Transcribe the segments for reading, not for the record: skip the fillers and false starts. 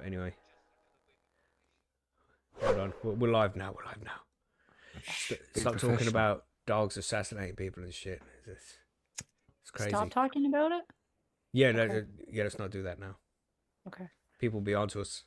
Anyway, hold on. We're live now. We're live now. Stop talking about dogs assassinating people and shit. It's crazy. Stop talking about it? Yeah, Okay. no, yeah, let's not do that now. Okay. People will be onto us.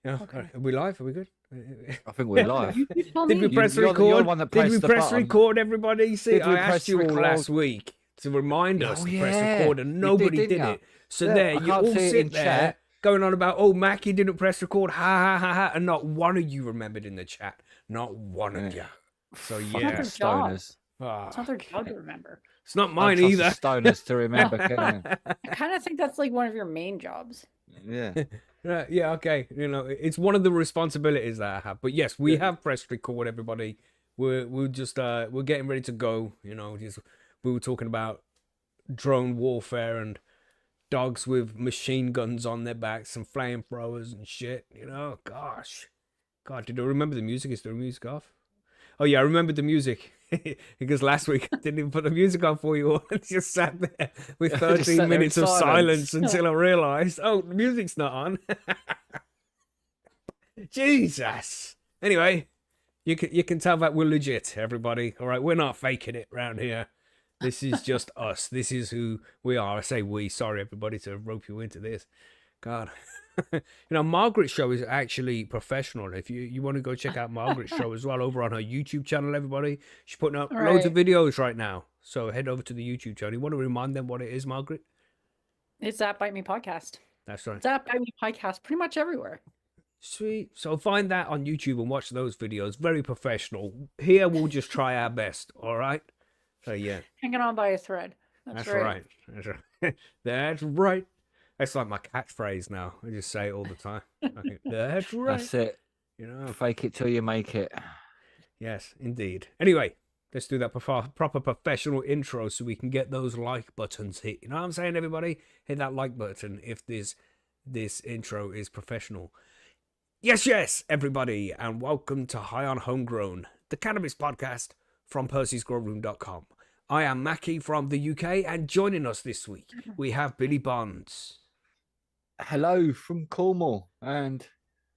Yeah, Okay. Are we live? Are we good? I think we're live. You tell Did we me. press You're record? the one that Did we pressed the press button. record, everybody? See, Did we I asked press you all record? last week to remind us to press yeah. record, and You did, nobody didn't did ya? it. So Yeah, there, I you can't all see it sit in there chat. going on about, oh, Macky didn't press record, ha ha ha ha, and not one of you remembered in the chat. Not one of you. So It's yeah, not their job. Stoners. It's not their job to remember. It's not Don't mine trust either. the stoners to remember, can I kind of think that's like one of your main jobs. you? Yeah. Yeah, okay. You know, it's one of the responsibilities that I have. But yes, we have pressed record, everybody. We're just we're getting ready to go. You know, we were talking about drone warfare and dogs with machine guns on their backs and flamethrowers and shit. You know, gosh, God, did I remember the music? Is there music off? Oh yeah, I remembered the music because last week I didn't even put the music on for you all. I just sat there with 13 minutes of silence until I realised, oh, the music's not on. Jesus. Anyway, you can tell that we're legit, everybody. All right, we're not faking it around here. This is just us. This is who we are. I say we. Sorry, everybody, to rope you into this. God. You know, Margaret's show is actually professional. If you want to go check out Margaret's show as well over on her YouTube channel, everybody. She's putting up loads of videos right now. So head over to the YouTube channel. You want to remind them what it is, Margaret? It's that Bite Me podcast. That's right. It's that Bite Me podcast pretty much everywhere. Sweet. So find that on YouTube and watch those videos. Very professional. Here we'll just try our best. All right. So yeah. Hanging on by a thread. That's right. That's right. That's right. That's like my catchphrase now. I just say it all the time. That's right. That's it. You know, fake it till you make it. Yes, indeed. Anyway, let's do that proper professional intro so we can get those like buttons hit. You know what I'm saying, everybody? Hit that like button if this intro is professional. Yes, everybody, and welcome to High on Homegrown, the cannabis podcast from Percy'sGrowroom.com. I am Macky from the UK, and joining us this week, we have Billy Bonds. Hello from Cornwall, and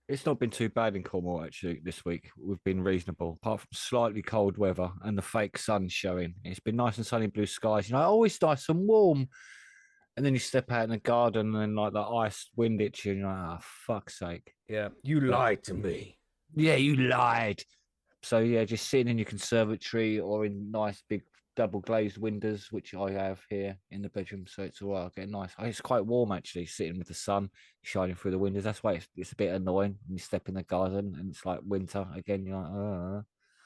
it's not been too bad in Cornwall actually this week. We've been reasonable, apart from slightly cold weather and the fake sun showing. It's been nice and sunny, blue skies. You know, always nice and warm. And then you step out in the garden and like the ice wind hits you, and you're like, oh, fuck's sake. Yeah, you lied to me. Yeah, you lied. So yeah, just sitting in your conservatory or in nice big double glazed windows, which I have here in the bedroom, so it's all right. I get nice. It's quite warm actually, sitting with the sun shining through the windows. That's why it's a bit annoying when you step in the garden and it's like winter again. You're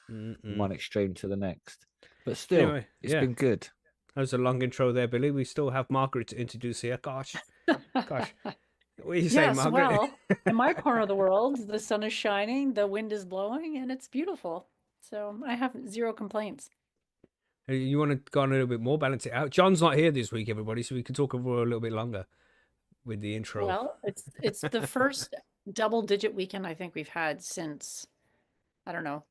like, one extreme to the next. But still, Anyway, it's been good. That was a long intro there, Billy. We still have Margaret to introduce here. Gosh. What are you saying, Margaret? Well, in my corner of the world, the sun is shining, the wind is blowing, and it's beautiful. So I have zero complaints. You want to go on a little bit more, balance it out? John's not here this week, everybody, so we can talk over a little bit longer with the intro. Well, it's the first double-digit weekend I think we've had since, I don't know,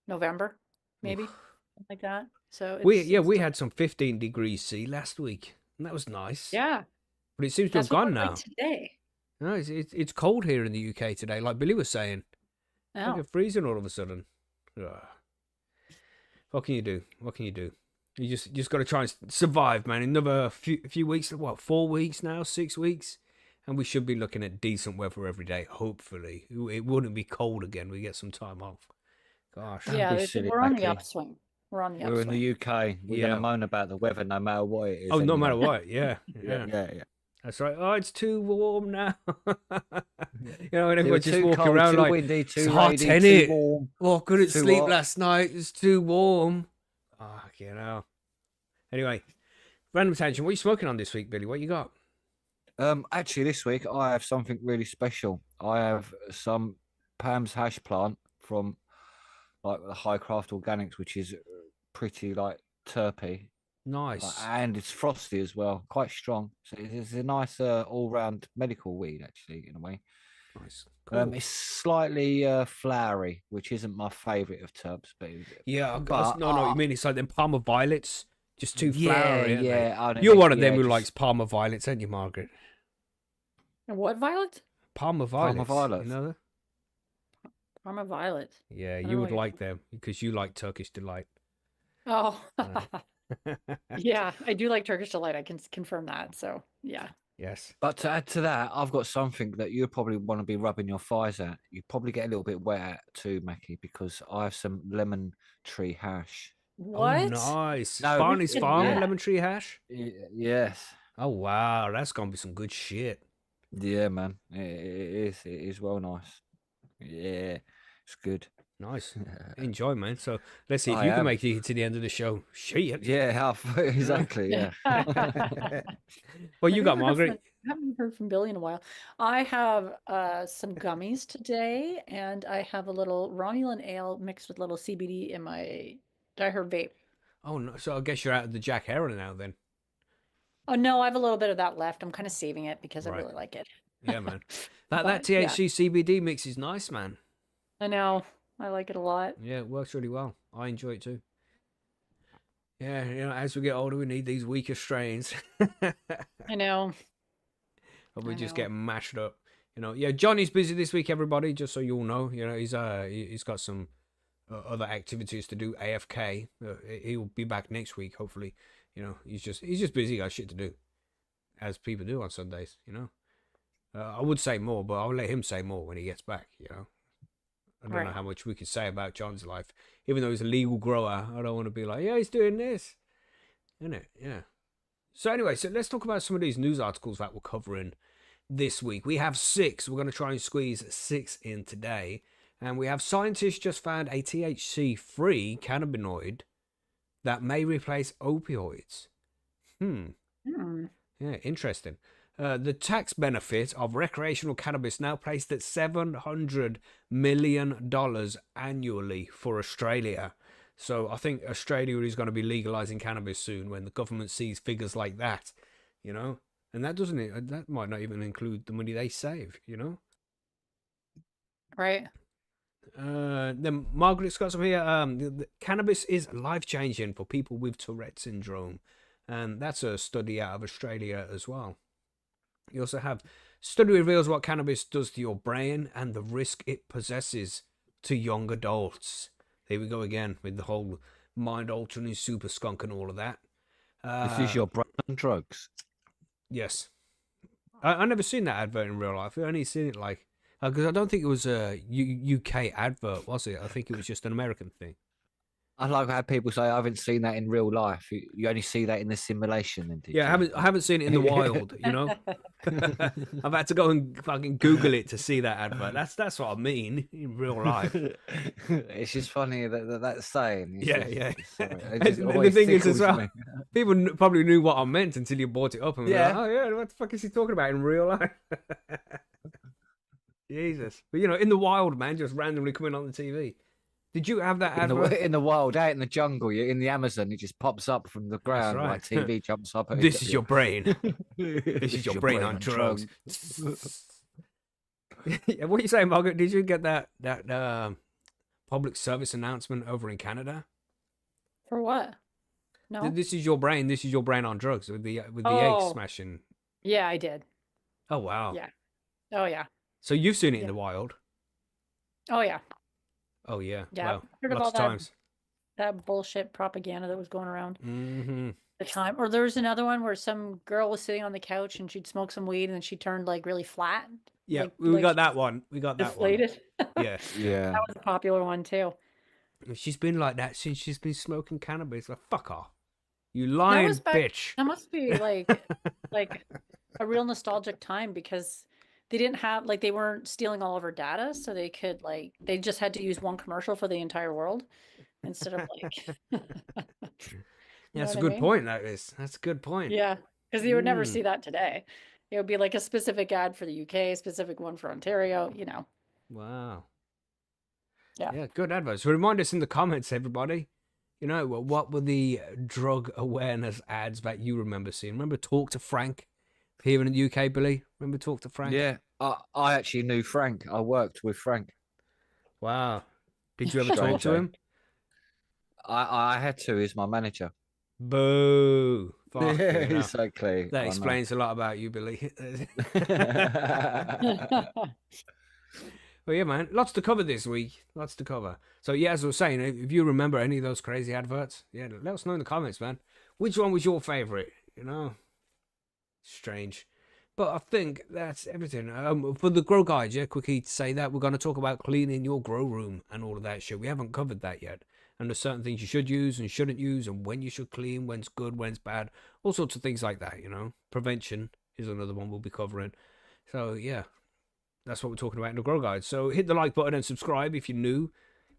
November, maybe, something like that. So we had some 15 degrees C last week, and that was nice. Yeah, but it seems to have gone now. like today. No, it's cold here in the UK today, like Billy was saying. Oh. Like it's freezing all of a sudden. Ugh. What can you do? You just got to try and survive, man. Another few weeks, what, 4 weeks now, 6 weeks, and we should be looking at decent weather every day. Hopefully, it wouldn't be cold again. We get some time off. Gosh, yeah, we're on the upswing. We're on the upswing. We're in the UK. We're gonna moan about the weather no matter what it is. Oh, no matter what. Yeah. That's right. Oh, it's too warm now. You know, and everyone's just walking around like, windy, it's hot, ain't it? Oh, couldn't sleep last night. It's too warm. Oh, you know. Anyway, random tangent. What are you smoking on this week, Billy? What you got? Actually, this week I have something really special. I have some Pam's hash plant from like the High Craft Organics, which is pretty like terpy. Nice. And it's frosty as well, quite strong. So it's a nice all-round medical weed, actually, in a way. Nice. Cool. It's slightly flowery, which isn't my favourite of terps. But no, you mean it's like them Palmer violets, just too flowery. Yeah. You're one of them who likes Palmer violets, aren't you, Margaret? What violet? Palmer violets. Palmer violet. You know that? Palmer violet. Yeah, you would like them because you like Turkish Delight. Oh. Yeah, I do like Turkish Delight. I can confirm that. So, yeah. Yes. But to add to that, I've got something that you probably want to be rubbing your thighs at. You probably get a little bit wet at too, Macky, because I have some lemon tree hash. Oh, What? nice. No, Barney's did Farm that? lemon tree hash. Yes. Oh, wow. That's going to be some good shit. Yeah, man. It is. It is well nice. Yeah, it's good. Nice. Enjoy, man. So let's see if I you can am. make it to the end of the show. Shit. Yeah, exactly. Yeah. What you got, I Margaret? haven't heard from Billy in a while. I have some gummies today, and I have a little Romulan ale mixed with little CBD in my diherb vape. Oh, no. So I guess you're out of the Jack Heron now then. Oh no, I have a little bit of that left. I'm kind of saving it because I Right. really like it. Yeah, man. That But, THC CBD mix is nice, man. I know. I like it a lot. Yeah, it works really well. I enjoy it too. Yeah, as we get older, we need these weaker strains. I know. Or we I just know. get mashed up. Yeah, Johnny's busy this week, everybody, just so you all know. He's got some other activities to do AFK. He'll be back next week, hopefully. He's just busy, got shit to do, as people do on Sundays, I would say more, but I'll let him say more when he gets back, I don't know Right. how much we could say about John's life. Even though he's a legal grower, I don't want to be like, yeah, he's doing this. Isn't it? Yeah. So anyway, let's talk about some of these news articles that we're covering this week. We have 6. We're going to try and squeeze 6 in today. And we have scientists just found a THC-free cannabinoid that may replace opioids. Hmm. Yeah, interesting. The tax benefit of recreational cannabis now placed at $700 million annually for Australia. So I think Australia is going to be legalizing cannabis soon when the government sees figures like that, And that might not even include the money they save, Right. Then Margaret's got some here. The cannabis is life-changing for people with Tourette syndrome. And that's a study out of Australia as well. You also have study reveals what cannabis does to your brain and the risk it possesses to young adults. Here we go again with the whole mind-altering super skunk and all of that. This is your brain on drugs. Yes. I never seen that advert in real life. I only seen it because I don't think it was a UK advert, was it? I think it was just an American thing. I like how people say I haven't seen that in real life. You only see that in the simulation. Then, did Yeah, you? I haven't seen it in the wild, I've had to go and fucking Google it to see that advert. That's what I mean in real life. It's just funny that's saying. Yeah. The thing is as well, people probably knew what I meant until you brought it up and Yeah. like, oh yeah, what the fuck is he talking about in real life? Jesus. But in the wild, man, just randomly coming on the TV. Did you have that advert? in the wild, out in the jungle, you're in the Amazon, it just pops up from the ground. right. Like TV jumps up. This is your brain. This is your brain on drugs. Yeah, what are you saying, Margaret? Did you get that public service announcement over in Canada? For what? No. This is your brain. This is your brain on drugs with the egg Oh. smashing. Yeah, I did. Oh wow. Yeah. Oh yeah. So you've seen it in Yeah. the wild. Oh yeah. Oh yeah. Yeah. Wow. Heard of Lots all of that times. that bullshit propaganda that was going around Mm-hmm. at the time. Or there was another one where some girl was sitting on the couch and she'd smoke some weed and then she turned like really flat. Yeah, like, we like got she that one. We got that one. deflated. Yeah. Yeah. That was a popular one too. She's been like that since she's been smoking cannabis. Like, fuck off. You lying was back- bitch. That must be like a real nostalgic time because they didn't have they weren't stealing all of her data, so they could they just had to use one commercial for the entire world instead of Yeah, that's a what I good mean? point, that is. That's a good point. Yeah, because you would never Mm. see that today. It would be like a specific ad for the UK, a specific one for Ontario, Wow. Yeah. Yeah, good advice. So remind us in the comments, everybody. What were the drug awareness ads that you remember seeing? Remember Talk to Frank here in the UK, Billy? Remember Talk to Frank? Yeah. I actually knew Frank. I worked with Frank. Wow. Did you ever talk Strange, to eh? him? I had to. He's my manager. Boo. Fuck you know. Exactly. That I know. explains a lot about you, Billy. Well, yeah, man. Lots to cover this week. Lots to cover. So, yeah, as I was saying, if you remember any of those crazy adverts, yeah, let us know in the comments, man. Which one was your favorite? Strange. But I think that's everything. For the grow guide, yeah, quickly to say that we're going to talk about cleaning your grow room and all of that shit. We haven't covered that yet. And there's certain things you should use and shouldn't use, and when you should clean, when's good, when's bad, all sorts of things like that, you know. Prevention is another one we'll be covering. So, yeah, that's what we're talking about in the grow guide. So hit the like button and subscribe if you're new.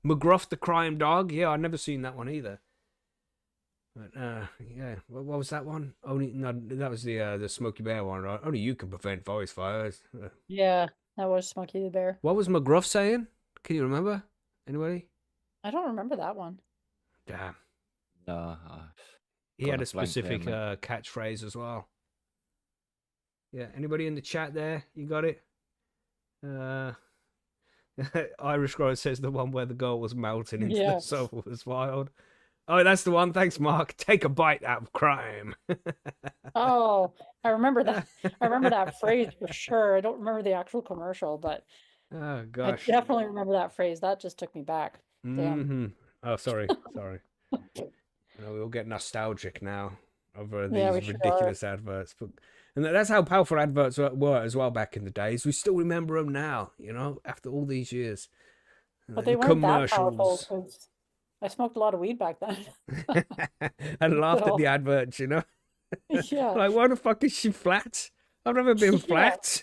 McGruff the Crime Dog. Yeah, I've never seen that one either. But yeah, what was that one? Only no, that was the Smokey Bear one. Right? Only you can prevent forest fires. Yeah, that was Smokey the Bear. What was McGruff saying? Can you remember? Anybody? I don't remember that one. Damn. No, He had got a a blank there, specific mate. catchphrase as well. Yeah. Anybody in the chat there? You got it? Irish Grower says the one where the girl was melting into the Yes. sofa was wild. Oh, that's the one. Thanks, Mark. Take a bite out of crime. Oh, I remember that. I remember that phrase for sure. I don't remember the actual commercial, but Oh I gosh. definitely remember that phrase. That just took me back. Damn. Mm-hmm. Oh, sorry. You know, we all get nostalgic now over these Yeah, we sure ridiculous adverts. But and that's how powerful adverts were as well back in the days. We still remember them now, you know, after all these years. But The they weren't that powerful commercials. because I smoked a lot of weed back then. And laughed at So- the adverts, you know. Yeah. Like, why the fuck is she flat? I've never been Yeah. flat.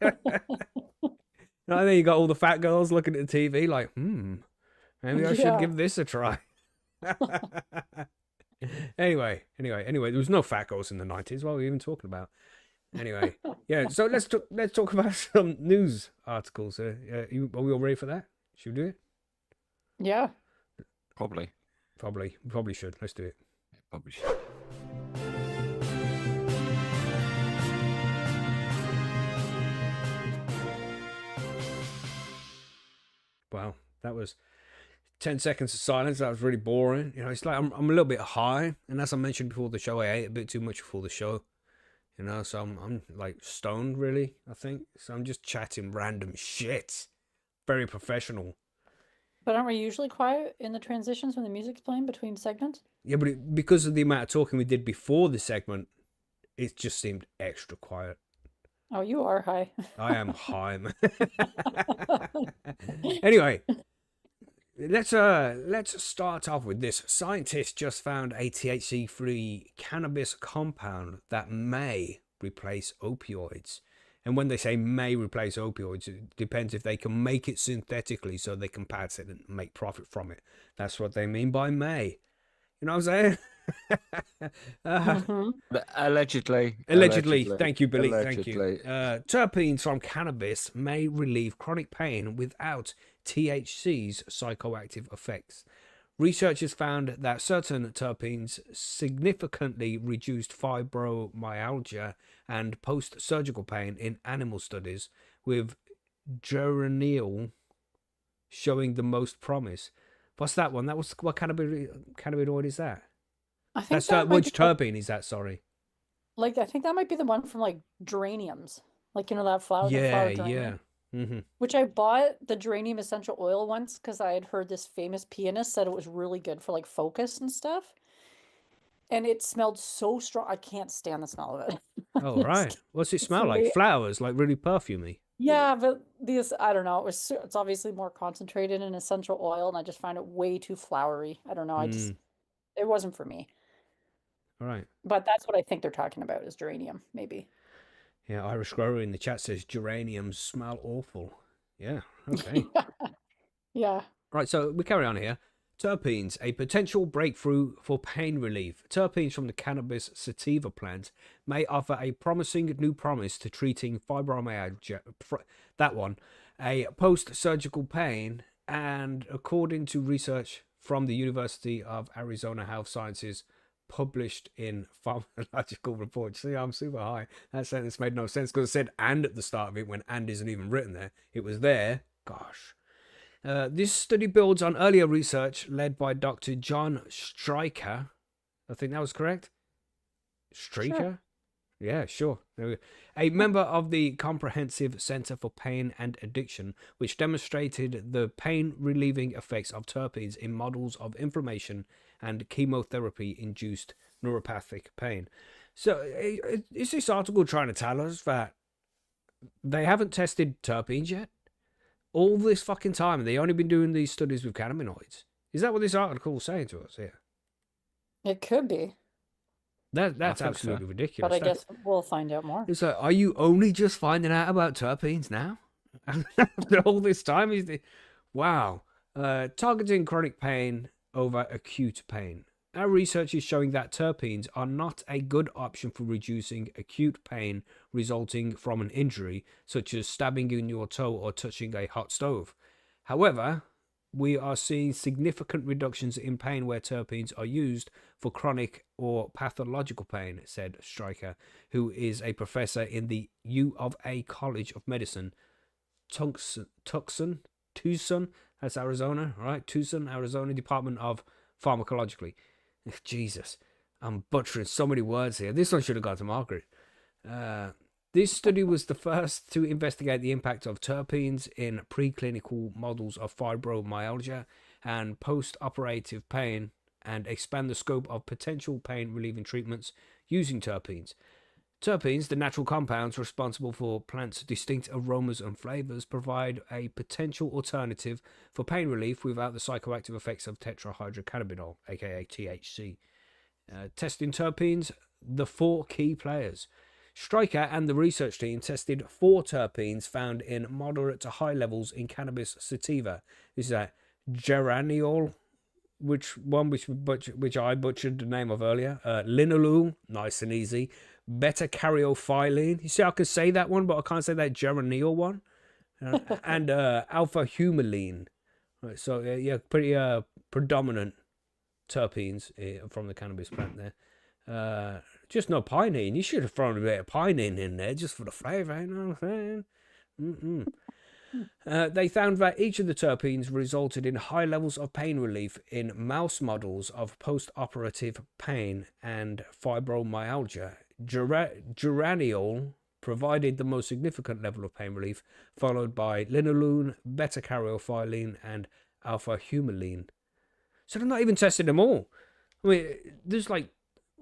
And then you got all the fat girls looking at the TV like, maybe I should Yeah. give this a try. Anyway, there was no fat girls in the 90s. What were we even talking about? Anyway, yeah. So let's talk about some news articles. Are we all ready for that? Should we do it? Yeah. Probably. Probably should. Let's do it. Probably should. Wow, that was 10 seconds of silence. That was really boring. You know, it's like I'm a little bit high, and as I mentioned before the show, I ate a bit too much before the show. You know, so I'm like stoned, really, I think. So I'm just chatting random shit. Very professional. But aren't we usually quiet in the transitions when the music's playing between segments? Yeah, but because of the amount of talking we did before the segment, it just seemed extra quiet. Oh, you are high. I am high, man. Anyway, let's start off with this. Scientists just found a THC-free cannabis compound that may replace opioids. And when they say may replace opioids, it depends if they can make it synthetically so they can patent it and make profit from it. That's what they mean by may. You know what I'm saying? Mhm. But allegedly. Thank you, Billy. Thank you. Allegedly. Terpenes from cannabis may relieve chronic pain without THC's psychoactive effects. Researchers found that certain terpenes significantly reduced fibromyalgia and post-surgical pain in animal studies, with geraniol showing the most promise. What's that one? That was what cannabinoid is that? I think That's that might which be the- terpene is that? Sorry. like I think that might be the one from like geraniums, like you know that flower, the flower Yeah. geranium, Mm-hmm. which I bought the geranium essential oil once because I had heard this famous pianist said it was really good for like focus and stuff, and it smelled so strong. I can't stand the smell of it. Oh, right. What's it it's smell like? really- Flowers, like really perfumey. Yeah, but these I don't know. It's obviously more concentrated in essential oil, and I just find it way too flowery. I don't know. It wasn't for me. All right. But that's what I think they're talking about is geranium, maybe. Yeah, Irish Grower in the chat says geraniums smell awful. Yeah, okay. Yeah. Right, so we carry on here. Terpenes, a potential breakthrough for pain relief. Terpenes from the cannabis sativa plant may offer a promising new promise to treating fibromyalgia, that one, a post-surgical pain, and according to research from the University of Arizona Health Sciences, published in Pharmacological Reports. See, I'm super high. That sentence made no sense because it said "and" at the start of it when "and" isn't even written there. It was there. Gosh. This study builds on earlier research led by Dr. John Stryker. I think that was correct. Stryker? Sure. Yeah, sure. A member of the Comprehensive Center for Pain and Addiction, which demonstrated the pain-relieving effects of terpenes in models of inflammation and chemotherapy-induced neuropathic pain. So is this article trying to tell us that they haven't tested terpenes yet? All this fucking time, they only been doing these studies with cannabinoids. Is that what this article is saying to us here? It could be, That's think so. absolutely but ridiculous. I guess we'll find out more. It's like, are you only just finding out about terpenes now? After all this time, wow. Targeting chronic pain over acute pain. Our research is showing that terpenes are not a good option for reducing acute pain resulting from an injury, such as stabbing in your toe or touching a hot stove. However, we are seeing significant reductions in pain where terpenes are used for chronic or pathological pain, said Stryker, who is a professor in the U of A College of Medicine, Tucson, that's Arizona, right? Tucson, Arizona, Department of Pharmacology. Jesus, I'm butchering so many words here. This one should have gone to Margaret. This study was the first to investigate the impact of terpenes in preclinical models of fibromyalgia and post-operative pain and expand the scope of potential pain-relieving treatments using terpenes. Terpenes, the natural compounds responsible for plants' distinct aromas and flavors, provide a potential alternative for pain relief without the psychoactive effects of tetrahydrocannabinol, aka THC. Testing terpenes, the 4 key players. Stryker and the research team tested 4 terpenes found in moderate to high levels in cannabis sativa. This is a geraniol, which I butchered the name of earlier. Linalool, nice and easy. Beta-caryophyllene. You see, I can say that one, but I can't say that geraniol one. And alpha-humulene. Right, so yeah, pretty predominant terpenes from the cannabis plant there. Just no pinene. You should have thrown a bit of pinene in there just for the flavour, you know what I'm saying? They found that each of the terpenes resulted in high levels of pain relief in mouse models of post-operative pain and fibromyalgia. Geraniol provided the most significant level of pain relief, followed by linalool, beta-caryophyllene, and alpha-humulene. So they're not even testing them all. I mean, there's like,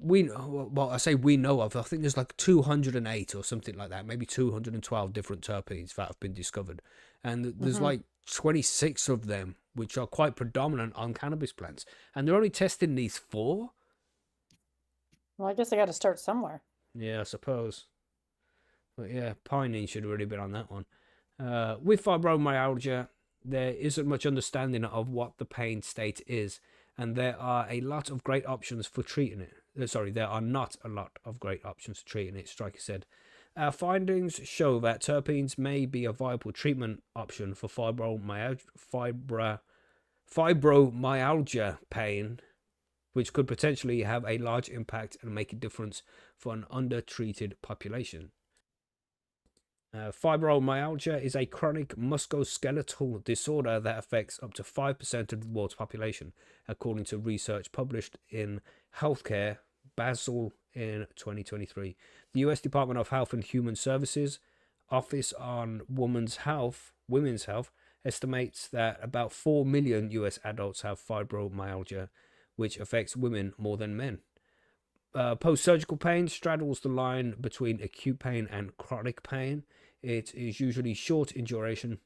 I say we know of, I think there's like 208 or something like that, maybe 212 different terpenes that have been discovered. And there's like 26 of them, which are quite predominant on cannabis plants. And they're only testing these 4? Well, I guess I got to start somewhere. Yeah, I suppose. But yeah, pinene should have really been on that one. With fibromyalgia, there isn't much understanding of what the pain state is, and there are a lot of great options for treating it. There are not a lot of great options for treating it, Stryker said. Our findings show that terpenes may be a viable treatment option for fibromyalgia pain, which could potentially have a large impact and make a difference for an undertreated population. Fibromyalgia is a chronic musculoskeletal disorder that affects up to 5% of the world's population, according to research published in Healthcare Basel in 2023. The US Department of Health and Human Services Office on Women's Health estimates that about 4 million US adults have fibromyalgia, which affects women more than men. Post-surgical pain straddles the line between acute pain and chronic pain. It is usually short in duration,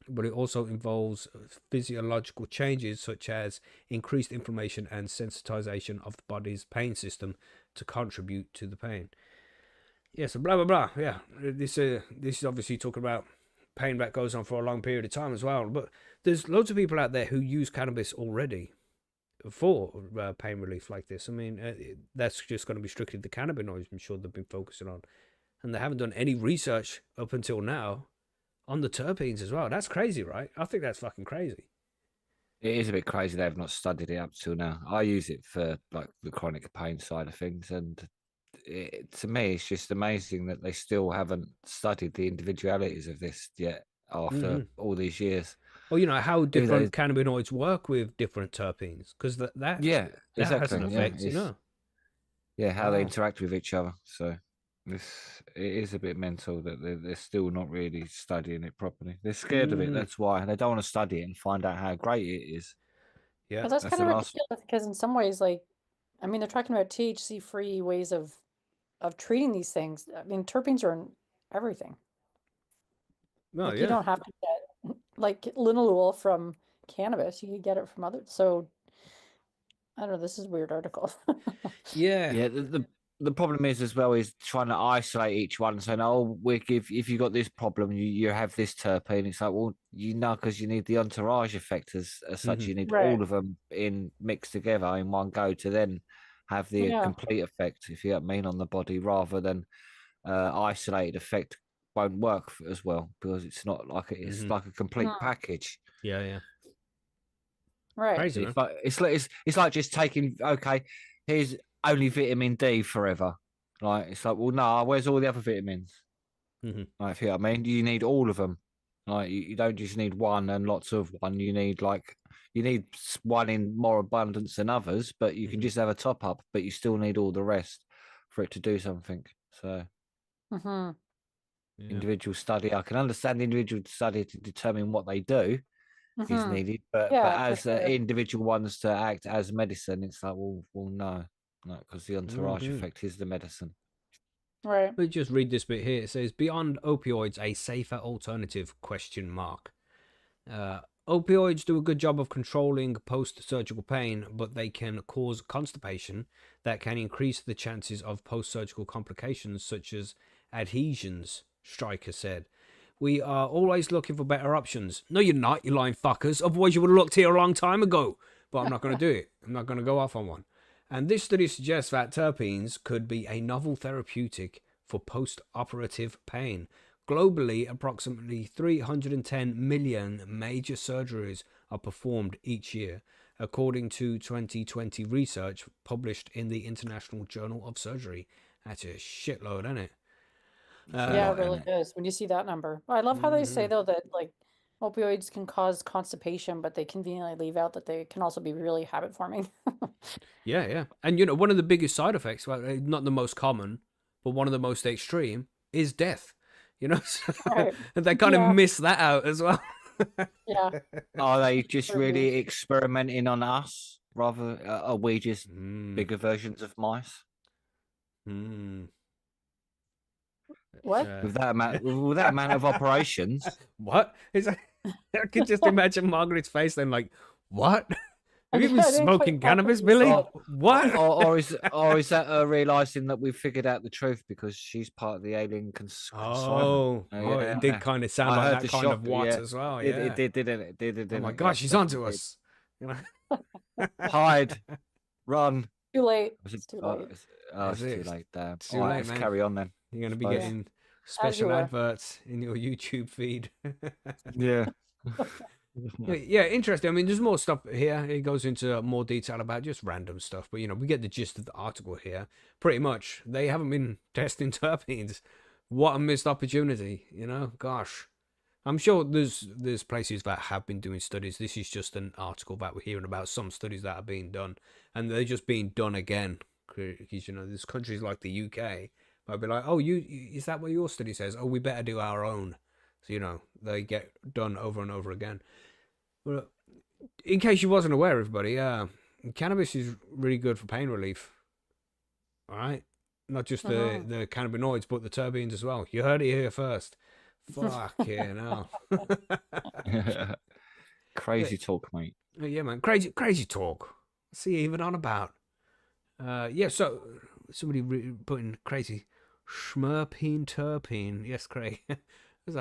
but it also involves physiological changes such as increased inflammation and sensitization of the body's pain system to contribute to the pain. Yeah, so blah, blah, blah. Yeah, this is obviously talking about pain that goes on for a long period of time as well. But there's loads of people out there who use cannabis already for pain relief like this. I mean, that's just going to be strictly the cannabinoids I'm sure they've been focusing on. And they haven't done any research up until now on the terpenes as well. That's crazy, right? I think that's fucking crazy. It is a bit crazy they've not studied it up till now. I use it for like the chronic pain side of things, and to me, it's just amazing that they still haven't studied the individualities of this yet after all these years. Well, you know how different cannabinoids work with different terpenes, because that exactly. has an effect, you know. Yeah, how they interact with each other. So it is a bit mental that they're still not really studying it properly. They're scared of it. That's why they don't want to study it and find out how great it is. Yeah, but that's kind of ridiculous because in some ways, like, I mean, they're talking about THC-free ways of of treating these things. I mean, terpenes are in everything. Oh Like yeah. you don't have to get like linalool from cannabis. You can get it from other. So I don't know. This is a weird article. Yeah. Yeah, the problem is as well is trying to isolate each one. So no, we give if you got this problem, you have this terpene. It's like, well, because you need the entourage effect as such. You need Right. all of them in mixed together in one go to then have the Yeah. complete effect, if you know what I mean, on the body, rather than isolated effect won't work as well because it's not like it's like a complete Hmm. package. Yeah, yeah. Right. Crazy, man. It's like just taking here's only vitamin D forever. Like it's like, well, no, where's all the other vitamins? Mm-hmm. Like, if you know what I mean, you need all of them. Like you don't just need one and lots of one. You need one in more abundance than others, but you can just have a top up, but you still need all the rest for it to do something. So Mm-hmm. Yeah. individual study, I can understand the individual study to determine what they do is Mm-hmm. needed, but Yeah, for as sure. individual ones to act as medicine, it's like, well, no, because the entourage Mhm. effect is the medicine. Right. Let me just read this bit here. It says, "Beyond opioids, a safer alternative?" Question mark. Opioids do a good job of controlling post-surgical pain, but they can cause constipation that can increase the chances of post-surgical complications such as adhesions, Stryker said. "We are always looking for better options." No, you're not, you lying fuckers. Otherwise, you would have looked here a long time ago. But I'm not going to do it. I'm not going to go off on one. And this study suggests that terpenes could be a novel therapeutic for post-operative pain. Globally, approximately 310 million major surgeries are performed each year, according to 2020 research published in the International Journal of Surgery. That's a shitload, isn't it? Yeah, it Lot, really innit? is. When you see that number, I love how they say though that like opioids can cause constipation, but they conveniently leave out that they can also be really habit forming. Yeah, yeah. And, you know, one of the biggest side effects, well, not the most common, but one of the most extreme, is death. You know, Right. and they kind of Yeah. miss that out as well. Yeah. Are they just Sure really experimenting on us, rather? Are we just Mm, bigger versions of mice? mm. What? With that amount of operations, What? It's like, I could just imagine Margaret's face then, like, what? I Have you been didn't quite smoking catch what cannabis, you Billy? said. What? or is that her realizing that we've figured out the truth because she's part of the alien consignment? Oh, it did kind of sound I like heard that the kind shock. of what Yeah, as well. it Yeah. did, didn't it? Oh my Didn't it? gosh, Yes, she's definitely onto did. us. You know? Hide, run. Too late. Was it- It's too oh, late. That's it's too it. late. Damn. It's too All right, late, let's man. carry on then. You're going to be Suppose. getting As you special were. adverts in your YouTube feed. Yeah. Yeah, interesting. I mean, there's more stuff here. It goes into more detail about just random stuff, but you know, we get the gist of the article here. Pretty much, they haven't been testing terpenes. What a missed opportunity, you know? Gosh, I'm sure there's places that have been doing studies. This is just an article that we're hearing about some studies that are being done, and they're just being done again. Because you know, there's countries like the UK might be like, oh, is that what your study says? Oh, we better do our own. So you know, they get done over and over again. Well, in case you wasn't aware, everybody, cannabis is really good for pain relief. All right, not just the cannabinoids, but the terpenes as well. You heard it here first. Fucking hell. Crazy talk, mate. Yeah, man, crazy talk. What's he even on about? Yeah. So somebody putting crazy schmerpine terpene. Yes, Craig. I was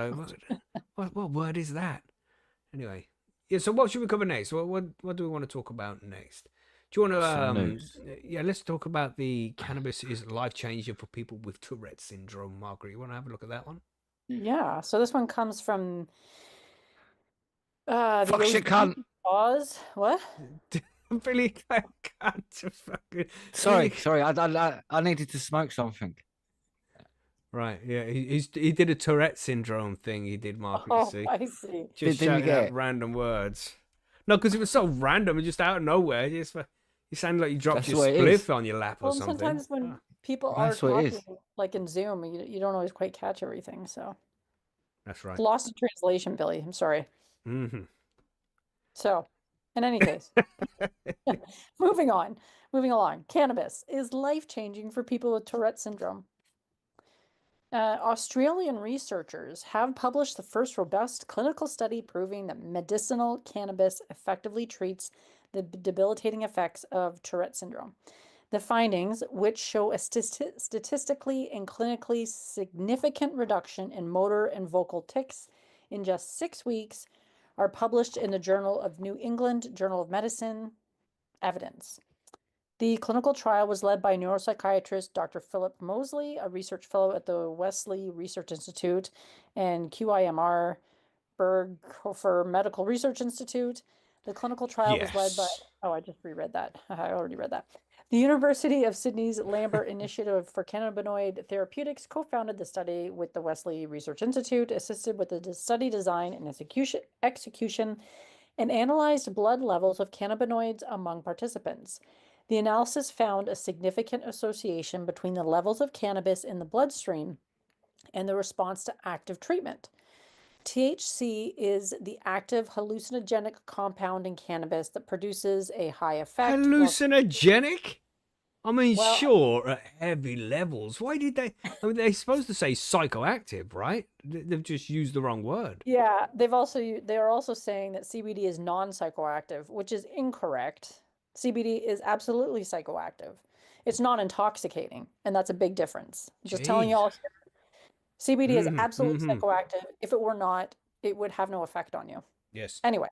like, what word is that? Anyway, yeah. So what should we cover next? What do we want to talk about next? Do you want to Some news. yeah, let's talk about the cannabis is life changing for people with Tourette syndrome. Margaret, you want to have a look at that one? Yeah. So this one comes from the Fuck shit, cunt. Oz. What? Billy, I can't fucking. Sorry. Billy- I needed to smoke something. Right, yeah, he did a Tourette syndrome thing. He did, Margaret. You Oh, see, I see. just Didn't you shouting get out it? random words. No, because it was so random and just out of nowhere. You sounded like you dropped That's your what it is. spliff on your lap or Well, something. sometimes when people are That's what it talking, is. like in Zoom, you don't always quite catch everything. So That's right. it's lost in translation, Billy. I'm sorry. Mm-hmm. So, in any case, moving along. Cannabis is life-changing for people with Tourette syndrome. Australian researchers have published the first robust clinical study proving that medicinal cannabis effectively treats the debilitating effects of Tourette syndrome. The findings, which show a statistically and clinically significant reduction in motor and vocal tics in just 6 weeks, are published in the Journal of New England Journal of Medicine Evidence. The clinical trial was led by neuropsychiatrist Dr. Philip Mosley, a research fellow at the Wesley Research Institute and QIMR Berghofer Medical Research Institute. The clinical trial was led by, Yes. I just reread that. I already read that. The University of Sydney's Lambert Initiative for Cannabinoid Therapeutics co-founded the study with the Wesley Research Institute, assisted with the study design and execution, and analyzed blood levels of cannabinoids among participants. The analysis found a significant association between the levels of cannabis in the bloodstream and the response to active treatment. THC is the active hallucinogenic compound in cannabis that produces a high effect. Hallucinogenic? I mean, Well, sure, at heavy levels. Why did they? I mean, they're supposed to say psychoactive, right? They've just used the wrong word. yeah, they are also saying that CBD is non-psychoactive, which is incorrect. CBD is absolutely psychoactive. It's not intoxicating, and that's a big difference. Just telling you Jeez. all here, CBD is absolutely Mm-hmm. psychoactive. If it were not, it would have no effect on you. Yes. Anyway,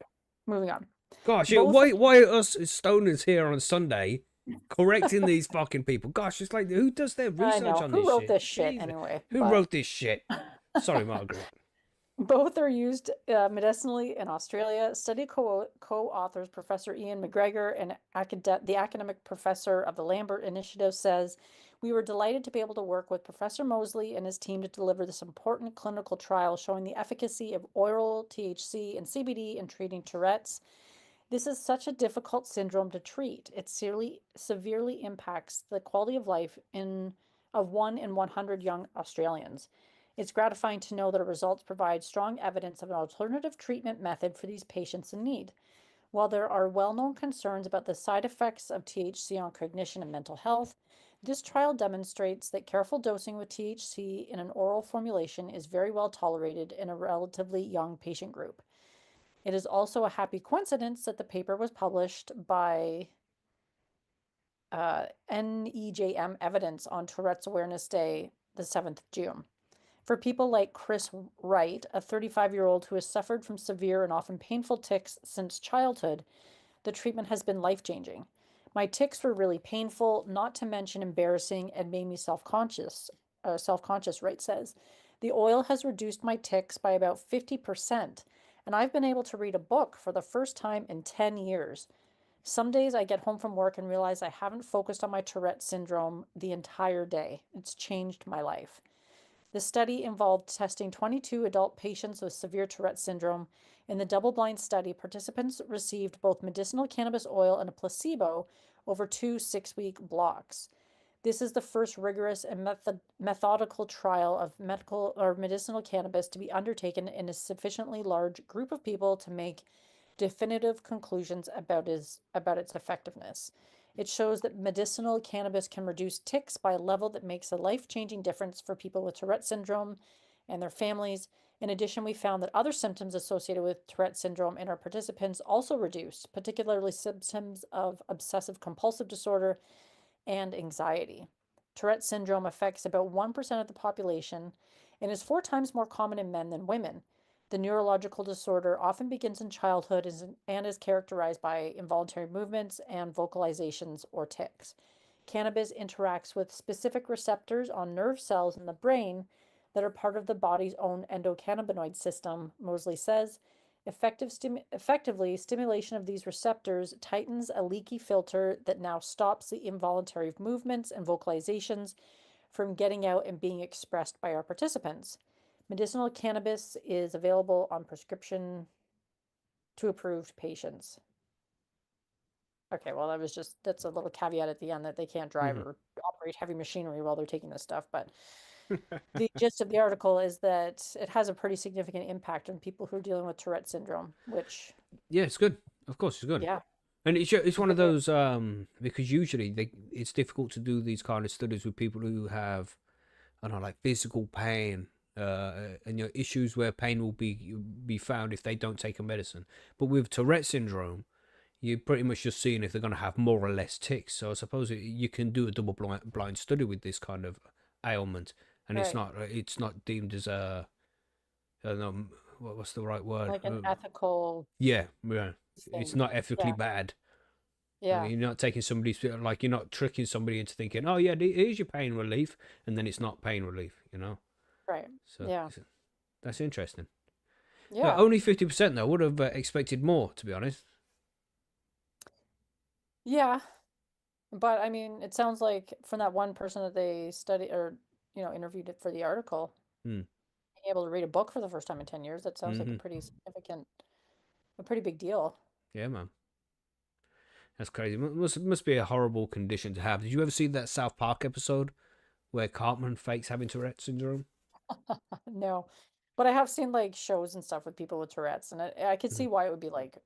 moving on. Gosh, Both why are us stoners here on Sunday correcting these fucking people? Gosh, it's like, who does their I research know. on Who this wrote shit? this shit Jesus. anyway? Who But wrote this shit? Sorry, Margaret. both are used medicinally in Australia. Study co-authors Professor Ian McGregor and the academic professor of the Lambert Initiative says, "We were delighted to be able to work with Professor Mosley and his team to deliver this important clinical trial showing the efficacy of oral THC and CBD in treating Tourette's. This is such a difficult syndrome to treat. It severely impacts the quality of life of 1 in 100 young Australians. It's gratifying to know that our results provide strong evidence of an alternative treatment method for these patients in need. While there are well-known concerns about the side effects of THC on cognition and mental health, this trial demonstrates that careful dosing with THC in an oral formulation is very well tolerated in a relatively young patient group. It is also a happy coincidence that the paper was published by NEJM Evidence on Tourette's Awareness Day, the 7th of June. For people like Chris Wright, a 35-year-old who has suffered from severe and often painful tics since childhood, the treatment has been life-changing. My tics were really painful, not to mention embarrassing, and made me self-conscious, Wright says. The oil has reduced my tics by about 50%, and I've been able to read a book for the first time in 10 years. Some days I get home from work and realize I haven't focused on my Tourette syndrome the entire day. It's changed my life. The study involved testing 22 adult patients with severe Tourette syndrome. In the double-blind study, participants received both medicinal cannabis oil and a placebo over 2 6-week blocks. This is the first rigorous and methodical trial of medical or medicinal cannabis to be undertaken in a sufficiently large group of people to make definitive conclusions about its effectiveness. It shows that medicinal cannabis can reduce tics by a level that makes a life-changing difference for people with Tourette syndrome and their families. In addition, we found that other symptoms associated with Tourette syndrome in our participants also reduced, particularly symptoms of obsessive compulsive disorder and anxiety. Tourette syndrome affects about 1% of the population and is 4 times more common in men than women. The neurological disorder often begins in childhood and is characterized by involuntary movements and vocalizations or tics. Cannabis interacts with specific receptors on nerve cells in the brain that are part of the body's own endocannabinoid system, Mosley says. Effectively, stimulation of these receptors tightens a leaky filter that now stops the involuntary movements and vocalizations from getting out and being expressed by our participants. Medicinal cannabis is available on prescription to approved patients. Okay, well, that's a little caveat at the end that they can't drive or operate heavy machinery while they're taking this stuff. But the gist of the article is that it has a pretty significant impact on people who are dealing with Tourette syndrome, which... Yeah, it's good. Of course, it's good. Yeah. And it's one of those, because usually it's difficult to do these kind of studies with people who have I don't know, like physical pain, and issues where pain will be found if they don't take a medicine. But with Tourette syndrome, you're pretty much just seeing if they're going to have more or less tics. So I suppose you can do a double blind study with this kind of ailment, and Right. it's not deemed as a, I don't know, what's the right word? Like an ethical Yeah, it's thing. not ethically Yeah. bad. Yeah. You're not taking somebody's, like, you're not tricking somebody into thinking, oh yeah, here's your pain relief, and then it's not pain relief, Right. So Yeah. that's interesting. Yeah. Only 50% though. Would have expected more, to be honest. Yeah. But I mean, it sounds like from that one person that they studied or, interviewed it for the article, Hmm. being able to read a book for the first time in 10 years, that sounds like a pretty significant, a pretty big deal. Yeah, man. That's crazy. Must be a horrible condition to have. Did you ever see that South Park episode where Cartman fakes having Tourette syndrome? No. But I have seen like shows and stuff with people with Tourette's, and I could Mhm. see why it would be like,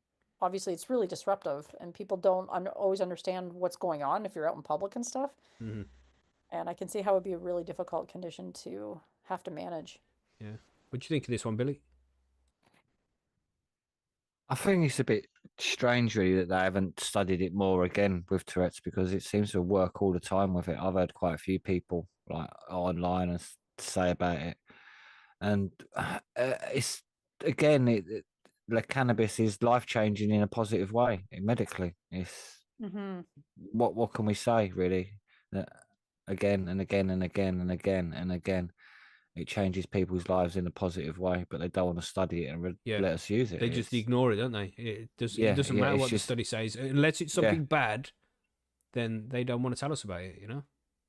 obviously it's really disruptive, and people don't always understand what's going on if you're out in public and stuff. Mhm. And I can see how it would be a really difficult condition to have to manage. Yeah. What do you think of this one, Billy? I think it's a bit strange, really, that they haven't studied it more again with Tourette's because it seems to work all the time with it. I've heard quite a few people like online and say about it, and it's again, the cannabis is life changing in a positive way medically. It's Mm-hmm. what can we say really? That again and again and again and again and again, it changes people's lives in a positive way, but they don't want to study it and Yeah. let us use it. They just ignore it, don't they? It Yeah, doesn't yeah, matter it's what the just study says, unless it's yeah. something bad. Then they don't want to tell us about it.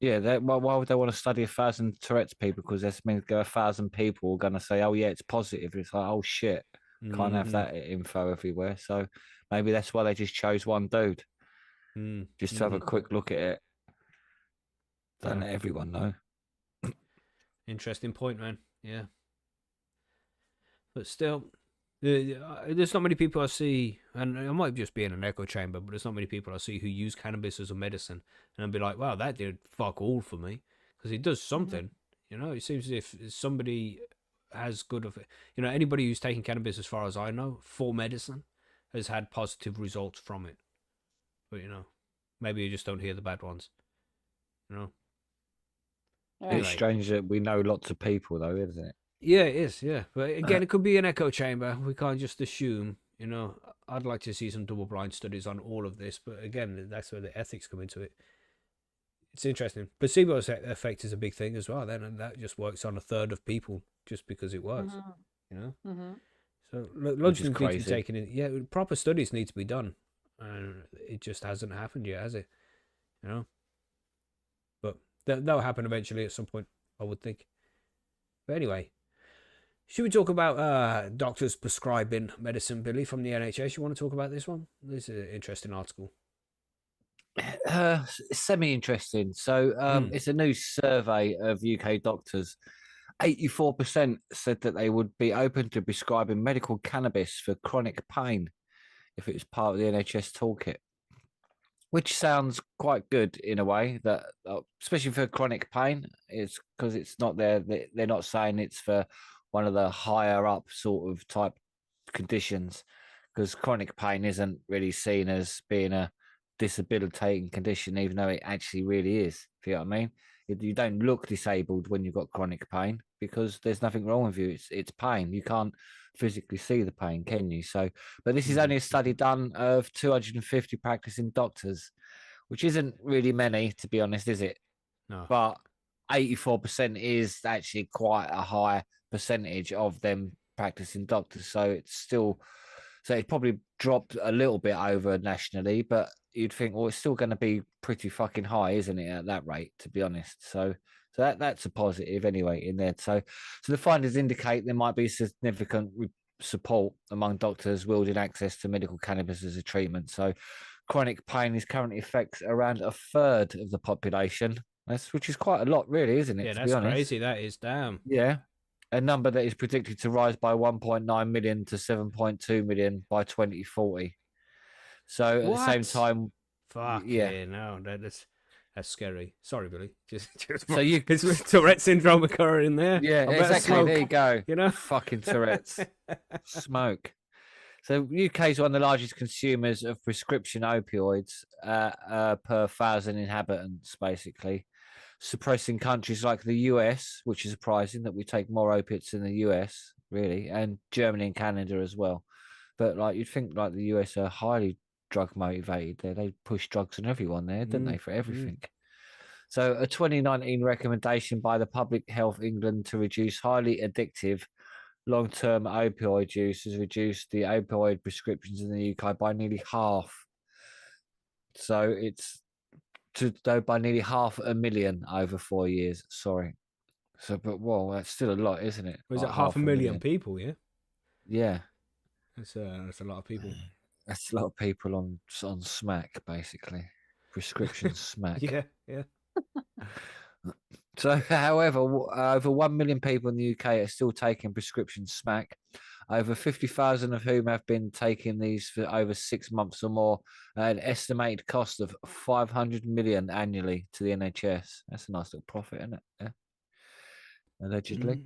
Yeah, why would they want to study 1,000 Tourette's people? Because there's means go 1,000 people are going to say, "Oh yeah, it's positive." It's like, "Oh shit, can't have Mm-hmm. that info everywhere." So maybe that's why they just chose one dude just to have Mm-hmm. a quick look at it. Don't Yeah. let everyone know. Interesting point, man. Yeah. But still, there's not many people I see, and I might just be in an echo chamber, but there's not many people I see who use cannabis as a medicine, and I'd be like, wow, that did fuck all for me, because it does Mm-hmm. something. It seems as if somebody has good of it. Anybody who's taken cannabis, as far as I know, for medicine, has had positive results from it. But maybe you just don't hear the bad ones. You know. Yeah. It's Anyway, strange that we know lots of people, though, isn't it? yeah, it is. Yeah, but again, it could be an echo chamber. We can't just assume. I'd like to see some double-blind studies on all of this, but again, that's where the ethics come into it. It's interesting. Placebo effect is a big thing as well. Then, and that just works on a third of people just because it works. Mm-hmm. You know. Mm-hmm. So Which loads of is things need to be crazy. taken in. Yeah, proper studies need to be done, and it just hasn't happened yet, has it? You know. But that'll happen eventually at some point, I would think. But anyway, should we talk about doctors prescribing medicine, Billy, from the NHS? You want to talk about this one? This is an interesting article. Semi-interesting. So it's a new survey of UK doctors. 84% said that they would be open to prescribing medical cannabis for chronic pain if it was part of the NHS toolkit, which sounds quite good in a way. That especially for chronic pain, it's because it's not there. They're not saying it's for one of the higher up sort of type conditions, because chronic pain isn't really seen as being a disabilitating condition, even though it actually really is. If you know what I mean, you don't look disabled when you've got chronic pain because there's nothing wrong with you. It's pain. You can't physically see the pain, can you? So, but this is only a study done of 250 practicing doctors, which isn't really many, to be honest, is it? No. But 84% is actually quite a high percentage of them practicing doctors. So it's still, so it probably dropped a little bit over nationally, but you'd think, well, it's still going to be pretty fucking high, isn't it, at that rate, to be honest? So that's a positive anyway in there. So the findings indicate there might be significant support among doctors wielding access to medical cannabis as a treatment. So chronic pain is currently affects around a third of the population. Which is quite a lot, really, isn't it? Yeah, To be that's honest, crazy. That is, damn. yeah, a number that is predicted to rise by 1.9 million to 7.2 million by 2040. So at the same What? time, Fuck yeah, yeah, no. That's That's scary. Sorry, Billy. Just So you- it's Tourette syndrome occurring there. Yeah, I better exactly. There you smoke, go. you know? Fucking Tourette's. Smoke. So UK is one of the largest consumers of prescription opioids per 1,000 inhabitants, basically. Suppressing countries like the US, which is surprising that we take more opiates in the US, really, and Germany and Canada as well. But like you'd think, like the US are highly drug motivated. They push drugs on everyone there, don't they, for everything. So, a 2019 recommendation by the Public Health England to reduce highly addictive long-term opioid use has reduced the opioid prescriptions in the UK by nearly half. So it's to go by nearly 500,000 over 4 years. Sorry. So, but well, that's still a lot, isn't it? Was Like it 500,000 people? Yeah, Yeah, that's a lot of people. that's a lot of people on smack, basically. Prescription smack. Yeah, yeah. So, however, over 1 million people in the UK are still taking prescription smack, over 50,000 of whom have been taking these for over 6 months or more, at an estimated cost of 500 million annually to the NHS. That's a nice little profit, isn't it? Yeah. Allegedly.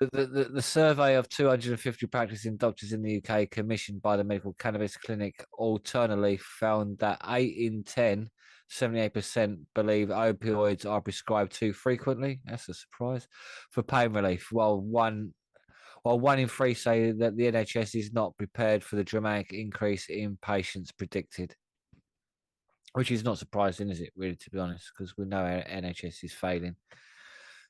The survey of 250 practicing doctors in the UK commissioned by the Medical Cannabis Clinic alternately found that 8 in 10, 78% believe opioids are prescribed too frequently. That's a surprise. For pain relief, while one in 3 say that the NHS is not prepared for the dramatic increase in patients predicted. Which is not surprising, is it, really, to be honest, because we know our NHS is failing.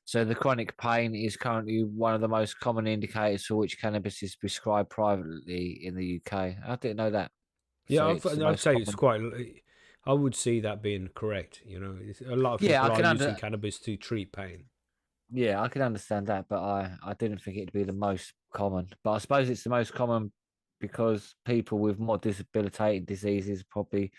So the chronic pain is currently one of the most common indicators for which cannabis is prescribed privately in the UK. I didn't know that. Yeah, So I'd say it's quite. I would see that being correct. You know, a lot of people are using cannabis to treat pain. Yeah, I can understand that, but I didn't think it'd be the most common. But I suppose it's the most common because people with more debilitating diseases probably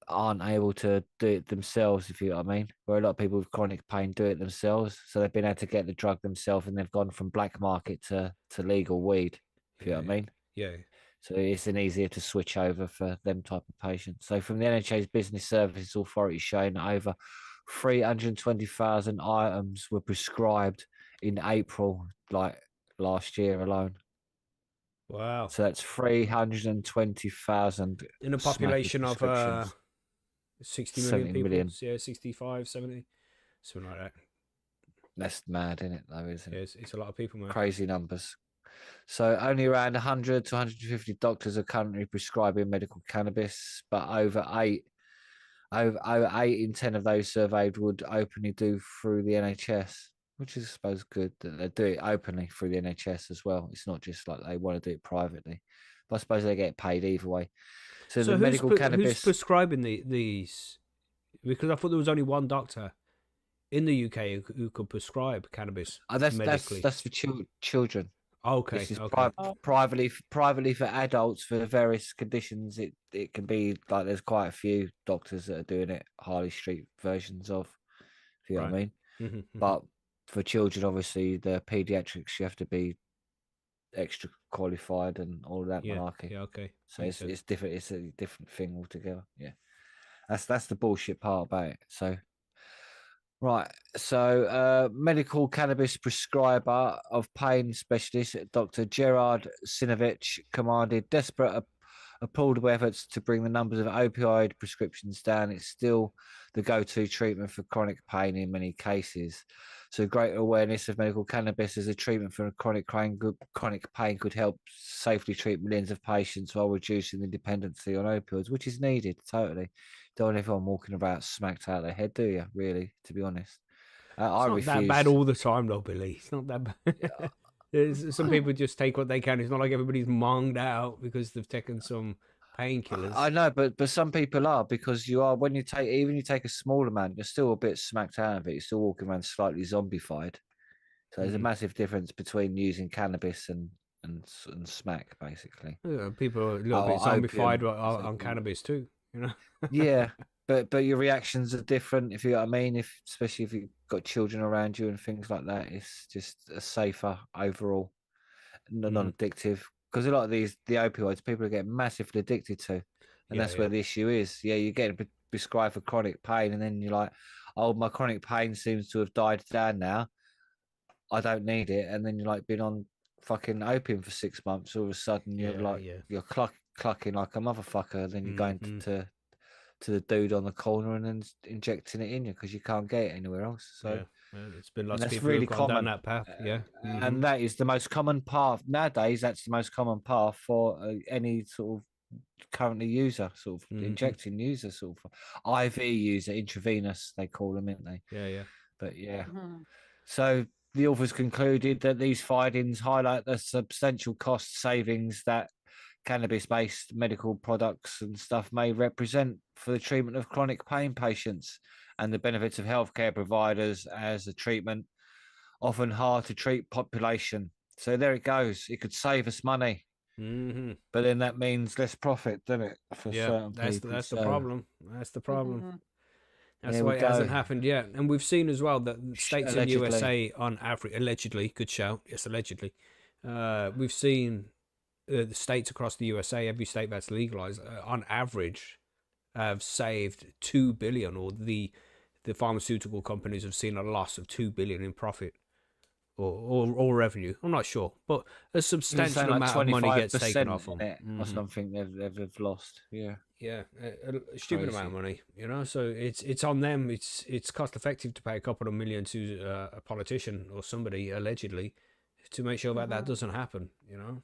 aren't able to do it themselves, if you know what I mean. Where a lot of people with chronic pain do it themselves, so they've been able to get the drug themselves, and they've gone from black market to legal weed, if you know what I mean. Yeah. So it's an easier to switch over for them type of patients. So from the NHS Business Services Authority showing that over 320,000 items were prescribed in April, like last year alone. Wow. So that's 320,000 in a population of 60 million people. million. Yeah, 65, 70, something like that. That's mad, isn't it, though, isn't it? It's a lot of people, man. Crazy numbers. So only around 100 to 150 doctors are currently prescribing medical cannabis, but over 8 in 10 of those surveyed would openly do through the NHS, which is, I suppose, good that they do it openly through the NHS as well. It's not just like they want to do it privately, but I suppose they get paid either way. So the medical cannabis. Who's prescribing these? Because I thought there was only one doctor in the UK who could prescribe cannabis medically. That's for children. Okay, This is okay. privately for adults for various conditions. It can be like there's quite a few doctors that are doing it, Harley Street versions of, if you know what I mean. But for children, obviously, the pediatrics, you have to be extra qualified and all of that malarkey. Yeah, okay. So it's different. It's a different thing altogether. Yeah, that's the bullshit part about it. So. Right, so medical cannabis prescriber of pain specialist Dr. Gerard Sinovich commanded desperate applaudable efforts to bring the numbers of opioid prescriptions down. It's still the go-to treatment for chronic pain in many cases. So greater awareness of medical cannabis as a treatment for chronic pain could help safely treat millions of patients while reducing the dependency on opioids, which is needed, totally. Don't want everyone walking about smacked out of their head, do you? Really, to be honest. It's not that bad all the time, though, Billy. It's not that bad. Some people just take what they can. It's not like everybody's monged out because they've taken some painkillers. I know, but some people are, because you are, when you take a small amount, you're still a bit smacked out of it. You're still walking around slightly zombified. So there's a massive difference between using cannabis and smack, basically. Yeah, people are a little bit zombified on cannabis too, you know. Yeah, but your reactions are different, if you know what I mean. Especially if you've got children around you and things like that, it's just a safer overall, non-addictive. Because a lot of the opioids, people are getting massively addicted to, and that's where the issue is. Yeah, you're getting prescribed for chronic pain, and then you're like, oh, my chronic pain seems to have died down now. I don't need it. And then you're like been on fucking opium for 6 months. All of a sudden you're like you're clucking like a motherfucker. Then you're going to the dude on the corner and then injecting it in you because you can't get it anywhere else. So it's been lots of that's people really who've gone down common. that path. And that is the most common path nowadays. That's the most common path for any sort of currently user, sort of injecting user, sort of IV user, intravenous they call them, aren't they? Yeah. But so the authors concluded that these findings highlight the substantial cost savings that cannabis-based medical products and stuff may represent for the treatment of chronic pain patients, and the benefits of healthcare providers as a treatment often hard to treat population. So there it goes. It could save us money. But then that means less profit, doesn't it? For certain people. That's the problem. That's the problem. That's There why we it hasn't go. happened yet. And we've seen as well that states in the Allegedly. USA on average, allegedly, good shout, yes, allegedly, we've seen the states across the USA, every state that's legalized, on average, have saved 2 billion, or the pharmaceutical companies have seen a loss of 2 billion in profit or revenue. I'm not sure, but a substantial amount of money gets taken off them. Or something they've lost. Yeah. Yeah, a stupid amount of money, you know. So it's on them. It's cost effective to pay a couple of million to a politician or somebody allegedly to make sure that that doesn't happen, you know.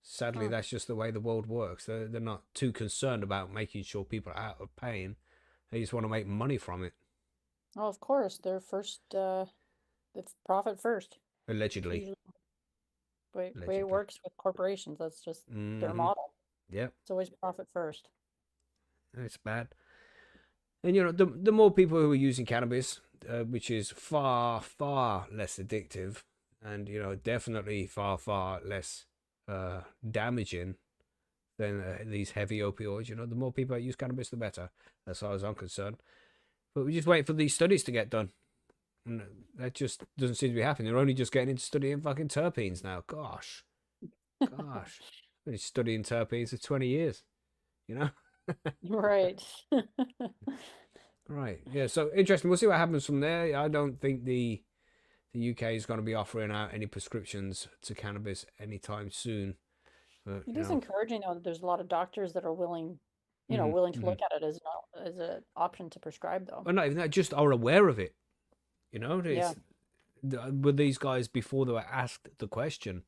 Sadly, that's just the way the world works. They're not too concerned about making sure people are out of pain. They just want to make money from it. Oh, of course, they're first. It's profit first. Allegedly. Way it works with corporations. That's just their model. Yeah. It's always profit first. It's bad. And, you know, the more people who are using cannabis, which is far, far less addictive and, you know, definitely far, far less damaging than these heavy opioids, you know, the more people that use cannabis, the better, as far as I'm concerned. But we just wait for these studies to get done. And that just doesn't seem to be happening. They're only just getting into studying fucking terpenes now. Gosh. I've been studying terpenes for 20 years, you know? Right. Right. Yeah, so interesting. We'll see what happens from there. I don't think the UK is going to be offering out any prescriptions to cannabis anytime soon. But, It is encouraging, though, that there's a lot of doctors that are willing, willing to look at it as an option to prescribe, though. Well, not even that, just are aware of it. You know, were these guys, before they were asked the question,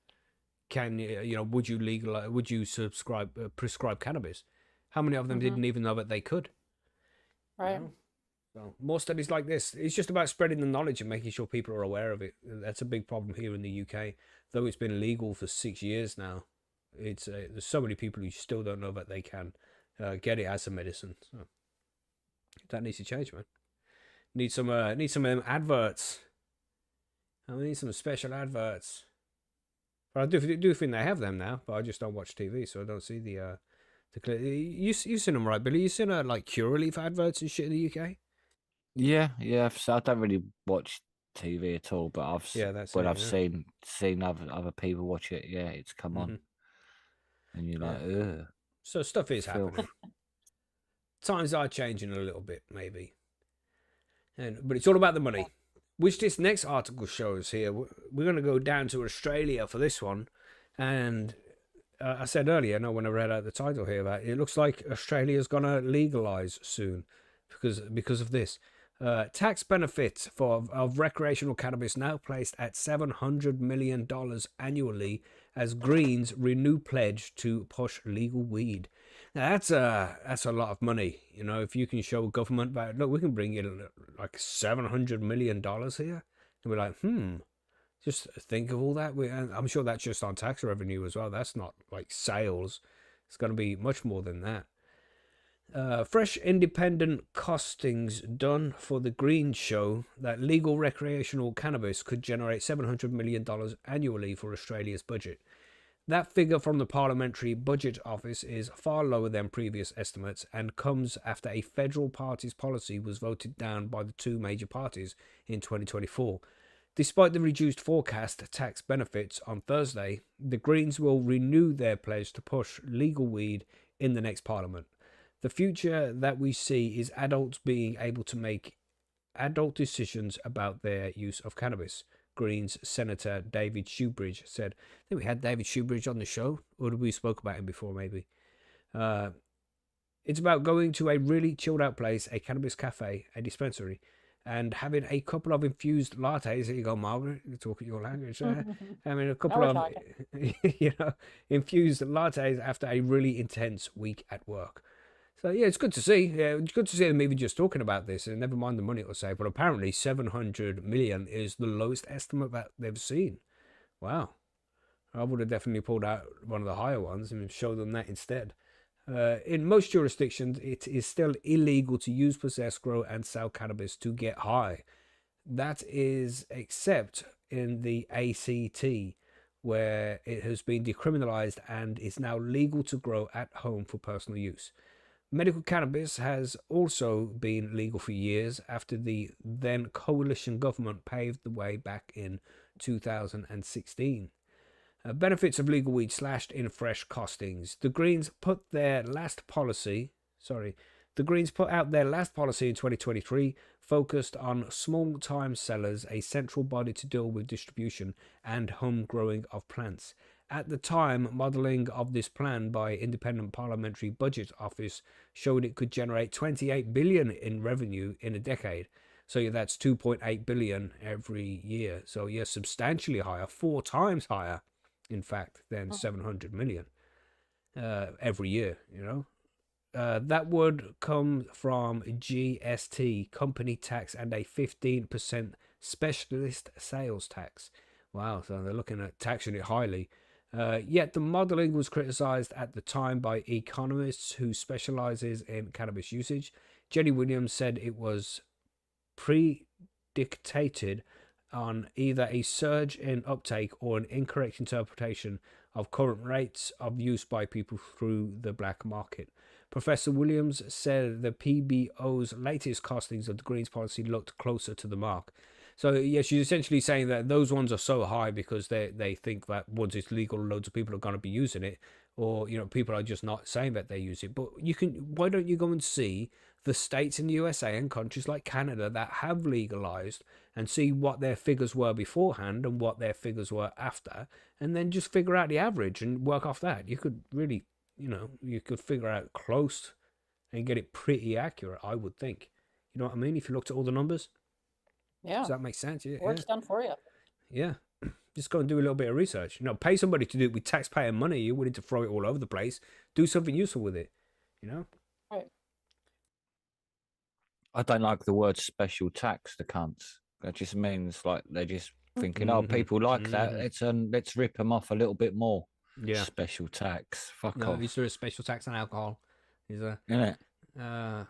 would you legalize, would you prescribe cannabis? How many of them didn't even know that they could? Right. You know? So more studies like this. It's just about spreading the knowledge and making sure people are aware of it. That's a big problem here in the UK. Though it's been legal for 6 years now, it's there's so many people who still don't know that they can get it as a medicine. So that needs to change, man. Need some adverts. I need some special adverts. But I do think they have them now, but I just don't watch TV, so I don't see the you've seen them, right, Billy? You've seen like Curaleaf adverts and shit in the UK? Yeah. So I don't really watch TV at all, but I've seen other people watch it. Yeah, it's come on, and you're like, ugh. So stuff is happening. Times are changing a little bit, maybe. But it's all about the money, which this next article shows here. We're going to go down to Australia for this one. And I said earlier, when I read out the title here, that it looks like Australia's going to legalize soon because of this. Tax benefit of recreational cannabis now placed at $700 million annually as Greens renew pledge to push legal weed. Now that's a lot of money, you know. If you can show government that, look, we can bring in like $700 million here, and we're like, just think of all that. I'm sure that's just on tax revenue as well. That's not like sales. It's going to be much more than that. Fresh independent costings done for the Greens show that legal recreational cannabis could generate $700 million annually for Australia's budget. That figure from the Parliamentary Budget Office is far lower than previous estimates and comes after a federal party's policy was voted down by the two major parties in 2024. Despite the reduced forecast tax benefits on Thursday, the Greens will renew their pledge to push legal weed in the next Parliament. The future that we see is adults being able to make adult decisions about their use of cannabis. Greens Senator David Shoebridge said. I think we had David Shoebridge on the show, or did we spoke about him before? Maybe. It's about going to a really chilled out place, a cannabis cafe, a dispensary, and having a couple of infused lattes. Here you go, Margaret. You're talking your language there. I mean, a couple of infused lattes after a really intense week at work. So yeah, it's good to see. Yeah, it's good to see them even just talking about this, and never mind the money it'll save. But apparently, 700 million is the lowest estimate that they've seen. Wow, I would have definitely pulled out one of the higher ones and showed them that instead. In most jurisdictions, it is still illegal to use, possess, grow, and sell cannabis to get high. That is except in the ACT, where it has been decriminalized and is now legal to grow at home for personal use. Medical cannabis has also been legal for years after the then coalition government paved the way back in 2016. Benefits of legal weed slashed in fresh costings. The Greens put out their last policy in 2023, focused on small-time sellers, a central body to deal with distribution and home growing of plants. At the time, modelling of this plan by Independent Parliamentary Budget Office showed it could generate 28 billion in revenue in a decade. So yeah, that's 2.8 billion every year. So yeah, substantially higher, 4 times higher, in fact, than 700 million every year, you know. That would come from GST, company tax, and a 15% specialist sales tax. Wow, so they're looking at taxing it highly. Yet the modelling was criticised at the time by economists who specialises in cannabis usage. Jenny Williams said it was predictated on either a surge in uptake or an incorrect interpretation of current rates of use by people through the black market. Professor Williams said the PBO's latest costings of the Greens policy looked closer to the mark. So yeah, she's essentially saying that those ones are so high because they think that once it's legal, loads of people are going to be using it, or you know, people are just not saying that they use it. But why don't you go and see the states in the USA and countries like Canada that have legalized and see what their figures were beforehand and what their figures were after, and then just figure out the average and work off that. You could really, you could figure out close and get it pretty accurate, I would think. You know what I mean? If you looked at all the numbers. Yeah. Does that make sense? Yeah. Work's done for you. Yeah. Just go and do a little bit of research. Pay somebody to do it with taxpayer money. You're willing to throw it all over the place. Do something useful with it. Right. I don't like the word special tax, the cunts. That just means like they're just thinking, oh, people like that. Let's rip them off a little bit more. Yeah. Special tax. Fuck off. Is there a special tax on alcohol? Is there? Isn't it?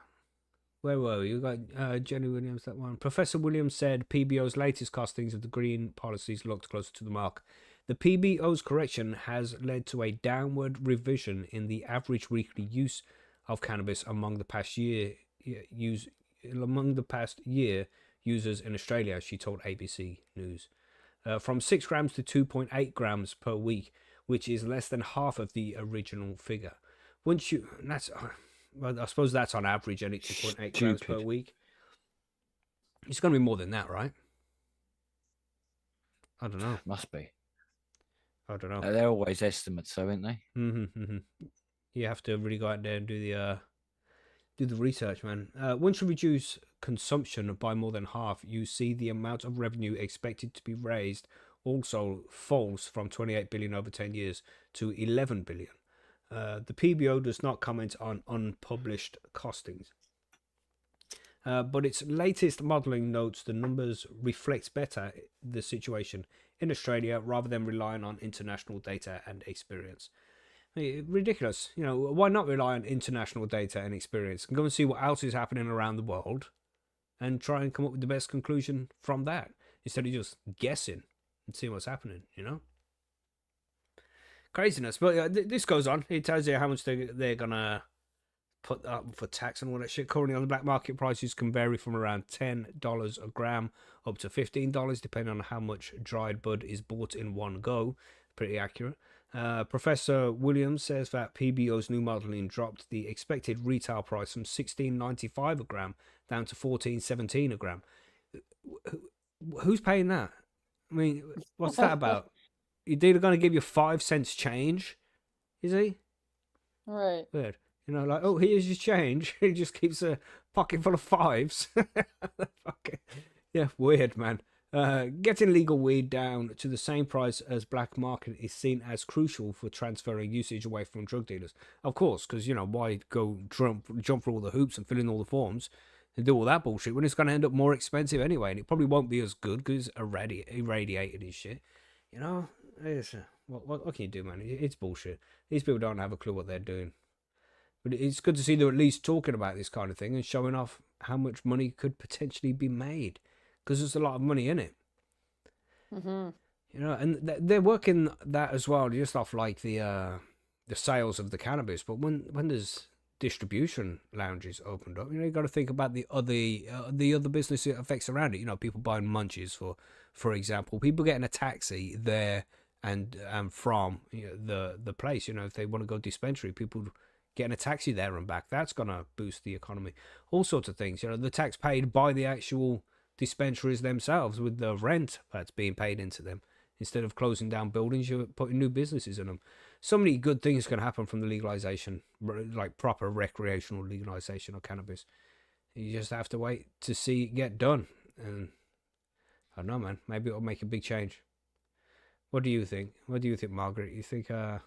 Where were we? You got Jenny Williams, that one. Professor Williams said PBO's latest costings of the green policies looked closer to the mark. The PBO's correction has led to a downward revision in the average weekly use of cannabis among the past year users in Australia, she told ABC News. From 6 grams to 2.8 grams per week, which is less than half of the original figure. Well, I suppose that's on average, and it's 2.8 grams per week. It's going to be more than that, right? I don't know. Must be. I don't know. They're always estimates, though, aren't they? You have to really go out there and do the research, man. Once you reduce consumption by more than half, you see the amount of revenue expected to be raised also falls from 28 billion over 10 years to 11 billion. The PBO does not comment on unpublished costings. But its latest modelling notes the numbers reflect better the situation in Australia rather than relying on international data and experience. I mean, ridiculous. Why not rely on international data and experience and go and see what else is happening around the world and try and come up with the best conclusion from that instead of just guessing and seeing what's happening, Craziness. But this goes on. It tells you how much they're going to put up for tax and all that shit. Currently on the black market, prices can vary from around $10 a gram up to $15, depending on how much dried bud is bought in one go. Pretty accurate. Professor Williams says that PBO's new modelling dropped the expected retail price from $16.95 a gram down to $14.17 a gram. Who's paying that? I mean, what's that about? Your dealer going to give you 5 cents change? Is he? Right. Weird. You know, like, oh, here's your change. He just keeps a pocket full of fives. Yeah, weird, man. Getting legal weed down to the same price as black market is seen as crucial for transferring usage away from drug dealers. Of course, because, you know, why go jump through all the hoops and fill in all the forms and do all that bullshit when it's going to end up more expensive anyway, and it probably won't be as good because it's irradiated and shit. You know, what can you do, man? It's bullshit. These people don't have a clue what they're doing. But it's good to see they're at least talking about this kind of thing and showing off how much money could potentially be made, because there's a lot of money in it. Mm-hmm. You know, and they're working that as well, just off like the sales of the cannabis. But when there's distribution lounges opened up, you know, you got to think about the other business it affects around it. You know, people buying munchies, for example, people getting a taxi there and from, you know, the place. You know, if they want to go dispensary, people getting a taxi there and back. That's gonna boost the economy. All sorts of things. You know, the tax paid by the actual dispensaries themselves with the rent that's being paid into them. Instead of closing down buildings, you're putting new businesses in them. So many good things can happen from the legalization, like proper recreational legalization of cannabis. You just have to wait to see it get done. And I don't know, man. Maybe it'll make a big change. What do you think? What do you think, Margaret? You think, I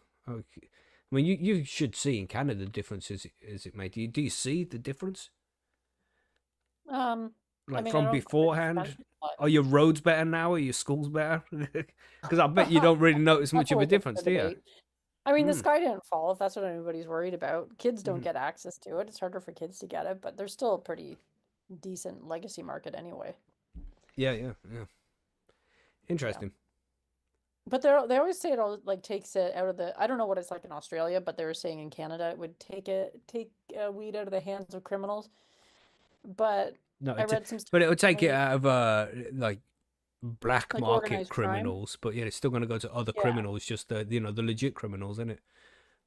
mean, you should see in Canada the difference is it made. Do you see the difference? Like, I mean, from beforehand? Are your roads better now? Are your schools better? Because I bet you don't really notice much of a difference, do you? I mean, the sky didn't fall, if that's what anybody's worried about. Kids don't get access to it. It's harder for kids to get it, but there's still a pretty decent legacy market anyway. Yeah. Interesting. Yeah. But they always say it all, like, takes it out of the. I don't know what it's like in Australia, but they were saying in Canada it would take weed out of the hands of criminals. But no, I read some. But it would take it out of like black like market criminals. Crime. But yeah, it's still going to go to other criminals, just the the legit criminals, isn't it?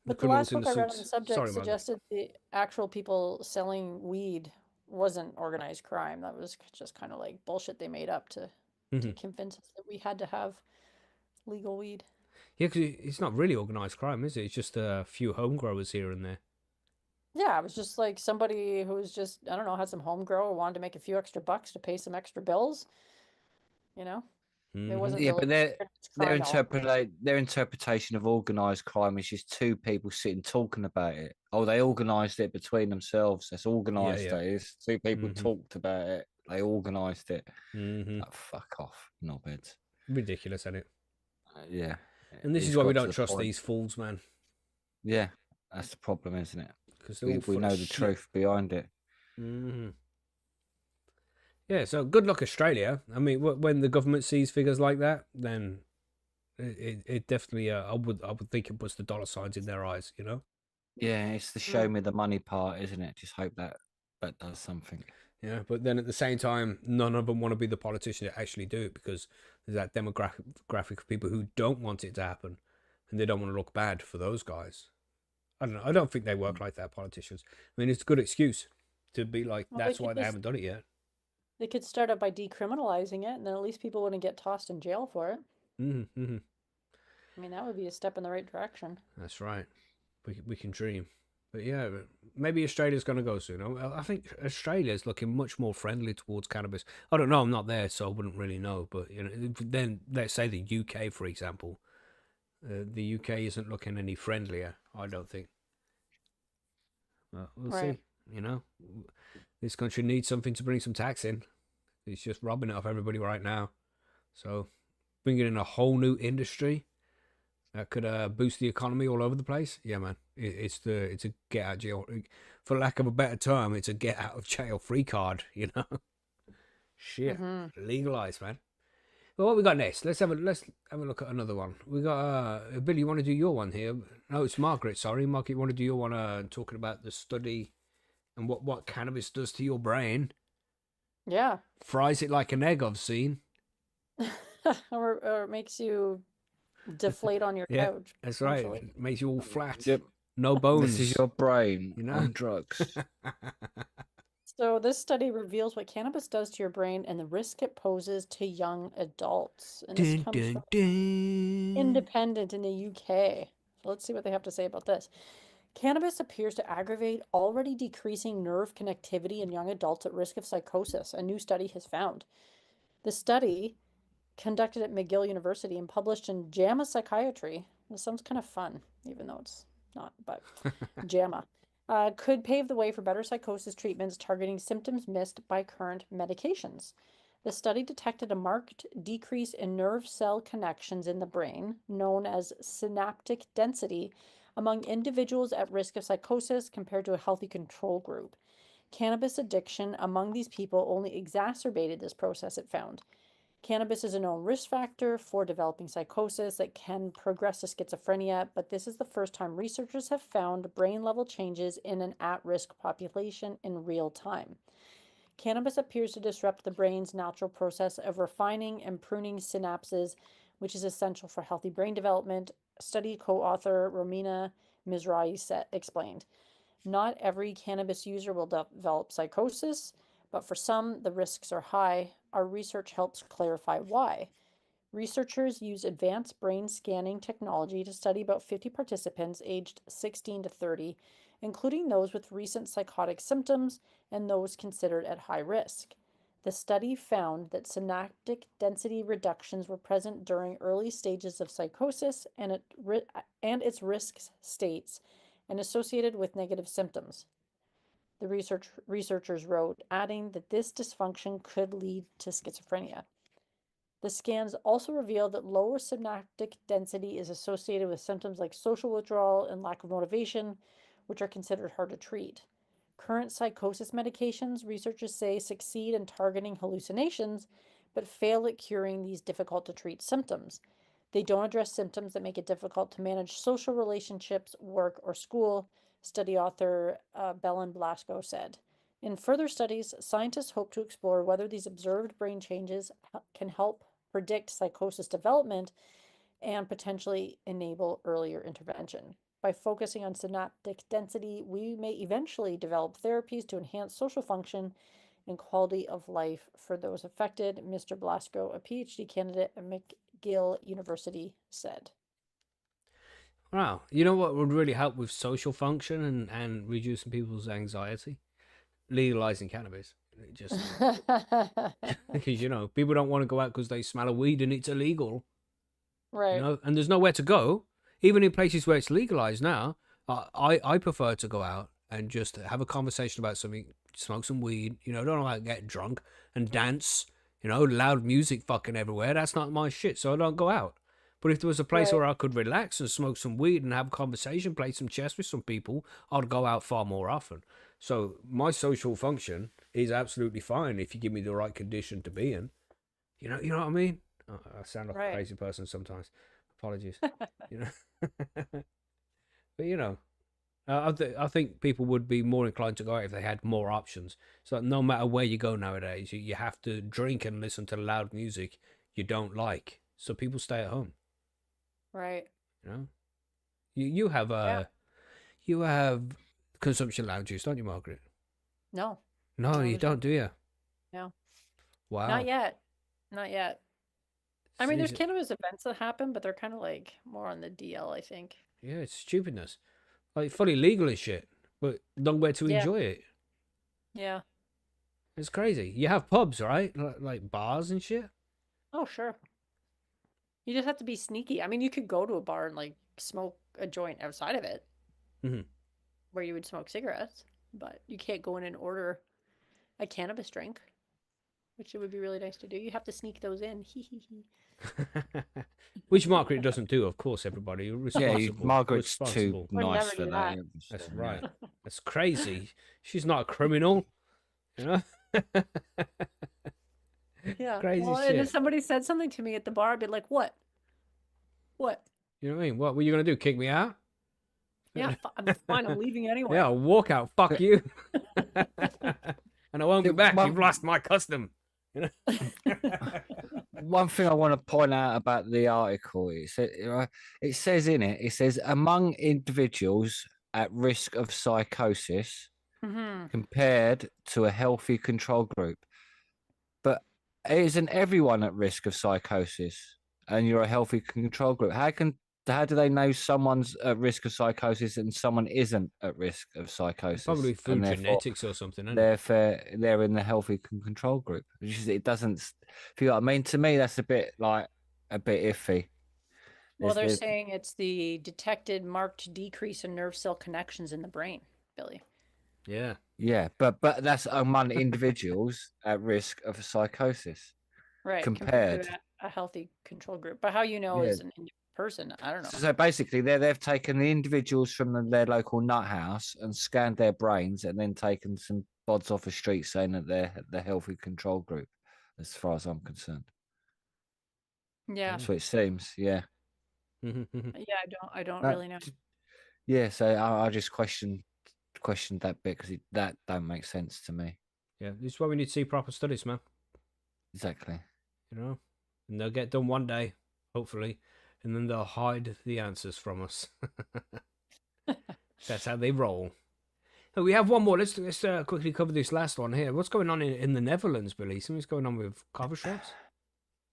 But the last book I read on the subject suggested the actual people selling weed wasn't organized crime. That was just kind of like bullshit they made up to convince us that we had to have legal weed. Yeah, because it's not really organized crime, is it? It's just a few home growers here and there. Yeah, it was just like somebody who was just, I don't know, had some home grow or wanted to make a few extra bucks to pay some extra bills. You know? It wasn't but their interpretation of organised crime is just two people sitting talking about it. Oh, they organised it between themselves. That's organised. That is. Two people talked about it. They organised it. Like, fuck off, knobheads. Ridiculous, isn't it? Yeah. And this is why we don't trust these fools, man. Yeah, that's the problem, isn't it? Because we know the truth behind it. Yeah, so good luck, Australia. I mean, when the government sees figures like that, then it definitely, I would think it puts the dollar signs in their eyes, you know? Yeah, it's the show me the money part, isn't it? Just hope that does something. Yeah, but then at the same time, none of them want to be the politician that actually do it, because there's that demographic of people who don't want it to happen, and they don't want to look bad for those guys. I don't know. I don't think they work like that, politicians. I mean, it's a good excuse to be like, that's why they haven't done it yet. They could start out by decriminalizing it, and then at least people wouldn't get tossed in jail for it. I mean, that would be a step in the right direction. That's right. We can dream. But yeah, maybe Australia's going to go soon. I think Australia's looking much more friendly towards cannabis. I don't know. I'm not there, so I wouldn't really know. But you know, then let's say the UK, for example. The UK isn't looking any friendlier, I don't think. Well, we'll see. You know, this country needs something to bring some tax in. It's just robbing it off everybody right now. So bringing in a whole new industry that could boost the economy all over the place. Yeah, man. It's a get out of jail, for lack of a better term, it's a get out of jail free card. You know, shit, legalized, man. Well, what we got next? Let's have a look at another one. We got Billy. You want to do your one here? No, it's Margaret. Sorry, Margaret. You want to do your one? Talking about the study and what cannabis does to your brain. Yeah. Fries it like an egg, I've seen. or makes you deflate on your Yeah, couch. that's right. potentially. It makes you all flat. Yep. No bones. This is your brain you know? on drugs. So this study reveals what cannabis does to your brain and the risk it poses to young adults. And this Dun, comes dun, from dun. Independent in the UK. So let's see what they have to say about this. Cannabis appears to aggravate already decreasing nerve connectivity in young adults at risk of psychosis, a new study has found. The study, conducted at McGill University and published in JAMA Psychiatry, this sounds kind of fun, even though it's not, but JAMA, could pave the way for better psychosis treatments targeting symptoms missed by current medications. The study detected a marked decrease in nerve cell connections in the brain, known as synaptic density, among individuals at risk of psychosis compared to a healthy control group. Cannabis addiction among these people only exacerbated this process, it found. Cannabis is a known risk factor for developing psychosis that can progress to schizophrenia, but this is the first time researchers have found brain level changes in an at-risk population in real time. Cannabis appears to disrupt the brain's natural process of refining and pruning synapses, which is essential for healthy brain development, study co-author Romina Mizrahi explained. Not every cannabis user will develop psychosis, but for some, the risks are high. Our research helps clarify why. Researchers use advanced brain scanning technology to study about 50 participants aged 16 to 30, including those with recent psychotic symptoms and those considered at high risk. The study found that synaptic density reductions were present during early stages of psychosis and its risk states and associated with negative symptoms. The researchers wrote, adding that this dysfunction could lead to schizophrenia. The scans also revealed that lower synaptic density is associated with symptoms like social withdrawal and lack of motivation, which are considered hard to treat. Current psychosis medications, researchers say, succeed in targeting hallucinations, but fail at curing these difficult to treat symptoms. They don't address symptoms that make it difficult to manage social relationships, work, or school, study author Belen Blasco said. In further studies, scientists hope to explore whether these observed brain changes can help predict psychosis development and potentially enable earlier intervention. By focusing on synaptic density, we may eventually develop therapies to enhance social function and quality of life for those affected, Mr. Blasco, a PhD candidate at McGill University, said. Wow. You know what would really help with social function and reducing people's anxiety? Legalizing cannabis. Just because, you know, people don't want to go out because they smell a weed and it's illegal. Right. You know, and there's nowhere to go. Even in places where it's legalized now, I prefer to go out and just have a conversation about something, smoke some weed, you know, don't like get drunk and dance, you know, loud music fucking everywhere. That's not my shit, so I don't go out. But if there was a place where I could relax and smoke some weed and have a conversation, play some chess with some people, I'd go out far more often. So my social function is absolutely fine if you give me the right condition to be in. You know what I mean? I sound like a crazy person sometimes. Apologies. You know, but you know, I think people would be more inclined to go out if they had more options. So no matter where you go nowadays, you have to drink and listen to loud music you don't like. So people stay at home. Right. You know, you have consumption lounges, don't you, Margaret? No. No, you don't, do you? No. Wow. Not yet. I mean, there's cannabis events that happen, but they're kind of like more on the DL, I think. Yeah, it's stupidness. Like fully legal and shit, but nowhere to enjoy it. Yeah. It's crazy. You have pubs, right? Like bars and shit. Oh, sure. You just have to be sneaky. I mean, you could go to a bar and like smoke a joint outside of it, where you would smoke cigarettes, but you can't go in and order a cannabis drink, which it would be really nice to do. You have to sneak those in. Which Margaret doesn't do, of course, everybody. Yeah, Margaret's too nice for that. That's right. That's crazy. She's not a criminal, you know? Yeah. Crazy well, shit. And if somebody said something to me at the bar, I'd be like, what? What? You know what I mean? What were you going to do? Kick me out? Yeah, I'm fine. I'm leaving anyway. Yeah, I'll walk out. Fuck you. And I won't be back. You've lost my custom. You know? One thing I want to point out about the article is it says in it, it says among individuals at risk of psychosis Hmm. compared to a healthy control group. But isn't everyone at risk of psychosis and you're a healthy control group? How do they know someone's at risk of psychosis and someone isn't at risk of psychosis? Probably And through therefore genetics or something, isn't it? they're in the healthy control group. It doesn't, if you know what I mean, to me that's a bit iffy. Well, they're There's saying it's the detected marked decrease in nerve cell connections in the brain, Billy. Yeah. yeah, but that's among individuals at risk of psychosis Right, compared compared. to a healthy control group. But how you know Yeah. is an individual person, I don't know. So basically, they've taken the individuals from their local nut house and scanned their brains, and then taken some bods off the street saying that they're the healthy control group. As far as I'm concerned, Yeah, that's what it seems. Yeah. yeah, I don't That- really know. yeah. So I just questioned that bit because that don't make sense to me. Yeah, this is why we need to see proper studies, man. Exactly. You know, and they'll get done one day, hopefully, and then they'll hide the answers from us. That's how they roll. Oh, we have one more. Let's quickly cover this last one here. What's going on in the Netherlands, Billy? Something's going on with coffee shops.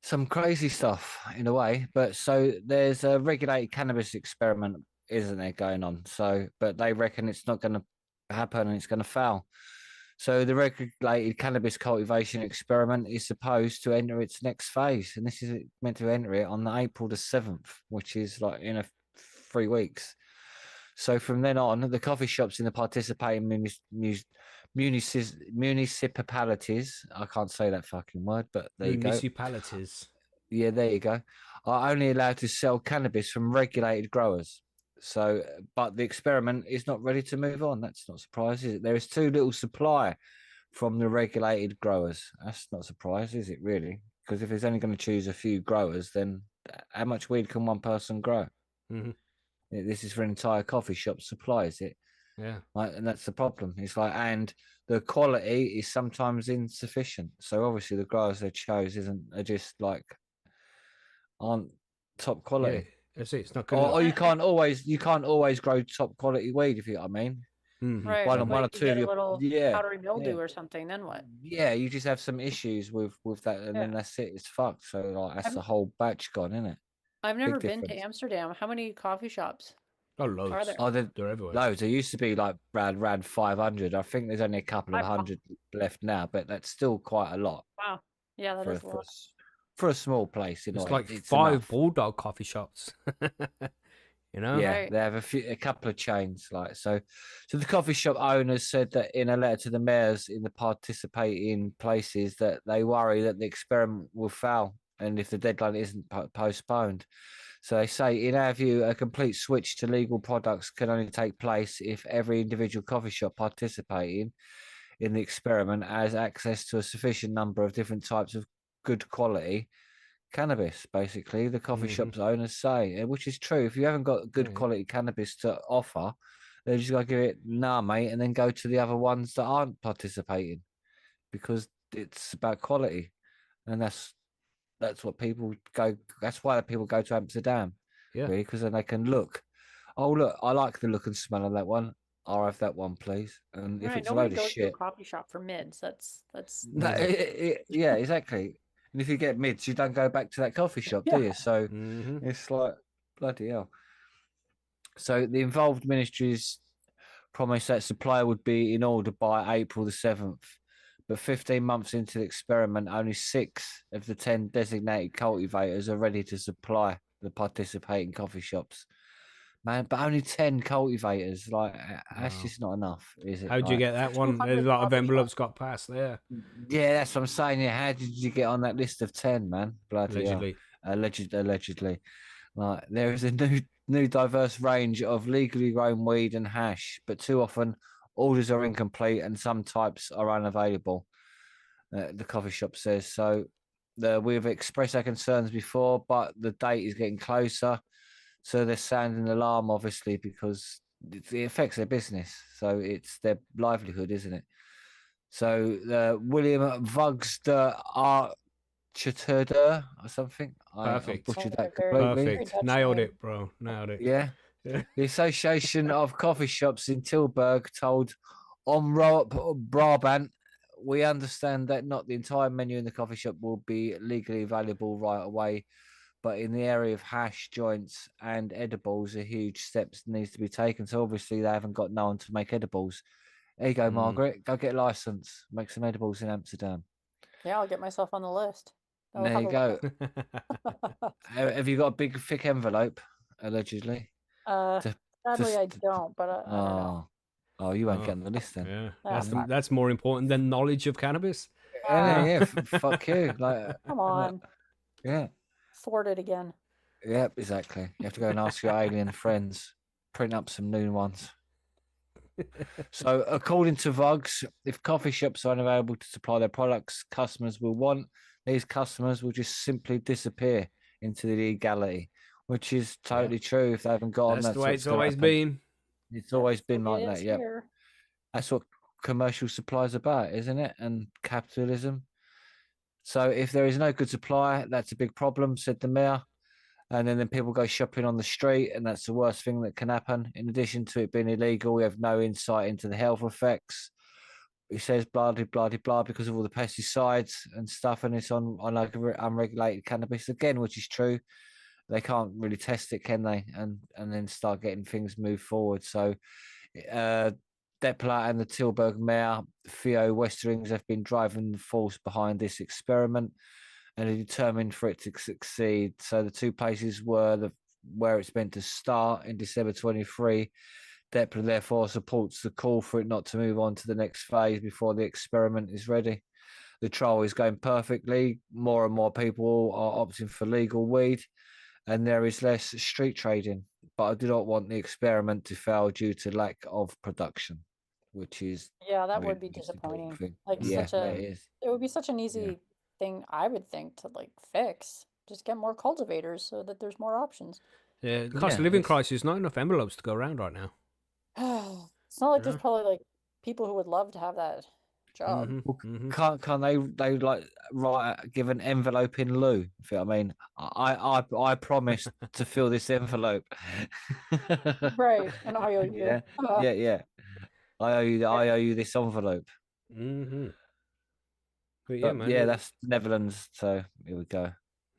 Some crazy stuff in a way, but so there's a regulated cannabis experiment, isn't there, going on? So, but they reckon it's not going to happen and it's going to fail. So the regulated cannabis cultivation experiment is supposed to enter its next phase, and this is meant to enter it on April the 7th, which is like in 3 weeks. So from then on, the coffee shops in the participating municipalities, I can't say that fucking word, but there you go. Municipalities. Yeah, there you go. Are only allowed to sell cannabis from regulated growers. So, but the experiment is not ready to move on. That's not surprising, is it? There is too little supply from the regulated growers. That's not a surprise, is it really? Because if it's only going to choose a few growers, then how much weed can one person grow? Mm-hmm. This is for an entire coffee shop supply, is it? Yeah. Like, and that's the problem. It's like, and the quality is sometimes insufficient. So obviously, the growers they chose are just like aren't top Yeah. quality. That's it. It's not gonna. Or you can't always grow top quality weed, if you know what I mean. Mm-hmm. Right. One Well, or if you two of get a your little yeah powdery mildew yeah or something, then what? yeah, you just have some issues with that, and Yeah. then that's it. It's fucked. So like that's I've, the whole batch gone, isn't it? I've never Big been to difference. Amsterdam. How many coffee shops Oh, are loads. there? Oh, They're everywhere. loads. There used to be like around 500. I think there's only a couple of Wow. hundred left now, but that's still quite a lot Wow. Yeah, that for is a lot. for a small place. You know, It's like it's 5 enough. bulldog coffee shops. You know. Yeah, Right. they have a couple of chains like so. So the coffee shop owners said that in a letter to the mayors in the participating places that they worry that the experiment will fail and if the deadline isn't postponed. So they say, in our view, a complete switch to legal products can only take place if every individual coffee shop participating in the experiment has access to a sufficient number of different types of good quality cannabis. Basically, the coffee Mhm. shop's owners say, which is true. If you haven't got good Yeah. quality cannabis to offer, they just got to give it nah, mate, and then go to the other ones that aren't participating because it's about quality, and that's what people go. That's why people go to Amsterdam, Yeah. really, because then they can look. Oh, look, I like the look and smell of that one. I'll have that one, please. And if Right. it's a Nobody load of goes to a shit, coffee shop for mids. That's no, Mhm. yeah, exactly. And if you get mids, you don't go back to that coffee shop, do Yeah. you? So Mhm. it's like bloody hell. So the involved ministries promised that supply would be in order by April the 7th. But 15 months into the experiment, only 6 of the 10 designated cultivators are ready to supply the participating coffee shops. Man, but only 10 cultivators. Like, that's Wow. just not enough, is it? How'd you Like, get that one? A 200 lot of coffee envelopes shops. got passed there. yeah, that's what I'm saying. Yeah, how did you get on that list of 10, man? Bloody hell. Allegedly. Allegedly. Like, there is a new diverse range of legally grown weed and hash, but too often orders are incomplete and some types are unavailable. The coffee shop says so. We've expressed our concerns before, but the date is getting closer, so they're sounding alarm, obviously, because it affects their business. So it's their livelihood, isn't it? So William Vugs de Architecture or something. I Perfect. butchered Oh, that very- completely. very Perfect. Dutch Nailed name. it, bro. Nailed it. Yeah. Yeah. The Association of Coffee Shops in Tilburg told Omroep Brabant, we understand that not the entire menu in the coffee shop will be legally available right away, but in the area of hash, joints, and edibles, a huge steps needs to be taken. So obviously they haven't got no one to make edibles. There you go, Margaret. Go get a license. Make some edibles in Amsterdam. Yeah, I'll get myself on the list. I'll There have you a go. look. Have you got a big, thick envelope, allegedly? To, Sadly, I to- don't, but I don't know. Oh, you won't Oh, get on the list then. yeah, Ah, that's more important than knowledge of cannabis. Yeah, Ah, yeah, fuck you. Like, come on, yeah, thwarted again. yeah, exactly. You have to go and ask your alien friends, print up some new ones. So, according to Vugs, if coffee shops are unavailable to supply their products customers will want, these customers will just simply disappear into the legality, which is totally true. If they haven't got on, That's the that's way what's it's going to always happen. been. It's always That's been the way like it that. is Yep. here. That's what commercial supply is about, isn't it? And capitalism. So if there is no good supply, that's a big problem, said the mayor. And then people go shopping on the street, and that's the worst thing that can happen. In addition to it being illegal, we have no insight into the health effects. He says blah blah blah blah because of all the pesticides and stuff, and it's on like unregulated cannabis again, which is true. They can't really test it, can they? And then start getting things moved forward. So uh, Depler and the Tilburg mayor, Theo Westerings, have been driving the force behind this experiment and are determined for it to succeed. So the two places were where it's meant to start in December 23. Depler therefore supports the call for it not to move on to the next phase before the experiment is ready. The trial is going perfectly. More and more people are opting for legal weed, and there is less street trading. But I do not want the experiment to fail due to lack of production, which is Yeah, that really would be the most important disappointing. thing. Like Yeah, such a, it is. it would be such an Yeah. easy thing, I would think, to like fix. Just get more cultivators so that there's more options. Yeah, the cost Yeah, of living it's- crisis. Not enough envelopes to go around right now. It's not like there's Yeah. probably like people who would love to have that job. Mm-hmm. Well, Mm-hmm. can't they like give an envelope in lieu? If you know what I mean, I promised to fill this envelope. Right, an IOU. Yeah, yeah. I owe you this envelope. Mm-hmm. But yeah, But man. yeah, that's Netherlands. So here we go.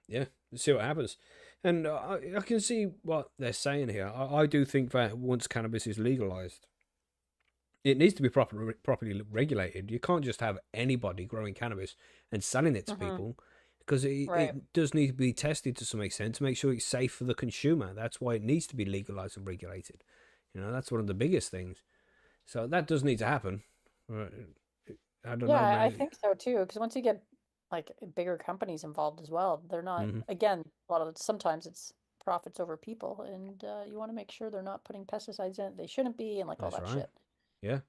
Yeah, let's see what happens. And I can see what they're saying here. I do think that once cannabis is legalized, it needs to be properly regulated. You can't just have anybody growing cannabis and selling it to people, because Right. it does need to be tested to some extent to make sure it's safe for the consumer. That's why it needs to be legalized and regulated. You know, that's one of the biggest things. So that does need to happen. I don't know, Yeah, I man. think so too. Because once you get like bigger companies involved as well, they're not, Mhm. again, a lot of sometimes it's profits over people, and you want to make sure they're not putting pesticides in it they shouldn't be, and like all That's that right. shit. Yeah.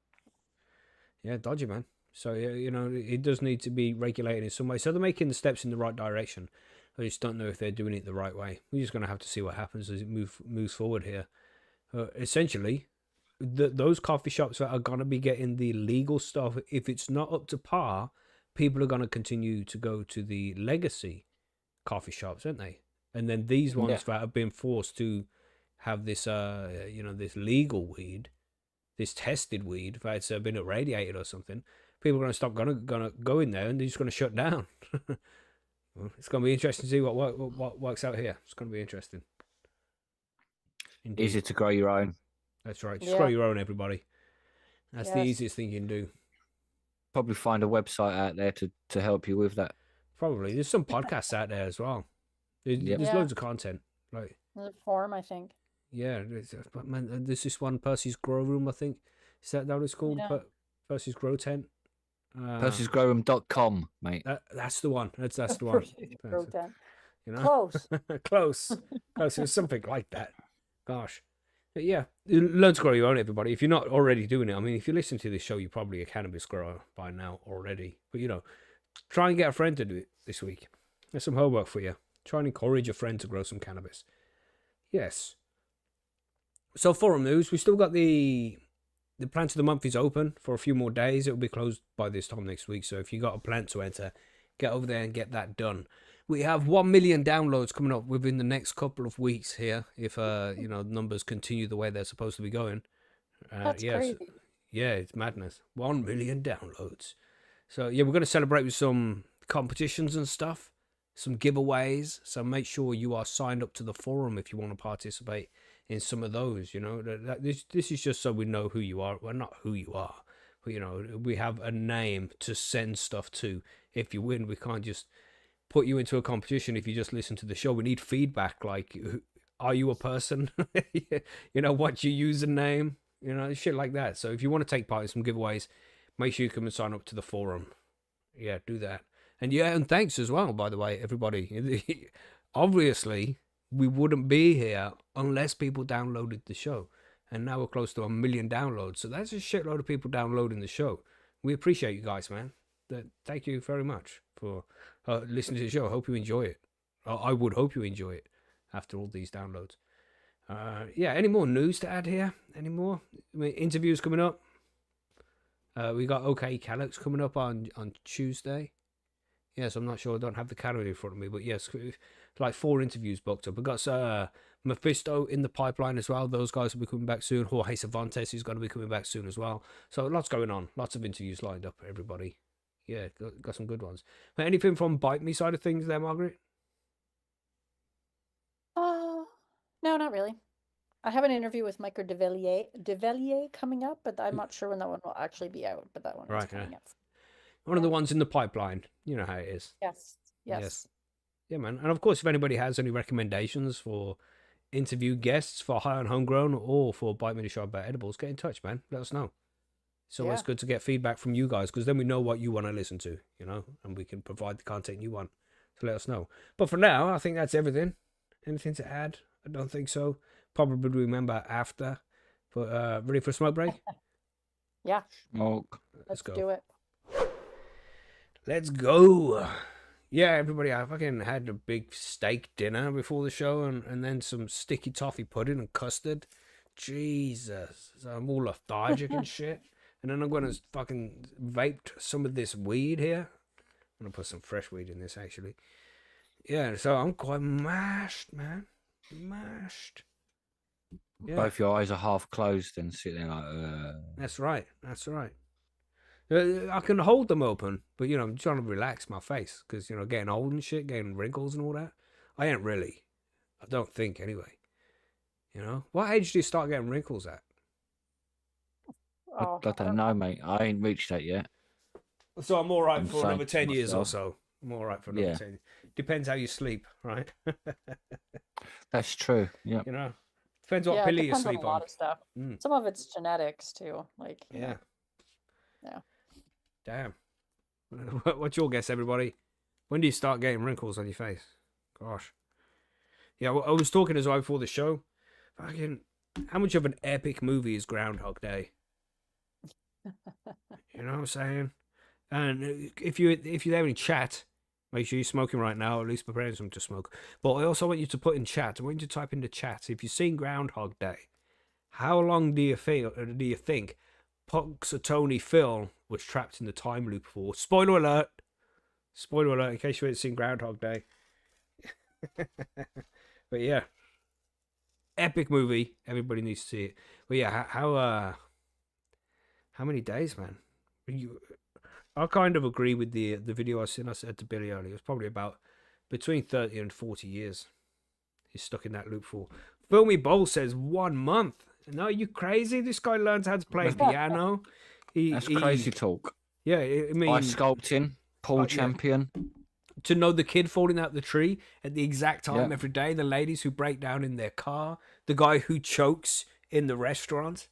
Yeah, dodgy, man. So, yeah, you know, it does need to be regulated in some way. So they're making the steps in the right direction. I just don't know if they're doing it the right way. We're just going to have to see what happens as it moves forward here. Essentially, those coffee shops that are going to be getting the legal stuff, if it's not up to par, people are going to continue to go to the legacy coffee shops, aren't they? And then these ones Yeah. that have been forced to have this, this legal weed, this tested weed that's been irradiated or something, people are going to stop gonna go in there, and they're just going to shut down. Well, it's going to be interesting to see what works out here. It's going to be interesting. Indeed. Easy to grow your own. That's right. Just Yeah. grow your own, everybody. That's the Yes. easiest thing you can do. Probably find a website out there to help you with that. Probably. There's some podcasts out there as well. There's Yeah. loads of content. Like, There's a forum, I think. yeah, but man, there's this one, Percy's Grow Room, I think. Is that what it's called? Yeah. Percy's Grow Tent. Percy'sGrowroom.com, mate. That's the one. That's the one. Grow tent. You know? Close. Close. Close. It's something like that. Gosh. But yeah, learn to grow your own, everybody. If you're not already doing it, I mean, if you listen to this show, you're probably a cannabis grower by now already. But, you know, try and get a friend to do it this week. There's some homework for you. Try and encourage a friend to grow some cannabis. Yes. So, forum news. We still got the the plant of the month is open for a few more days. It'll be closed by this time next week. So if you got a plant to enter, get over there and get that done. We have 1 million downloads coming up within the next couple of weeks here. If numbers continue the way they're supposed to be going. That's crazy. Yeah, it's madness. 1 million downloads. So yeah, we're going to celebrate with some competitions and stuff, some giveaways. So make sure you are signed up to the forum if you want to participate in some of those. This is just so we know who you are. Well, not who you are, but we have a name to send stuff to. If you win, we can't just put you into a competition if you just listen to the show. We need feedback, like, are you a person? What's your username? Shit like that. So if you want to take part in some giveaways, make sure you come and sign up to the forum. Yeah, do that. And thanks as well, by the way, everybody. Obviously, we wouldn't be here unless people downloaded the show. And now we're close to 1 million downloads. So that's a shitload of people downloading the show. We appreciate you guys, man. Thank you very much for listening to the show. I hope you enjoy it. I would hope you enjoy it after all these downloads. Any more news to add here? Any more? Interviews coming up. We got OK Calyx coming up on Tuesday. Yes, I'm not sure. I don't have the calendar in front of me, but yes, like 4 interviews booked up. We've got Mephisto in the pipeline as well. Those guys will be coming back soon. Jorge Cervantes is going to be coming back soon as well. So lots going on. Lots of interviews lined up, everybody. Yeah, got some good ones. But anything from Bite Me side of things there, Margaret? No, not really. I have an interview with Michael Devilliers coming up, but I'm not sure when that one will actually be out. But that one is coming up. One of the ones in the pipeline. You know how it is. Yes. Yeah, man. And of course, if anybody has any recommendations for interview guests for High on Homegrown or for Bite Me the Show about edibles, get in touch, man. Let us know. It's always good to get feedback from you guys, because then we know what you want to listen to, and we can provide the content you want. So let us know. But for now, I think that's everything. Anything to add? I don't think so. Probably remember after. But ready for a smoke break? Yeah. Smoke. Let's do it. Let's go. Yeah, everybody, I fucking had a big steak dinner before the show and then some sticky toffee pudding and custard. Jesus. So I'm all lethargic and shit. And then I'm going to fucking vape some of this weed here. I'm going to put some fresh weed in this, actually. Yeah, so I'm quite mashed, man. Mashed. Yeah. Both your eyes are half closed and sitting there like, That's right. I can hold them open, but, I'm trying to relax my face because, getting old and shit, getting wrinkles and all that. I ain't really. I don't think, anyway. What age do you start getting wrinkles at? I don't know, mate. I ain't reached that yet. So I'm all right for another 10 years or so. I'm all right for another 10 years. Depends how you sleep, right? That's true. Yeah. Depends what pilly you depends sleep on. A lot of stuff. Some of it's genetics too. Like yeah. Yeah. Damn. What's your guess, everybody? When do you start getting wrinkles on your face? Gosh. Yeah, well, I was talking as well before the show. Fucking, how much of an epic movie is Groundhog Day? You know what I'm saying? And if you're there in chat, make sure you're smoking right now, or at least preparing something to smoke. But I also want you to put in chat. I want you to type into chat. If you've seen Groundhog Day, how long do you think Punxsutawney Phil was trapped in the time loop for? Spoiler alert! Spoiler alert! In case you haven't seen Groundhog Day. But yeah, epic movie. Everybody needs to see it. But yeah, how many days, man? I kind of agree with the video I said to Billy earlier. It was probably about between 30 and 40 years. He's stuck in that loop for. Filmy Bowl says 1 month. No, you crazy? This guy learns how to play piano. That's crazy talk. Yeah, I mean, ice sculpting, pool champion. To know the kid falling out the tree at the exact time every day, the ladies who break down in their car, the guy who chokes in the restaurant.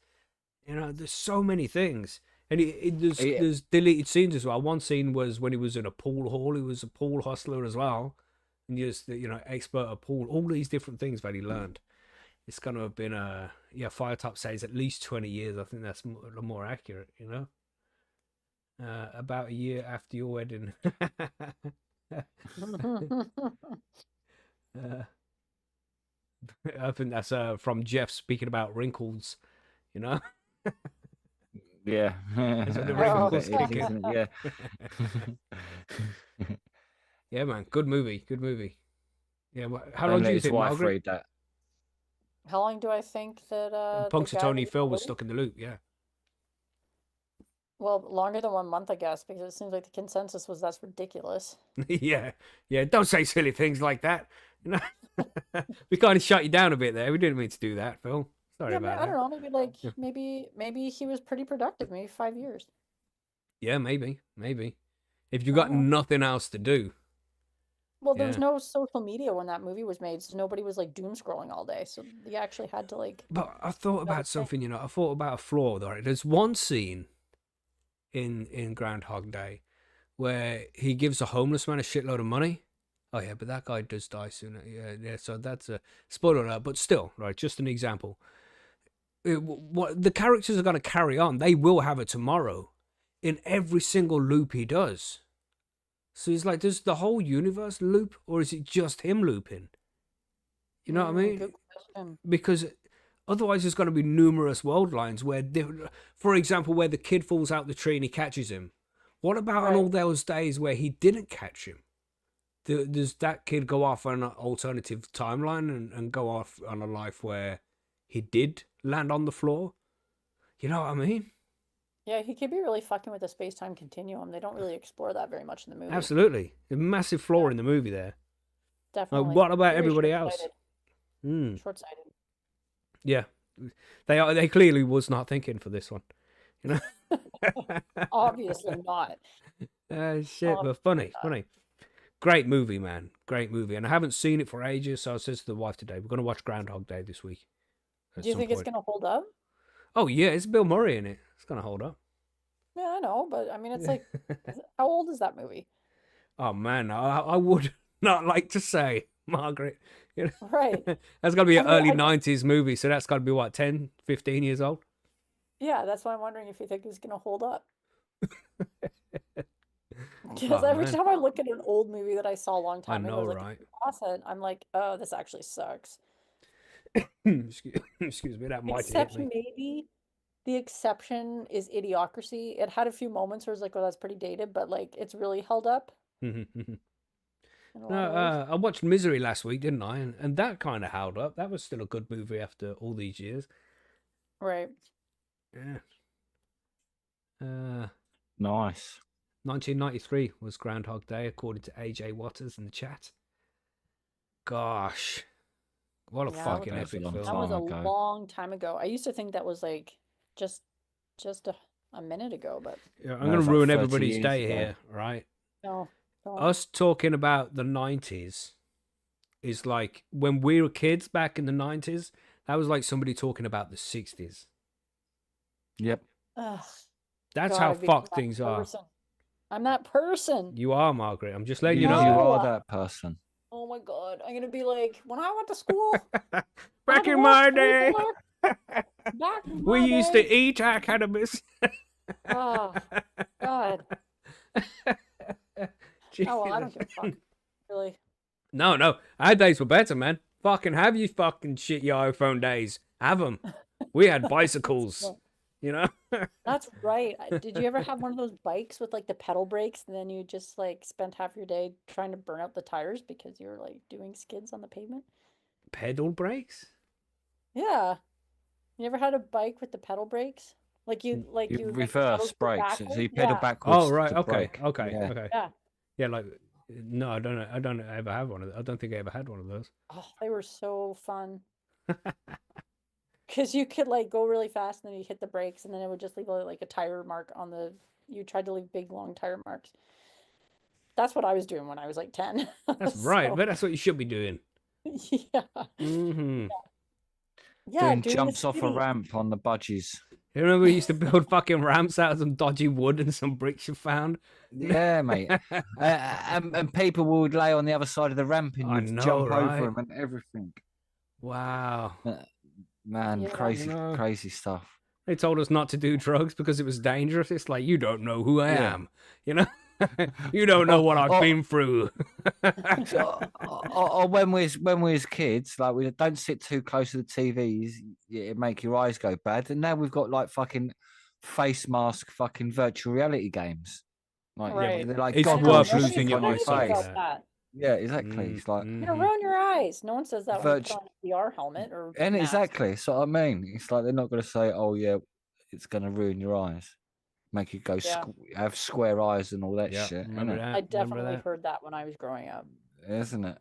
There's so many things. And there's deleted scenes as well. One scene was when he was in a pool hall. He was a pool hustler as well. And just, expert at pool. All these different things that he learned. It's going to have been, Firetop says at least 20 years. I think that's more accurate, About a year after your wedding. I think that's from Jeff speaking about wrinkles, Yeah. That's what the record record's It is, kicking. isn't it? Yeah. Yeah, man. Good movie. Good movie. Yeah. How Don't long do let you his think, wife Margaret? read that. How long do I think that the guy Punxsutawney was Phil was away? stuck in the loop. Yeah. Well, longer than 1 month, I guess, because it seems like the consensus was that's ridiculous. Yeah. Yeah. Don't say silly things like that. You know, we kind of shut you down a bit there. We didn't mean to do that, Phil. Sorry Yeah, about I don't that. know. Maybe like Yeah. maybe he was pretty productive. Maybe 5 years. Yeah, maybe. If you I got don't know. nothing else to do. Well, there was Yeah. no social media when that movie was made, so nobody was like doom scrolling all day. So you actually had to like. But I thought know, about think. something, you know, I thought about a flaw there. There's one scene in Groundhog Day where he gives a homeless man a shitload of money. Oh yeah, but that guy does die sooner. Yeah. So that's a spoiler alert, but still, right? Just an example. What the characters are going to carry on? They will have it tomorrow, in every single loop he does. So he's like, does the whole universe loop, or is it just him looping? You know what I mean? Good question. Because otherwise there's going to be numerous world lines where, for example, where the kid falls out the tree and he catches him. What about on Right. all those days where he didn't catch him? Does that kid go off on an alternative timeline and go off on a life where he did land on the floor? You know what I mean? Yeah, he could be really fucking with the space-time continuum. They don't really explore that very much in the movie. Absolutely. A massive flaw in the movie there. Definitely. what about Very everybody else? short-sighted. Short-sighted. Yeah. They clearly was not thinking for this one. You know? Obviously not. Shit, but funny. Great movie, man. Great movie. And I haven't seen it for ages, so I said to the wife today, we're going to watch Groundhog Day this week. Do you think it's gonna hold up? Oh, yeah, it's Bill Murray in it. It's going to hold up. Yeah, I know, but I mean, it's like, how old is that movie? Oh, man, I would not like to say, Margaret. You know? Right. That's got to be an I mean, early 90s movie, so that's got to be, what, 10, 15 years old? Yeah, that's why I'm wondering if you think it's gonna hold up. Because Oh, every man. time I look at an old movie that I saw a long I time ago, know, like right? Faucet, I'm like, oh, this actually sucks. Excuse me, that might hit Except me. maybe the exception is Idiocracy. It had a few moments where it's like, oh, that's pretty dated, but like it's really held up in a lot of ways. I watched Misery last week, didn't I? And that kind of held up. That was still a good movie after all these years. Right. Yeah. Nice. 1993 was Groundhog Day, according to AJ Waters in the chat. Gosh, what a Yeah, fucking that was a epic long film. That was a time ago. long time ago. I used to think that was like just a minute ago, but Yeah, I'm No, going it's to like ruin 30 everybody's years day ago. here, right? no. Don't. Us talking about the 90s is like when we were kids back in the 90s, that was like somebody talking about the 60s. Yep. Ugh, That's God, how I've become fucked that things are. person. I'm that person. You are, Margaret. I'm just letting You you know. No. are that person. Oh my God. I'm gonna be like, when I went to school, Back the in my worst day, back in we my used day. to eat our cannabis. Oh God. Oh well, I don't give a fuck. Really. No, our days were better, man. Fucking have you fucking shit your iPhone days. Have them. We had bicycles, you know? That's right. Did you ever have one of those bikes with like the pedal brakes and then you just like spent half your day trying to burn out the tires because you were like doing skids on the pavement? Pedal brakes? Yeah. You ever had a bike with the pedal brakes? Like you like You you like, reverse pedal brakes. So backwards? you pedal Yeah. backwards. Oh, right. to Okay. brake. Okay. Yeah. Okay. Yeah. Yeah, like, no, I don't ever have one of those. I don't think I ever had one of those. Oh, they were so fun. Because you could like go really fast and then you hit the brakes and then it would just leave like a tire mark on the. You tried to leave big long tire marks. That's what I was doing when I was like 10. That's right. So, But that's what you should be doing. yeah. Mm-hmm. Yeah, Doing doing the jumps off a city. ramp on the budgies. You remember we used to build fucking ramps out of some dodgy wood and some bricks you found? Yeah, mate. And people would lay on the other side of the ramp and I you'd know, jump right? over them and everything. Wow. Man, Yeah. crazy, No. crazy stuff. They told us not to do drugs because it was dangerous. It's like, you don't know who I Yeah. am. You know? You don't know what I've Oh. been through. Or when we was kids, like we don't sit too close to the TVs, it make your eyes go bad. And now we've got like fucking face mask fucking virtual reality games. Like, Right. they're like It's I know, worth goggles nobody- losing your nobody eyesight thinks for about that. Yeah, exactly. It's like, You're gonna ruin your eyes. No one says that when you Virtu- put on a VR helmet or and mask. exactly, that's what I mean. It's like they're not going to say, "Oh yeah, it's going to ruin your eyes, make you go Yeah. have square eyes and all that Yeah, shit." remember Innit? that? I definitely Remember that? heard that when I was growing up. Isn't it?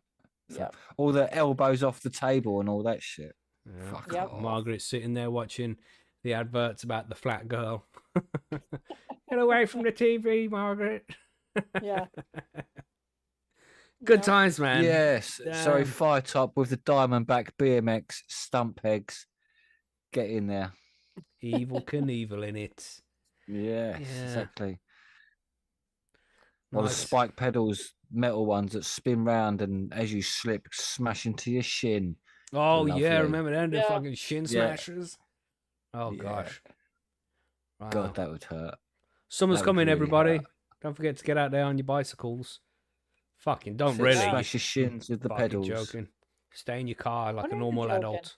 So, Yep. all the elbows off the table and all that shit. Yeah. Fuck Yep. off. Margaret sitting there watching the adverts about the flat girl. Get away from the TV, Margaret. Yeah. Good Yep. times, man. Yes. Sorry, Damn. Fire Top with the Diamondback BMX stump pegs. Get in there. Evil Knievel in it. Yes, Yeah. exactly. Or the Nice. spike pedals, metal ones that spin round and as you slip, smash into your shin. Oh yeah, Lovely. remember them? The Yeah. fucking shin Yeah. smashers. Oh Yeah. gosh. Wow. God, that would hurt. Summer's that would coming, really everybody. hurt. Don't forget to get out there on your bicycles. Fucking don't So really. smash your shins with the Fucking pedals. joking. Stay in your car like What a are you normal joking? adult.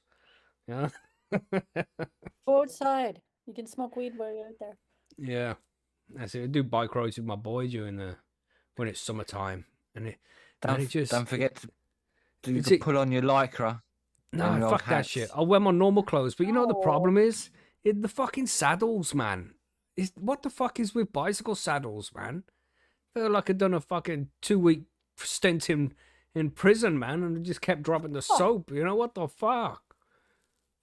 Yeah. Go outside. You can smoke weed while you're out there. Yeah. That's it. I do bike rides with my boy when it's summertime. And it just Don't forget to you it's could it- pull on your lycra. No, and your fuck old that hats. shit. I'll wear my normal clothes. But you know what the No. problem is? The fucking saddles, man. What the fuck is with bicycle saddles, man? I feel like I'd done a fucking 2-week stint in prison, man, and I just kept dropping the soap. You know what the fuck?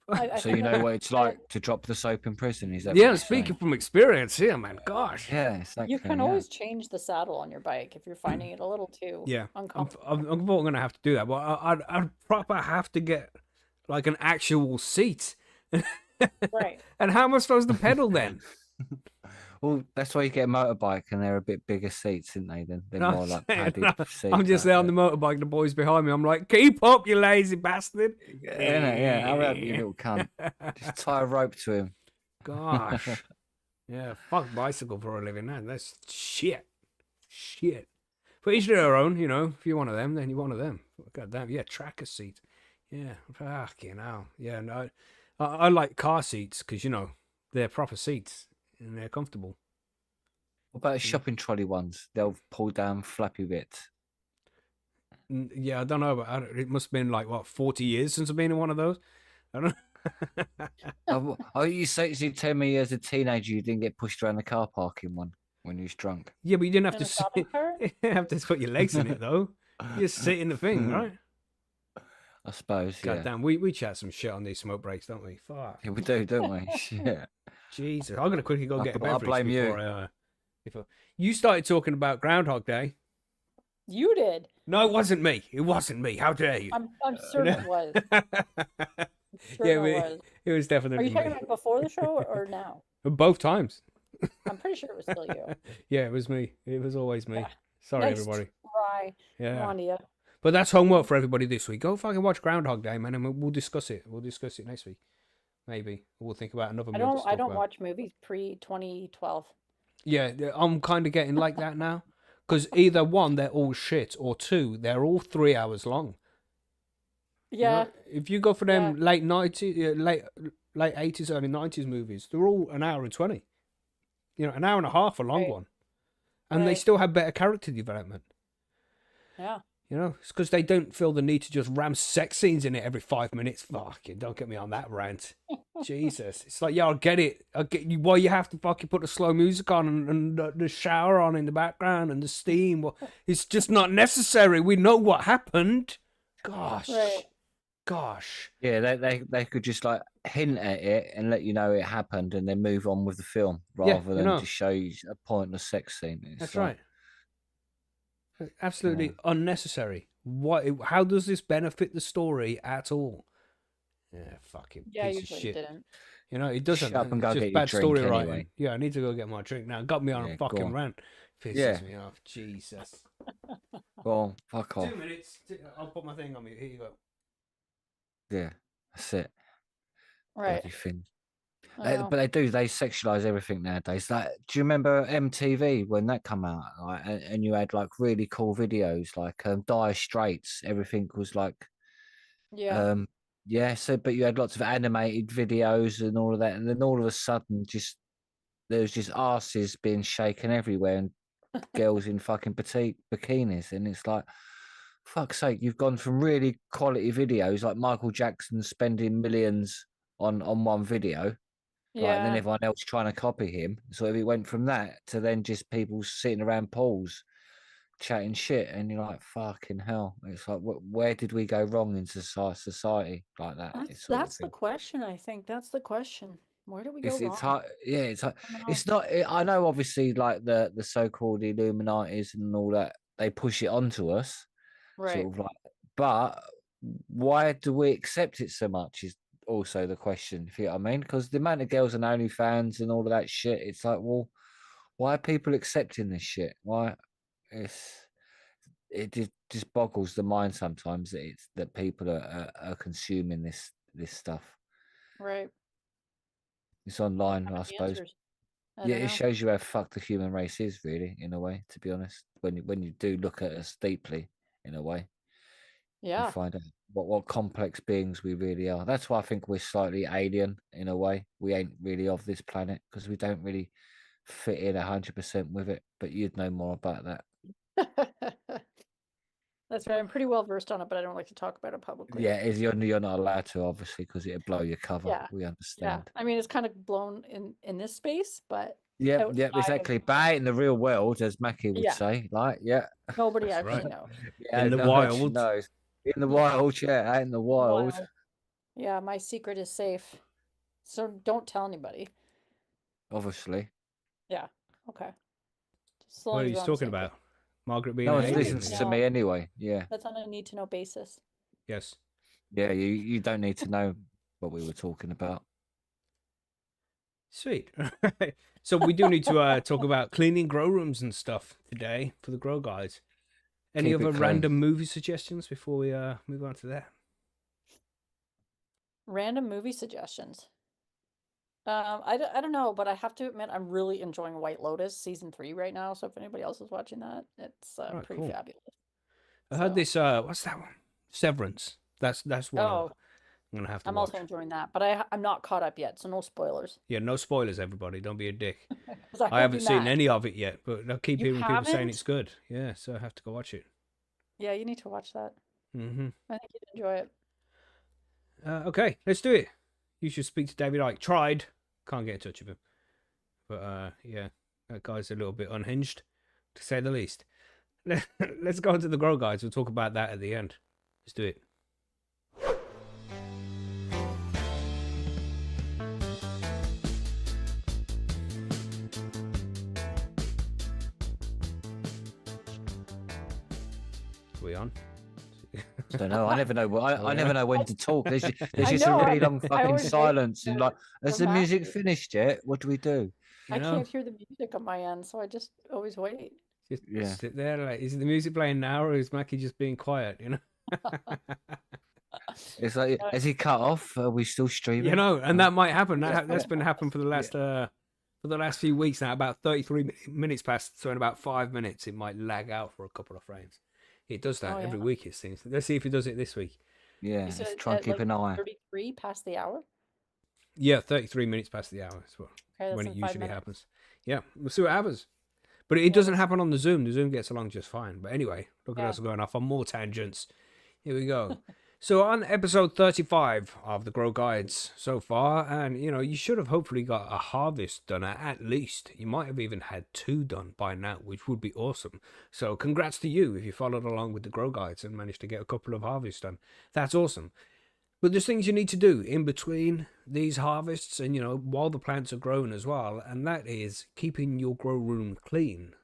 I So you know think what it's like to drop the soap in prison. Is that what Yeah, you're speaking saying? from experience here, man. Gosh. Yeah, exactly. you can yeah. always change the saddle on your bike if you're finding it a little too Yeah, uncomfortable. I'm gonna have to do that, but I'd proper have to get like an actual seat. Right. And how am I supposed to pedal then? Well, that's why you get a motorbike, and they're a bit bigger seats, aren't they? They're No, more I'm like saying, padded no, seats. I'm just there on the motorbike, the boys behind me. I'm like, keep up, you lazy bastard. Yeah, how about you little cunt? Just tie a rope to him. Gosh. Yeah, fuck bicycle for a living. Man. That's shit. Shit. But each to their own, you know. If you're one of them, then you're one of them. God damn, yeah, tracker seat. Yeah, fucking hell. Yeah, no, I like car seats because, you know, they're proper seats and they're comfortable. What about shopping trolley ones? They'll pull down flappy bits. Yeah, I don't know, but it must have been like, what, 40 years since I've been in one of those? I don't know. You tell me as a teenager you didn't get pushed around the car park in one when you was drunk. Yeah, but you didn't have In to a shopping sit, cart? you didn't have to put your legs in it, though. You just sit in the thing, right? I suppose, yeah. God damn, we chat some shit on these smoke breaks, don't we? Fuck. Yeah, we do, don't we? Shit. Jesus. I'm going to quickly go get a I'll beverage blame you. before you started talking about Groundhog Day. You did. No, it wasn't me. It wasn't me. How dare you? I'm certain it was. Sure Yeah, it was. it was Are definitely you talking me. about before the show or now? Both times. I'm pretty sure it was still you. Yeah, it was me. It was always me. Yeah. Sorry, Nice everybody. try. Yeah. On to you. But that's homework for everybody this week. Go fucking watch Groundhog Day, man, and we'll discuss it. We'll discuss it next week. Maybe. We'll think about another I movie. to don't talk about. watch movies pre 2012. Yeah, I'm kind of getting like that now. Because either one, they're all shit, or two, they're all 3 hours long. You know, Yeah. if you go for them late 90s, late 80s, early 90s movies, they're all an hour and 20. You know, an hour and a half, a long Right. one. And they Right. still have better character development. Yeah. You know, it's because they don't feel the need to just ram sex scenes in it every 5 minutes. Fucking don't get me on that rant. Jesus. It's like, yeah, I'll get it. I get you. Why you have to fucking put the slow music on and the shower on in the background and the steam. Well, it's just not necessary. We know what happened. Gosh. Right. Gosh. Yeah, they could just like hint at it and let you know it happened and then move on with the film rather you than know. just show you a pointless sex scene. It's That's like, right. Absolutely unnecessary. What? How does this benefit the story at all? Yeah, fucking Yeah, piece of usually shit. it didn't. You know, it doesn't. Shut up and It's go just get your bad drink story anyway. writing. Yeah, I need to go get my drink now. Got me on Yeah, a go fucking on. rant. Pisses Yeah. me off. Jesus. Well, fuck off. 2 minutes. I'll put my thing on me. Here you go. Yeah, that's it. Right. Bloody thing. I know. But they sexualize everything nowadays. Like, do you remember MTV when that come out? Like, and you had like really cool videos, like Dire Straits. Everything was like, Yeah. yeah. So, but you had lots of animated videos and all of that, and then all of a sudden, just there's just asses being shaken everywhere and girls in fucking bikinis, and it's like, fuck's sake, you've gone from really quality videos like Michael Jackson spending millions on one video, like, and then Yeah, everyone else trying to copy him. So if it went from that to then just people sitting around pools chatting shit, and you're like, fucking hell, it's like, where did we go wrong in society like that? that's It's sort of that's the thing. question. I think that's the question. Where did we go It's wrong? hard, yeah. It's hard. I don't know. It's not. I know, obviously, like the so-called Illuminatis and all that, they push it onto us, Right, sort of like. But why do we accept it so much? Is also the question. If you know what I mean, because the amount of girls on OnlyFans and all of that shit, it's like, well, why are people accepting this shit? Why? It's it just boggles the mind sometimes that it's that people are consuming this stuff. right. It's I don't online, have I the suppose. answers. I Yeah, don't it know. shows you how fucked the human race is, really, in a way. To be honest, when you do look at us deeply, in a way, you Yeah. find out what complex beings we really are. That's why I think we're slightly alien in a way. We ain't really of this planet because we don't really fit in 100% with it. But you'd know more about that. That's right. I'm pretty well versed on it, but I don't like to talk about it publicly. Yeah, is you're not allowed to, obviously, because it'd blow your cover. Yeah. We Yeah. understand. I mean, it's kind of blown in this space, but Yep, yep, outside of, exactly. But out in the real world, as Macky would yeah, say, like, yeah, nobody That's actually right. knows. yeah, In the no, she wild. knows. In the Yeah. wild, yeah, out in the wild, Wild. Yeah, my secret is safe. So don't tell anybody. obviously. Yeah. Okay. Just as What long are as you we're on the talking same page. about? Margaret being No an one We don't need alien? listens to Yeah. to me know. anyway. Yeah, That's on a need to know basis. Yes. yeah. You don't need to know what we were talking about. Sweet. So we do need to talk about cleaning grow rooms and stuff today for the grow guys. Any Keep other it clean. random movie suggestions before we move on to that? Random movie suggestions. I don't know, but I have to admit I'm really enjoying White Lotus season 3 right now. So if anybody else is watching that, it's All right, pretty cool. fabulous. I heard So, this. What's that one? Severance. That's one oh, I'm gonna have to I'm watch. also enjoying that, but I'm not caught up yet, so no spoilers. Yeah, no spoilers, everybody. Don't be a dick. 'Cause I I will be haven't seen mad. any of it yet, but I keep You hearing people saying it's haven't? good. Yeah, so I have to go watch it. Yeah, you need to watch that. Mm-hmm. I think you'd enjoy it. Okay, let's do it. You should speak to David Icke. Tried. Can't get in touch with him. But yeah, that guy's a little bit unhinged, to say the least. Let's go into the grow guides. We'll talk about that at the end. Let's do it. Are we on? I don't know. I never know. I never know when to talk. There's I just a know, really long I fucking always wait silence, and like, has for the music Macky. finished yet? What do we do? I can't hear the music on my end, so I just always wait. Just Yeah. sit there. Like, is the music playing now, or is Macky just being quiet? You know. It's like, has he cut off? Are we still streaming? You know, and that might happen. Yeah. That's been happening for the last few weeks now. About 33 minutes past, so in about 5 minutes, it might lag out for a couple of frames. It does that Oh, every yeah. week. It seems. Let's see if it does it this week. Yeah, You let's said try and at keep like an eye. 33 past the hour? Yeah, 33 minutes past the hour is Okay, that's when in it 5 usually minutes. happens. Yeah, we'll see what happens. But it Yeah, doesn't that's- happen on the Zoom. The Zoom gets along just fine. But anyway, look at Yeah. us going off on more tangents. Here we go. So on episode 35 of the Grow Guides so far, and you know, you should have hopefully got a harvest done at least. You might have even had 2 done by now, which would be awesome. So congrats to you if you followed along with the Grow Guides and managed to get a couple of harvests done. That's awesome. But there's things you need to do in between these harvests and, you know, while the plants are growing as well. And that is keeping your grow room clean,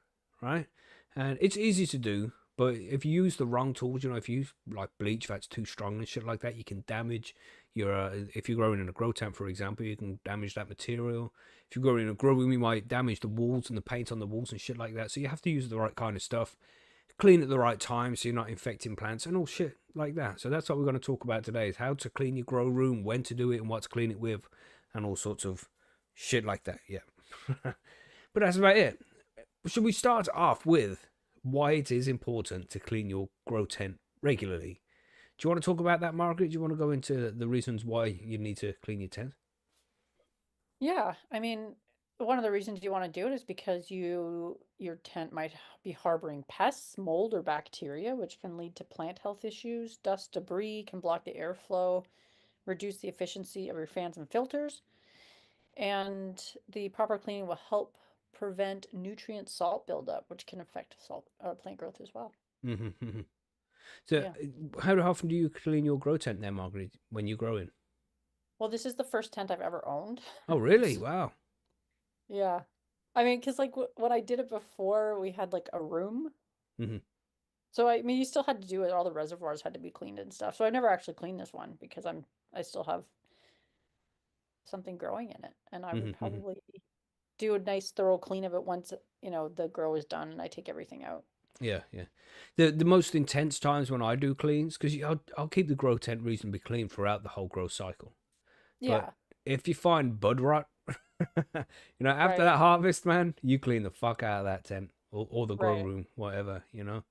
right? And it's easy to do, but if you use the wrong tools, you know, if you use like bleach that's too strong and shit like that, you can damage your, if you're growing in a grow tent, for example, you can damage that material. If you're growing in a grow room, you might damage the walls and the paint on the walls and shit like that. So you have to use the right kind of stuff. Clean at the right time so you're not infecting plants and all shit like that. So that's what we're going to talk about today, is how to clean your grow room, when to do it and what to clean it with, and all sorts of shit like that. Yeah. But that's about it. Should we start off with why it is important to clean your grow tent regularly? Do you want to talk about that, Margaret? Do you want to go into the reasons why you need to clean your tent? Yeah, I mean, one of the reasons you want to do it is because your tent might be harboring pests, mold, or bacteria, which can lead to plant health issues. Dust, debris can block the airflow, reduce the efficiency of your fans and filters, and the proper cleaning will help prevent nutrient salt buildup, which can affect plant growth as well. Mm-hmm. So, Yeah. how often do you clean your grow tent there, Margaret, when you're growing? Well, this is the first tent I've ever owned. Oh, really? Wow. Yeah. I mean, because like when I did it before, we had like a room. Mm-hmm. So I mean, you still had to do it. All the reservoirs had to be cleaned and stuff. So I never actually cleaned this one because I still have something growing in it, and I would Mm-hmm. probably do a nice thorough clean of it once the grow is done and I take everything out. Yeah, yeah. The most intense times when I do cleans, because I'll keep the grow tent reasonably clean throughout the whole grow cycle. Yeah. But if you find bud rot, after Right. that harvest, man, you clean the fuck out of that tent or the grow Right. room, whatever. And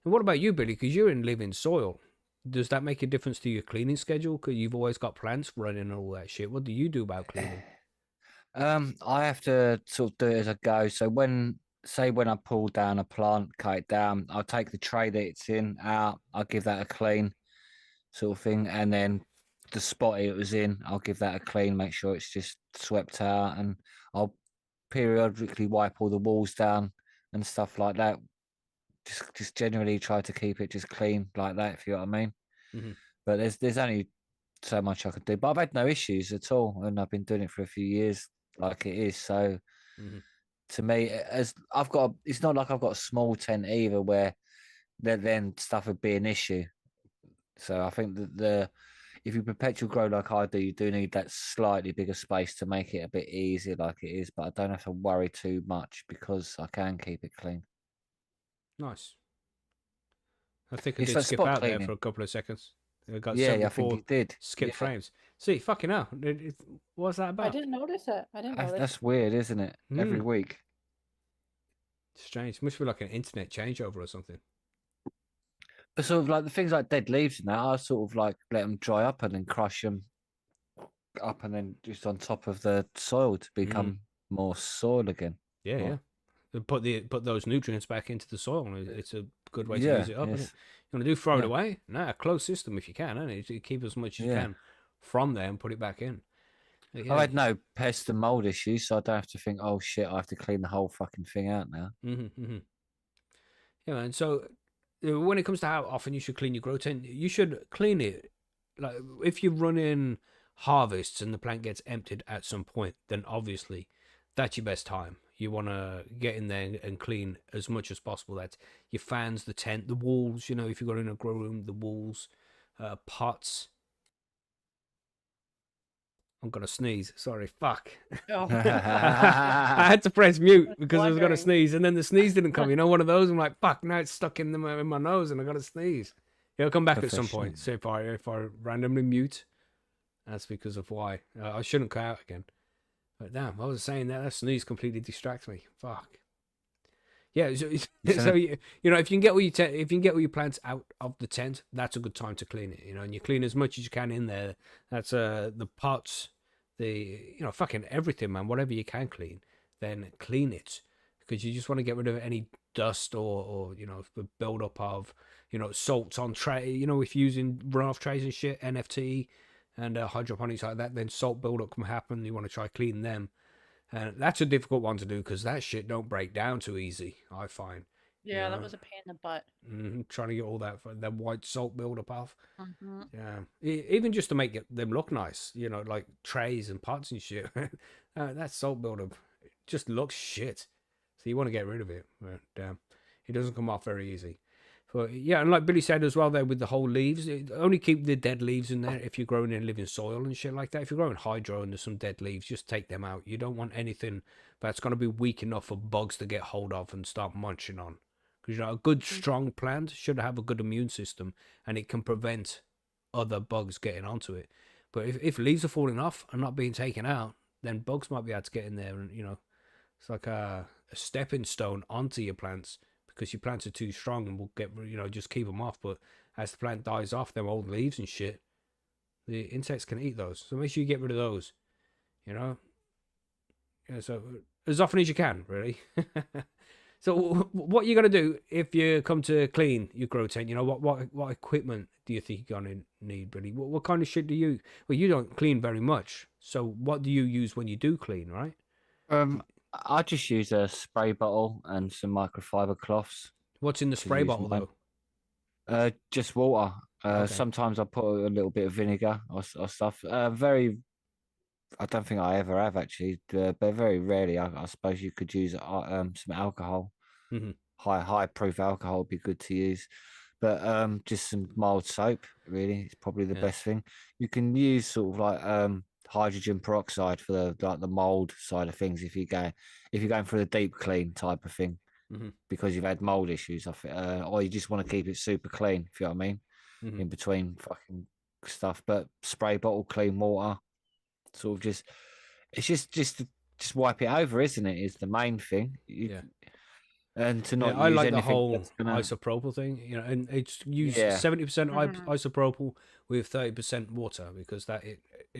what about you, Billy? Because you're in living soil. Does that make a difference to your cleaning schedule? Because you've always got plants running and all that shit. What do you do about cleaning? I have to sort of do it as I go. So when I pull down a plant, cut it down, I'll take the tray that it's in out, I'll give that a clean sort of thing, and then the spot it was in, I'll give that a clean, make sure it's just swept out, and I'll periodically wipe all the walls down and stuff like that. Just generally try to keep it just clean like that, if you know what I mean. Mm-hmm. But there's only so much I could do. But I've had no issues at all, and I've been doing it for a few years like it is. So Mm-hmm. to me, as it's not like I've got a small tent either where then stuff would be an issue. So I think that if you perpetual grow like I do, you do need that slightly bigger space to make it a bit easier like it is. But I don't have to worry too much because I can keep it clean. Nice. I think I It's did like skip spot out there for cleaning. a couple of seconds. I got Yeah, I think 74 it did. skip Yeah. frames. See, fucking hell. What's that I about? didn't notice it. I didn't notice. That's weird, isn't it? Every Hmm. week. Strange. Must be like an internet changeover or something. But sort of like the things like dead leaves and that, I sort of like let them dry up and then crush them up and then just on top of the soil to become more soil again. Yeah, Or- yeah. And put those nutrients back into the soil. And it's a good way to Yeah, use it up, isn't yes. it? You want to do throw it Yeah. away? No, closed system if you can, isn't it? You keep as much as you Yeah. can from there and put it back in. But I've yeah. had no pest and mold issues, so I don't have to think, oh shit, I have to clean the whole fucking thing out now. Yeah, and so when it comes to how often you should clean your grow tent, you should clean it. Like if you're running harvests and the plant gets emptied at some point, then obviously that's your best time. You want to get in there and clean as much as possible. That's your fans, the tent, the walls. If you've got in a grow room, the walls, pots. I'm gonna sneeze. Sorry, fuck. Oh. I had to press mute because I was gonna Wondering. sneeze, and then the sneeze didn't come. One of those. I'm like, fuck. Now it's stuck in my nose, and I gotta sneeze. It'll come back at some point. So if I randomly mute, that's because of why. I shouldn't cut out again. But damn, I was saying that sneeze completely distracts me. Fuck. Yeah, so if you can get all your plants out of the tent, that's a good time to clean it. And you clean as much as you can in there. That's the pots, fucking everything, man. Whatever you can clean, then clean it because you just want to get rid of any dust or the build up of salts on tray. If you're using runoff trays and shit, NFT and hydroponics like that, then salt buildup can happen. You want to try clean them. And that's a difficult one to do because that shit don't break down too easy, I find. Yeah, that was a pain in the butt. Trying to get all that white salt buildup off. Mm-hmm. Yeah, even just to make them look nice, like trays and pots and shit. That salt buildup just looks shit. So you want to get rid of it, but it doesn't come off very easy. But yeah, and like Billy said as well there with the whole leaves, only keep the dead leaves in there if you're growing in living soil and shit like that. If you're growing hydro and there's some dead leaves, just take them out. You don't want anything that's going to be weak enough for bugs to get hold of and start munching on. Because a good strong plant should have a good immune system and it can prevent other bugs getting onto it. But if leaves are falling off and not being taken out, then bugs might be able to get in there and it's like a stepping stone onto your plants. Because your plants are too strong and will get, just keep them off. But as the plant dies off, them old leaves and shit, the insects can eat those. So make sure you get rid of those, Yeah, so as often as you can, really. So what are you gonna do if you come to clean your grow tent? You know, what equipment do you think you're gonna need, really? What kind of shit do you? Well, you don't clean very much, so what do you use when you do clean, right? Um, I just use a spray bottle and some microfiber cloths What's in the to spray use bottle mine. though? Just water. Okay. Sometimes I put a little bit of vinegar or stuff. Very, I don't think I ever have actually, but very rarely. I suppose you could use some alcohol. Hmm. High proof alcohol would be good to use, but just some mild soap really is probably the Yeah. best thing. You can use sort of like hydrogen peroxide for the mold side of things if you're going for the deep clean type of thing Hmm. because you've had mold issues off it, or you just want to keep it super clean, if you know what I mean, Hmm. in between fucking stuff. But spray bottle, clean water, sort of it's just wipe it over, isn't it? Is the main thing. Yeah. And to Yeah, not I use like the anything whole that's gonna, isopropyl thing, you know, and it's use yeah, 70% Mhm. isopropyl with 30% water because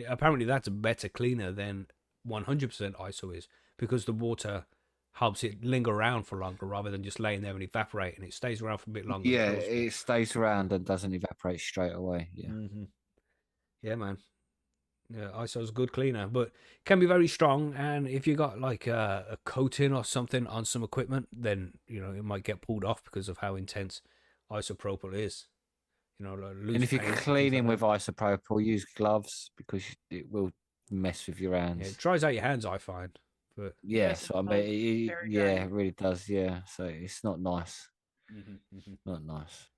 apparently that's a better cleaner than 100% ISO is because the water helps it linger around for longer rather than just laying there and evaporating. It stays around for a bit longer yeah, before it's. it stays around and doesn't evaporate straight away. Yeah, Mm-hmm. Yeah, man. Yeah, ISO's a good cleaner, but can be very strong. And if you got like a coating or something on some equipment, then you know it might get pulled off because of how intense isopropyl is. You know, like and loose if you're paint and things like cleaning that. with isopropyl, use gloves because it will mess with your Yeah, it hands. dries out your hands, I find. But Yeah, Yes, it so I mean, smells very yeah, dry. it really does. Yeah, so it's not nice, hmm not nice.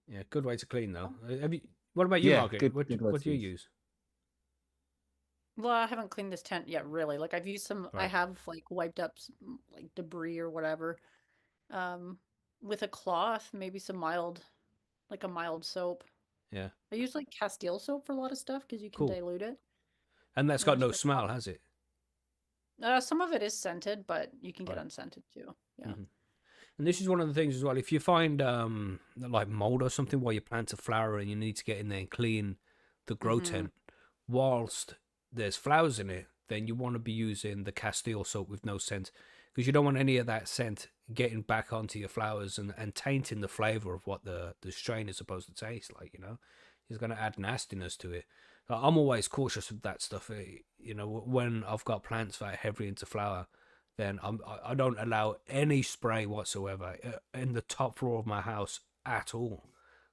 yeah, good way to clean though. Have you? What about you, Yeah, Margaret? good word What do to you use. use? Well, I haven't cleaned this tent yet, really. Like I've used some, I Right. have like wiped up like debris or whatever, um, with a cloth, maybe some mild, like a mild soap. Yeah. I use like Castile soap for a lot of stuff because you can Cool. dilute it. And that's And then got just no make smell, has it? some of it is scented, but you can get Right. unscented too. Yeah. hmm And this is one of the things as well. If you find like mold or something while you plant a flower and you need to get in there and clean the grow Mm-hmm. tent, whilst there's flowers in it, then you want to be using the Castile soap with no scent because you don't want any of that scent getting back onto your flowers and tainting the flavor of what the strain is supposed to taste like. You know, it's going to add nastiness to it. I'm always cautious of that stuff. You know, when I've got plants that are heavily into flower, then I don't allow any spray whatsoever in the top floor of my house at all,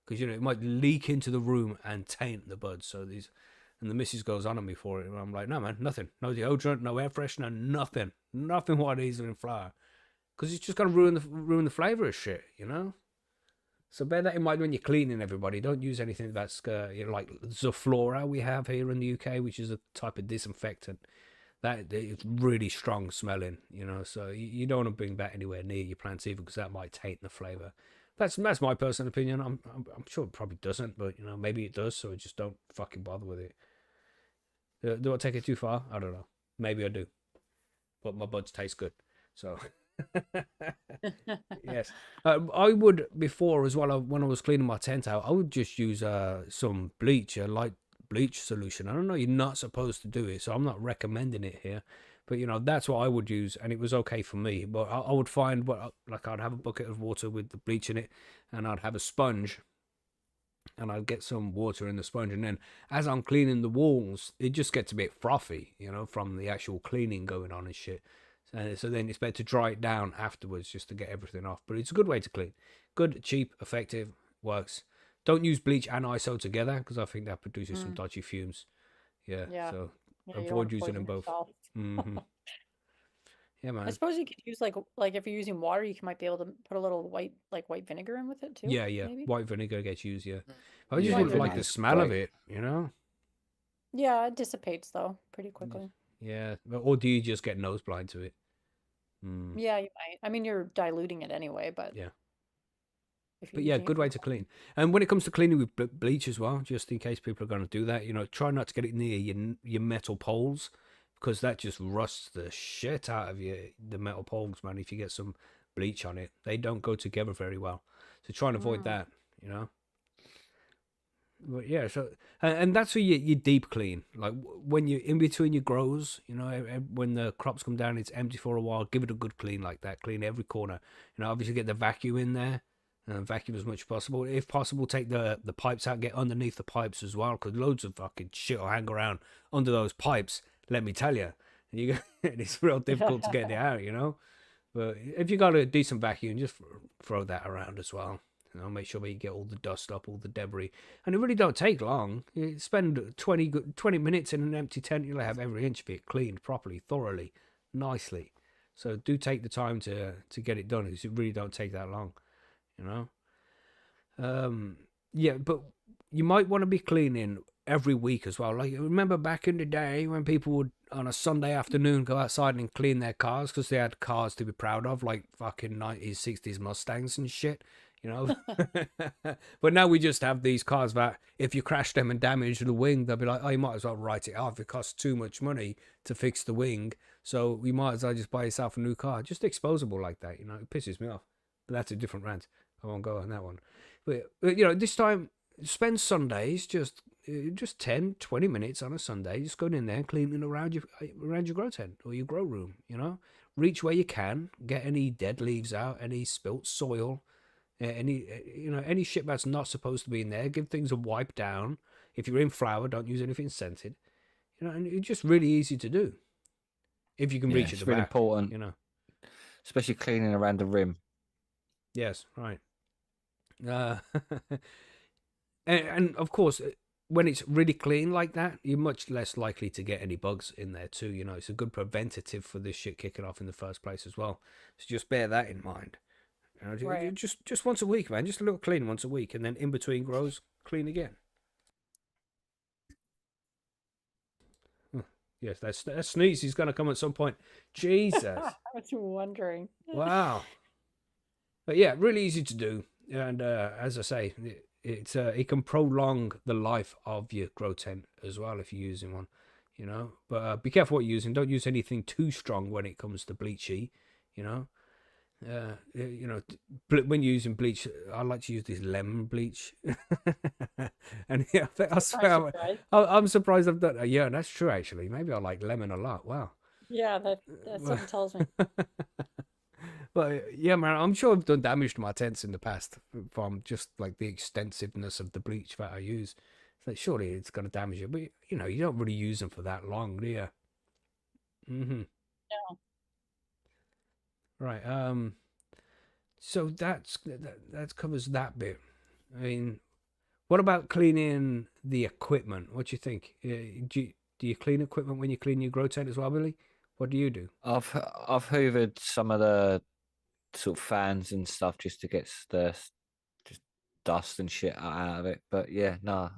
because you know it might leak into the room and taint the buds. So these, and the missus goes on me for it, and I'm like, no man, nothing, no deodorant, no air freshener, nothing what these are in flower, because it's just gonna ruin the flavor of shit, you know. So bear that in mind when you're cleaning, everybody. Don't use anything that's you know, like Zoflora we have here in the UK, which is a type of disinfectant that it's really strong smelling, you know. So you don't want to bring that anywhere near your plants either, because that might taint the flavor. That's my personal opinion. I'm sure it probably doesn't, but you know maybe it does. So I just don't fucking bother with it. Do I take it too far? I don't know. Maybe I do, but my buds taste good. So yes, I would before as well. When I was cleaning my tent out, I would just use some bleach, a light bleach solution. I don't know, you're not supposed to do it, so I'm not recommending it here. But you know, that's what I would use, and it was okay for me. But I would find like I'd have a bucket of water with the bleach in it, and I'd have a sponge, and I'd get some water in the sponge, and then as I'm cleaning the walls, it just gets a bit frothy, you know, from the actual cleaning going on and shit. So then it's better to dry it down afterwards just to get everything off. But it's a good way to clean. Good, cheap, effective, works. Don't use bleach and ISO together because I think that produces some Mm, dodgy fumes. Yeah, yeah. so Yeah, you don't want avoid to using them poison both. yourself. Hmm. Yeah, I man. suppose you could use like if you're using water, you might be able to put a little white vinegar in with it too, Yeah. maybe. White vinegar gets used, yeah. I just Yeah, White wouldn't like vinegar. the vinegar's smell of great. it, you know? Yeah, it dissipates though pretty quickly. Yeah. Or do you just get nose blind to it? Mm, Yeah, you might. I mean, you're diluting it anyway, but yeah. if you're But yeah, using it good for way to clean. And when it comes to cleaning with bleach as well, just in case people are going to do that, you know, try not to get it near your metal poles because that just rusts the shit out of the metal poles, man. If you get some bleach on it, they don't go together very well. So try and avoid Mm. that, you know. But yeah, so and that's where you deep clean. Like when you're in between your grows, you know, when the crops come down, it's empty for a while. Give it a good clean like that. Clean every corner. You know, obviously get the vacuum in there, and vacuum as much as possible. If possible, take the pipes out. Get underneath the pipes as well, because loads of fucking shit will hang around under those pipes. Let me tell you, it's real difficult to get it out. You know, but if you got a decent vacuum, just throw that around as well. You know, make sure you get all the dust up, all the debris. And it really don't take long. You spend 20 minutes in an empty tent, you'll have every inch of it cleaned properly, thoroughly, nicely. So do take the time to get it done, because it really don't take that long, you know? Yeah, but you might want to be cleaning every week as well. Like, remember back in the day when people would, on a Sunday afternoon, go outside and clean their cars because they had cars to be proud of, like fucking 90s, 60s Mustangs and shit, you know? But now we just have these cars that if you crash them and damage the wing, they'll be like, oh, you might as well write it off. It costs too much money to fix the wing. So you might as well just buy yourself a new car. Just exposable like that, you know? It pisses me off. But that's a different rant. I won't go on that one. But you know, this time, spend Sundays just 10, 20 minutes on a Sunday, just going in there and cleaning around your grow tent or your grow room, you know? Reach where you can, get any dead leaves out, any spilt soil, any any shit that's not supposed to be in there. Give things a wipe down. If you're in flower, don't use anything scented. You know, and it's just really easy to do if you can reach it. It's really important, you know. Especially cleaning around the rim. Yes, right. And of course, when it's really clean like that, you're much less likely to get any bugs in there too. You know, it's a good preventative for this shit kicking off in the first place as well. So just bear that in mind. You know, Right. just once a week, man. Just a little clean once a week, and then in between grows, clean again. Yes, that sneeze is going to come at some point. Jesus. I was wondering. Wow. But yeah, really easy to do. And as I say, it can prolong the life of your grow tent as well if you're using one, you know. But be careful what you're using. Don't use anything too strong when it comes to bleachy, you know. You know, when you're using bleach, I like to use this lemon bleach. And yeah, I swear, I'm surprised I've done. Yeah, that's true actually. Maybe I like lemon a lot. Wow. Yeah, that's something tells me. But yeah, man, I'm sure I've done damage to my tents in the past from just like the extensiveness of the bleach that I use. So surely it's going to damage it, but you know, you don't really use them for that long, do you? Mm-hmm. Yeah. Right. So that covers that bit. I mean, what about cleaning the equipment? What do you think? Do you clean equipment when you clean your grow tent as well, Billy? What do you do? I've hoovered some of the sort of fans and stuff just to get the just dust and shit out of it. But yeah, no,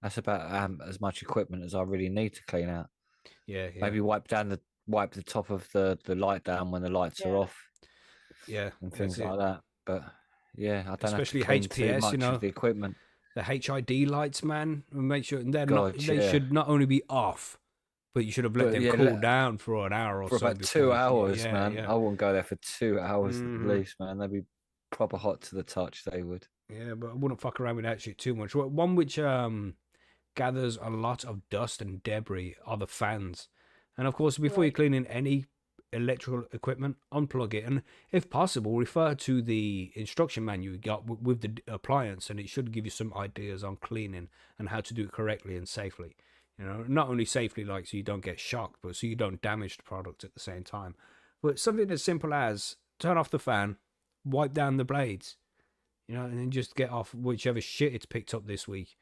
that's about as much equipment as I really need to clean out. Yeah. Maybe wipe the top of the light down when the lights are off. Yeah, and things like that. But yeah, I don't especially have to clean too HPS, much you know, of the equipment. The HID lights, man. Make sure God, they should not only be off, but you should have let them cool down for an hour or for so. About 2 hours, man. Yeah. I wouldn't go there for 2 hours at least, man. They'd be proper hot to the touch. They would. Yeah, but I wouldn't fuck around with that shit too much. One which gathers a lot of dust and debris are the fans, and of course, before you clean in any electrical equipment, unplug it, and if possible, refer to the instruction manual you got with the appliance, and it should give you some ideas on cleaning and how to do it correctly and safely. You know, not only safely, like so you don't get shocked, but so you don't damage the product at the same time. But something as simple as turn off the fan, wipe down the blades, you know, and then just get off whichever shit it's picked up this week.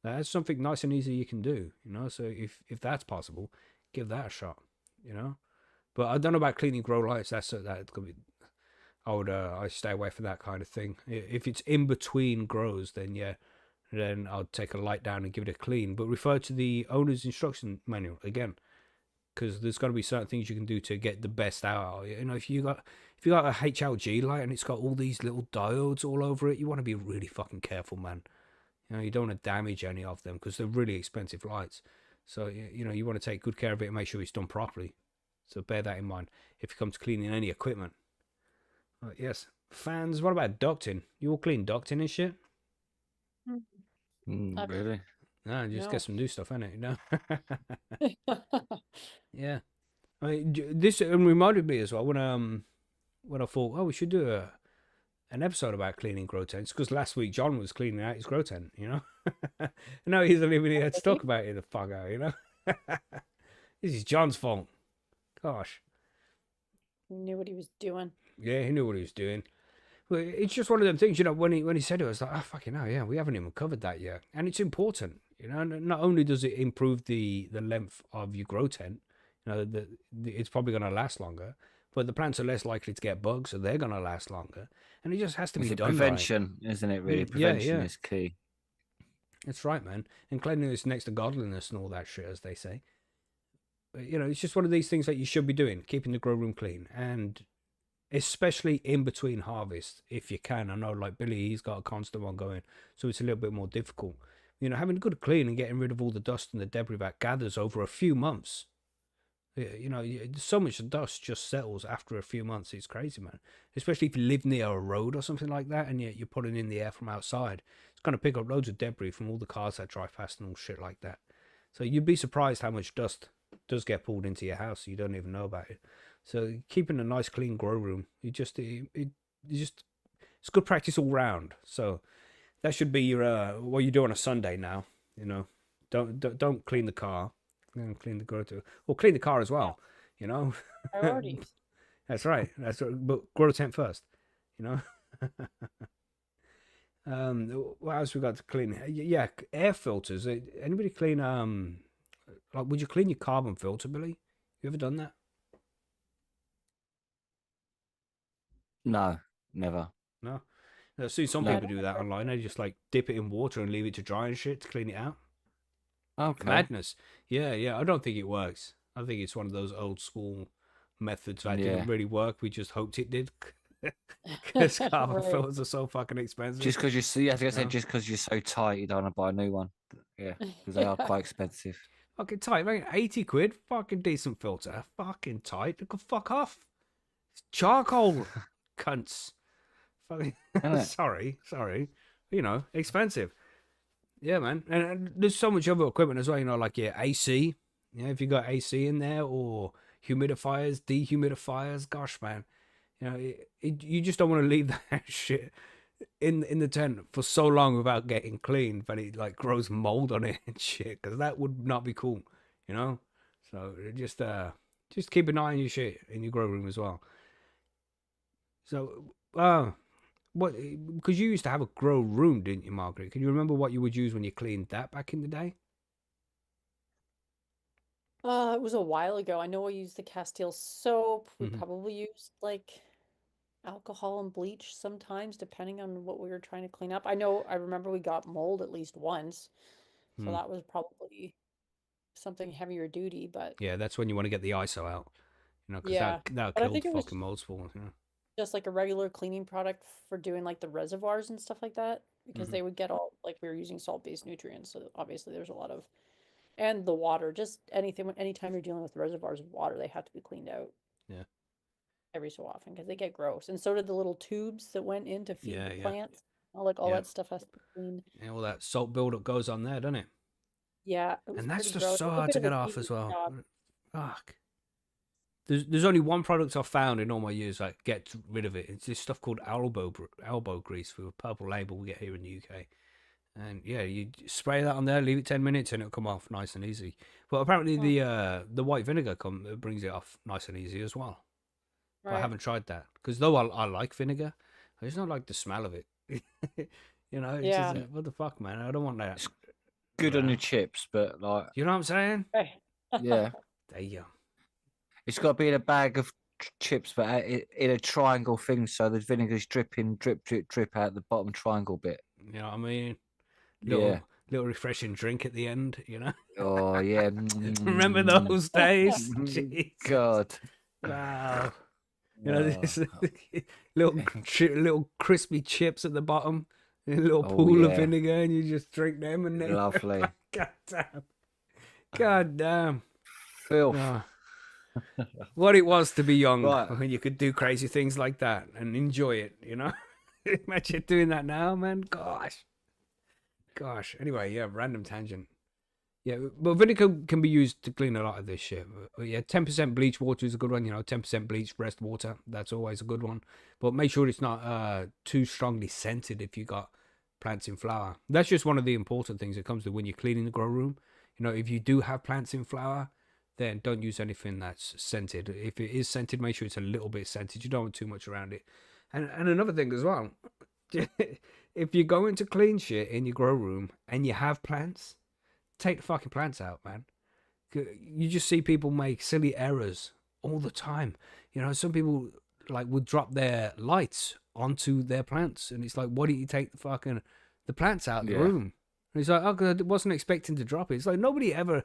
That's something nice and easy you can do, you know. So if that's possible, give that a shot, you know. But I don't know about cleaning grow lights. That's gonna be. I stay away from that kind of thing. If it's in between grows, then yeah, then I'll take a light down and give it a clean. But refer to the owner's instruction manual again, because there's got to be certain things you can do to get the best out. You know, if you got a HLG light and it's got all these little diodes all over it, you want to be really fucking careful, man. You know, you don't want to damage any of them because they're really expensive lights. So you know, you want to take good care of it and make sure it's done properly. So bear that in mind if it comes to cleaning any equipment. Yes. Fans, what about ducting? You all clean ducting and shit? I've- Really? No, just No. get some new stuff in it, you know. Yeah, I mean, this reminded me as well when I thought, oh, we should do an episode about cleaning grow tents, because last week John was cleaning out his grow tent, you know. And now he's not even here to talk about it. The fuck out, you know. This is John's fault. Gosh. He knew what he was doing. Yeah, he knew what he was doing. Well, it's just one of them things, you know. When he said it, I was like, oh fucking hell, yeah, we haven't even covered that yet, and it's important, you know. Not only does it improve the length of your grow tent, you know, it's probably going to last longer, but the plants are less likely to get bugs, so they're going to last longer, and it just has to be It's done right. prevention, isn't it? Really, Yeah, prevention yeah. is key. That's right, man. And cleanliness next to godliness and all that shit, as they say. But, you know, it's just one of these things that you should be doing, keeping the grow room clean, and especially in between harvests, if you can. I know, like Billy, he's got a constant one going, so it's a little bit more difficult. You know, having a good clean and getting rid of all the dust and the debris that gathers over a few months. You know, so much dust just settles after a few months. It's crazy, man. Especially if you live near a road or something like that, and you're putting in the air from outside. It's going to pick up loads of debris from all the cars that drive past and all shit like that. So you'd be surprised how much dust does get pulled into your house. You don't even know about it. So keeping a nice, clean grow room, it's good practice all round. So that should be your what you do on a Sunday now. You know, don't clean the car. Clean the grow too, or clean the car as well. You know, Priorities. that's right. That's right. But grow tent first. You know. What else we got to clean? Yeah, air filters. Anybody clean? Like, would you clean your carbon filter, Billy? You ever done that? No, never. No. I've seen some No. people do that online. They just like dip it in water and leave it to dry and shit to clean it out. Okay. Madness. Yeah, yeah. I don't think it works. I think it's one of those old school methods that didn't really work. We just hoped it did. Because carbon Right. filters are so fucking expensive. Just because you see, I was No. just because you're so tight, you don't want to buy a new one. Yeah, because they are quite expensive. Fucking tight, mate. 80 quid. Fucking decent filter. Fucking tight. It could fuck off. It's charcoal. Cunts. Fucking Isn't it? sorry. You know, expensive. Yeah, man. And there's so much other equipment as well, you know, like your AC. You know, if you got AC in there, or humidifiers, dehumidifiers, gosh, man. You know, you just don't want to leave that shit in the tent for so long without getting cleaned, but it like grows mold on it and shit, because that would not be cool, you know. So just keep an eye on your shit in your grow room as well. So what? Because you used to have a grow room, didn't you, Margaret? Can you remember what you would use when you cleaned that back in the day? It was a while ago. I know I used the Castile soap. We Mhm. probably used like alcohol and bleach sometimes, depending on what we were trying to clean up. I remember we got mold at least once, so Hmm. that was probably something heavier duty, but Yeah, that's when you want to get the ISO out, you know, because yeah. that But I killed think it was fucking mold spores. You know? just like a regular cleaning product for doing like the reservoirs and stuff like that, because Mhm. they would get all like we were using salt-based nutrients, so obviously there's a lot of and the water, just anytime you're dealing with reservoirs of water, they have to be cleaned out Yeah. every so often because they get gross. And so did the little tubes that went in to feed Yeah, the yeah. plants. All Yeah. that stuff has to be cleaned. Yeah, all that salt buildup goes on there, doesn't it? Yeah, it was And that's pretty just gross. so It was a hard bit to of a get off tedious as well. job. Fuck. There's only one product I've found in all my years that gets rid of it. It's this stuff called elbow grease with a purple label we get here in the UK. And yeah, you spray that on there, leave it 10 minutes, and it'll come off nice and easy. But apparently the white vinegar brings it off nice and easy as well. But I Right. haven't tried that, because though I like vinegar, I just don't like the smell of it. You know, it's Yeah. just, what the fuck, man? I don't want that. It's good on around. your chips, but like, You know what I'm saying? Right. yeah, There you go. it's got to be in a bag of chips, but in a triangle thing, so the vinegar's dripping, drip, drip, drip out the bottom triangle bit. You know what I mean? Yeah. Little refreshing drink at the end, you know? Oh yeah. Remember those days? Jeez. God. Wow. You know, Oh. this little crispy chips at the bottom, and a little Oh, pool of yeah. vinegar, and you just drink them, and then Lovely. God damn. God damn. Filth. Oh. What it was to be young, Right. when you could do crazy things like that and enjoy it, you know? Imagine doing that now, man. Gosh. Gosh. Anyway, yeah, random tangent. Yeah, but vinegar can be used to clean a lot of this shit. But yeah, 10% bleach water is a good one. 10% bleach rest water. That's always a good one. But make sure it's not too strongly scented if you got plants in flower. That's just one of the important things that comes to when you're cleaning the grow room. If you do have plants in flower, then don't use anything that's scented. If it is scented, make sure it's a little bit scented. You don't want too much around it. And another thing as well, if you're going to clean shit in your grow room and you have plants, take the fucking plants out, man. You just see people make silly errors all the time. Some people would drop their lights onto their plants, and it's like, why don't you take the plants out of the room? And it's like, oh, 'cause I wasn't expecting to drop it. It's like nobody ever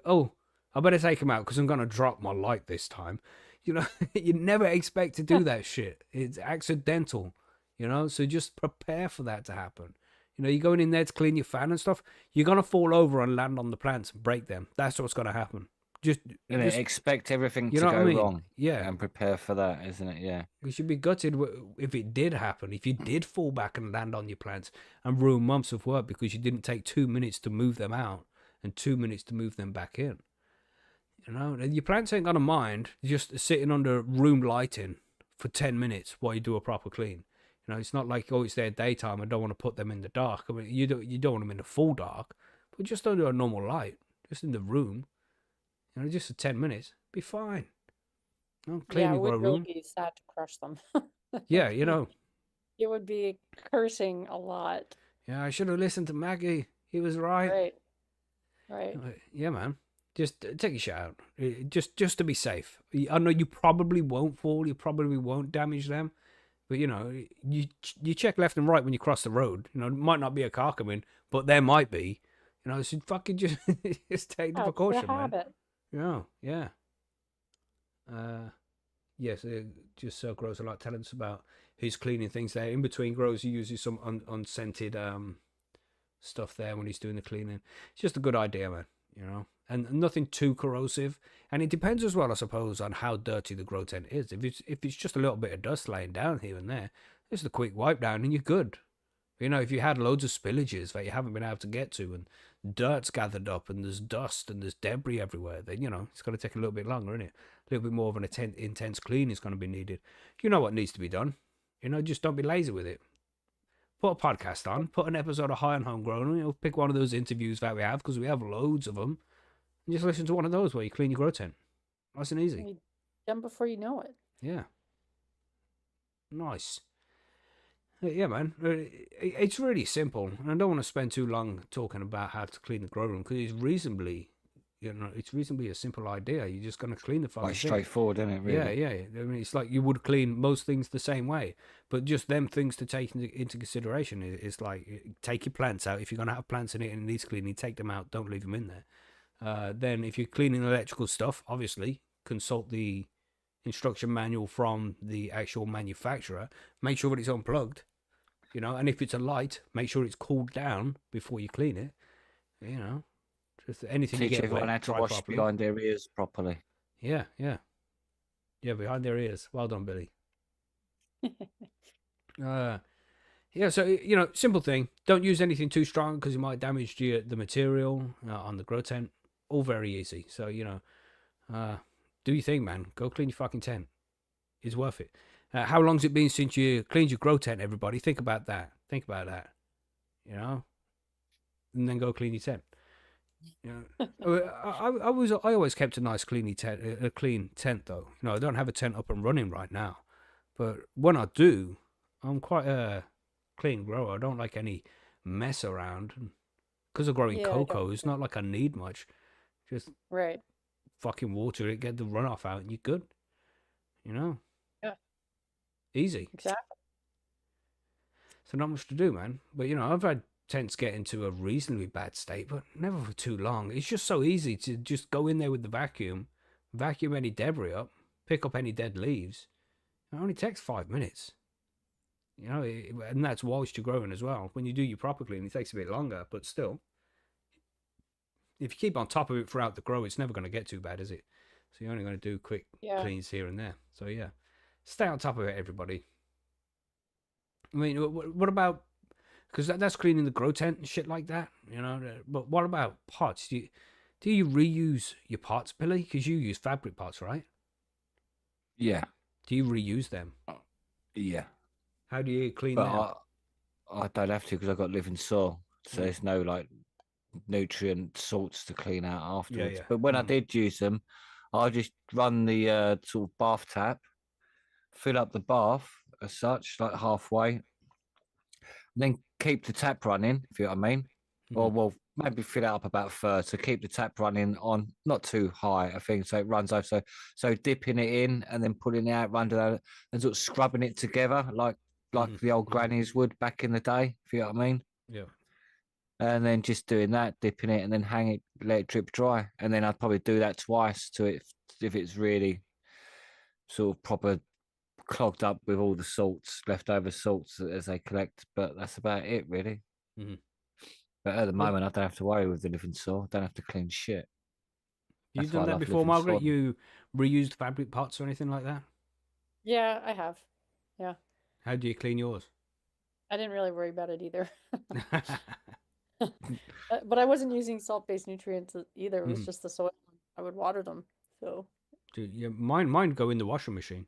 oh, I better take them out because I'm gonna drop my light this time. You never expect to do that shit. It's accidental. So just prepare for that to happen. You're going in there to clean your fan and stuff. You're gonna fall over and land on the plants and break them. That's what's gonna happen. Just expect everything to know what go I mean? wrong. Yeah, and prepare for that, isn't it? Yeah. we should be gutted if it did happen. If you did fall back and land on your plants and ruin months of work because you didn't take 2 minutes to move them out and 2 minutes to move them back in. Your plants ain't gonna mind just sitting under room lighting for 10 minutes while you do a proper clean. It's not like, oh, it's their daytime. I don't want to put them in the dark. I mean, you don't want them in the full dark, but just under a normal light, just in the room. Just for 10 minutes, be fine. Clean Yeah, it your grow would really room. be sad to crush them. Yeah, It would be cursing a lot. Yeah, I should have listened to Macky. He was right. Right. Yeah, man. Just take a shot out. Just to be safe. I know you probably won't fall. You probably won't damage them. But, you check left and right when you cross the road. It might not be a car coming, but there might be. So fucking just take the precaution, man. Yeah. Yes, just grows a lot. Tell us about his cleaning things there. In between grows, he uses some unscented stuff there when he's doing the cleaning. It's just a good idea, man. And nothing too corrosive. And it depends as well, I suppose, on how dirty the grow tent is. If it's just a little bit of dust laying down here and there, just a quick wipe down and you're good. If you had loads of spillages that you haven't been able to get to and dirt's gathered up and there's dust and there's debris everywhere, then, it's going to take a little bit longer, isn't it? A little bit more of an intense clean is going to be needed. You know what needs to be done. Just don't be lazy with it. Put a podcast on, put an episode of High on Homegrown, pick one of those interviews that we have, because we have loads of them, and just listen to one of those while you clean your grow tent. Nice and easy. Done before you know it. Yeah. Nice. Yeah, man. It's really simple. And I don't want to spend too long talking about how to clean the grow room, because it's reasonably a simple idea. You're just going to clean the fucking thing. Straightforward, isn't it, really? Yeah. I mean, it's like you would clean most things the same way, but just them things to take into consideration is like, take your plants out. If you're going to have plants in it and it needs cleaning, take them out. Don't leave them in there. Then if you're cleaning electrical stuff, obviously consult the instruction manual from the actual manufacturer. Make sure that it's unplugged, and if it's a light, make sure it's cooled down before you clean it. Just anything Teach you get everyone how to wash properly. behind their ears properly. Yeah, behind their ears. Well done, Billy. Yeah, so simple thing. Don't use anything too strong because it might damage the material on the grow tent. All very easy. So do your thing, man. Go clean your fucking tent. It's worth it. How long's it been since you cleaned your grow tent? Everybody, think about that. And then go clean your tent. I always kept a nice clean tent though. I don't have a tent up and running right now, but when I do, I'm quite a clean grower. I don't like any mess around because of growing cocoa. It's not like I need much. Just fucking water it, get the runoff out, and you're good. Yeah. Easy. Exactly. So not much to do, man. But I've had tents get into a reasonably bad state, but never for too long. It's just so easy to just go in there with the vacuum any debris up, pick up any dead leaves. It only takes 5 minutes. And that's whilst you're growing as well. When you do your proper cleaning, it takes a bit longer, but still, if you keep on top of it throughout the grow, it's never going to get too bad, is it? So you're only going to do quick cleans here and there. So yeah, stay on top of it, everybody. I mean, what about because that's cleaning the grow tent and shit like that, But what about pots? Do you reuse your pots, Billy? Because you use fabric pots, right? Yeah, Do you reuse them? yeah. How do you clean But them? I don't have to because I've got living soil, so Mm. there's no like nutrient salts to clean out afterwards. yeah. But when I did use them, I just run the sort of bath tap, fill up the bath as such, like halfway, then keep the tap running, if you know what I mean. Or well, maybe fill it up about a third. So keep the tap running on not too high, I think. So it runs over. So dipping it in and then pulling it out, running out, and sort of scrubbing it together like the old grannies would back in the day, if you know what I mean. Yeah. And then just doing that, dipping it, and then hang it, let it drip dry. And then I'd probably do that twice to it if it's really sort of proper clogged up with all the salts, leftover salts as they collect. But that's about it, really. Mhm. But at the moment, I don't have to worry with the living soil. I don't have to clean shit. You've That's why done I that love before, living Margaret? soil. You reused fabric pots or anything like that? Yeah, I have. Yeah. How do you clean yours? I didn't really worry about it either. But I wasn't using salt-based nutrients either. It was just the soil. I would water them. So, Dude, yeah, mine go in the washing machine.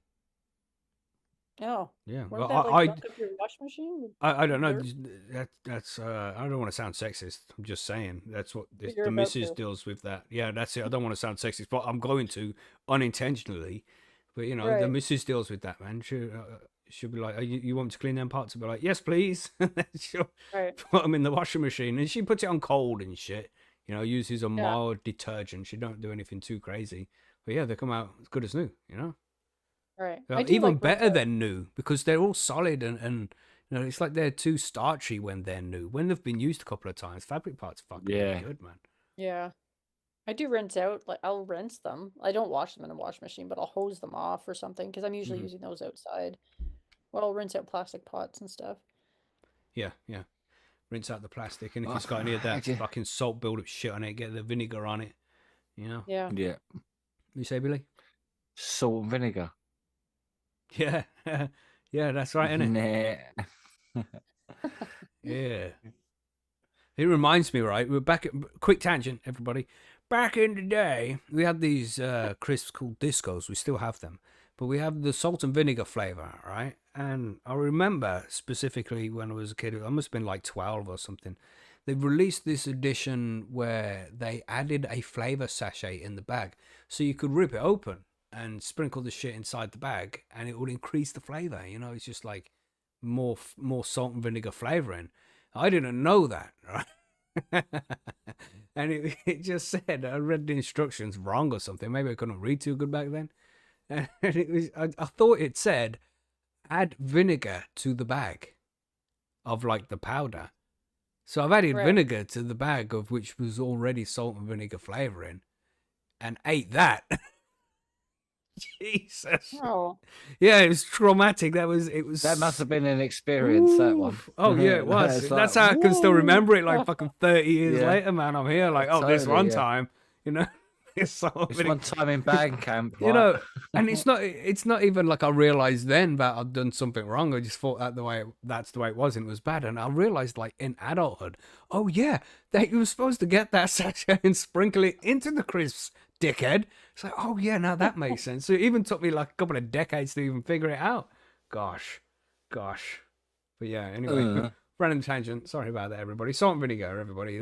oh, Yeah, weren't well, that like gunk up your washing machine? with I don't know. dirt? That's I don't want to sound sexist. I'm just saying that's what But you're the about missus to. deals with that. Yeah, that's it. I don't want to sound sexist, but I'm going to unintentionally. But the Right. missus deals with that, man. She'll be like, you want me to clean them pots?" I'll be like, "Yes, please." And then she'll Right. put them in the washing machine, and she puts it on cold and shit. Uses a Yeah. mild detergent. She don't do anything too crazy. But yeah, they come out as good as new. Right. I Well, do even like better rinse out. than new because they're all solid and it's like they're too starchy when they're new. When they've been used a couple of times, fabric parts fucking really Yeah. good, man. Yeah. I do rinse out. Like I'll rinse them. I don't wash them in a wash machine, but I'll hose them off or something because I'm usually using those outside. Or I'll rinse out plastic pots and stuff. Yeah. Rinse out the plastic, and if Oh, it's got any of I that just- fucking salt buildup shit on it, get the vinegar on it. Yeah. Yeah. You say, Billy? Salt and vinegar. Yeah, yeah, that's right, isn't it? Nah. Yeah. It reminds me, right? We're back at quick tangent, everybody. Back in the day, we had these crisps called discos. We still have them, but we have the salt and vinegar flavor, right? And I remember specifically when I was a kid, I must have been like 12 or something. They released this edition where they added a flavor sachet in the bag, so you could rip it open and sprinkle the shit inside the bag, and it would increase the flavor. It's just like more salt and vinegar flavoring. I didn't know that, right? And it just said, I read the instructions wrong or something. Maybe I couldn't read too good back then. And it was, I thought it said, add vinegar to the bag of like the powder. So I've added Right. vinegar to the bag of which was already salt and vinegar flavoring and ate that. Jesus. Oh. Yeah, it was traumatic. It was. That must have been an experience, that one. Oof. Oh yeah, it was. It's That's like, how I can still woo. remember it. Like fucking 30 years Yeah. later, man. I'm here. Like, oh, this Totally, one yeah. time, it's so It's one time in band camp, you right? know, and it's not even like I realized then that I'd done something wrong. I just thought that's the way it was, and it was bad. And I realized like in adulthood, oh yeah, that you were supposed to get that sachet and sprinkle it into the crisps, dickhead. It's like, oh yeah, now that makes sense. So it even took me like a couple of decades to even figure it out. Gosh. But yeah, anyway, random tangent. Sorry about that, everybody. Salt and vinegar, everybody.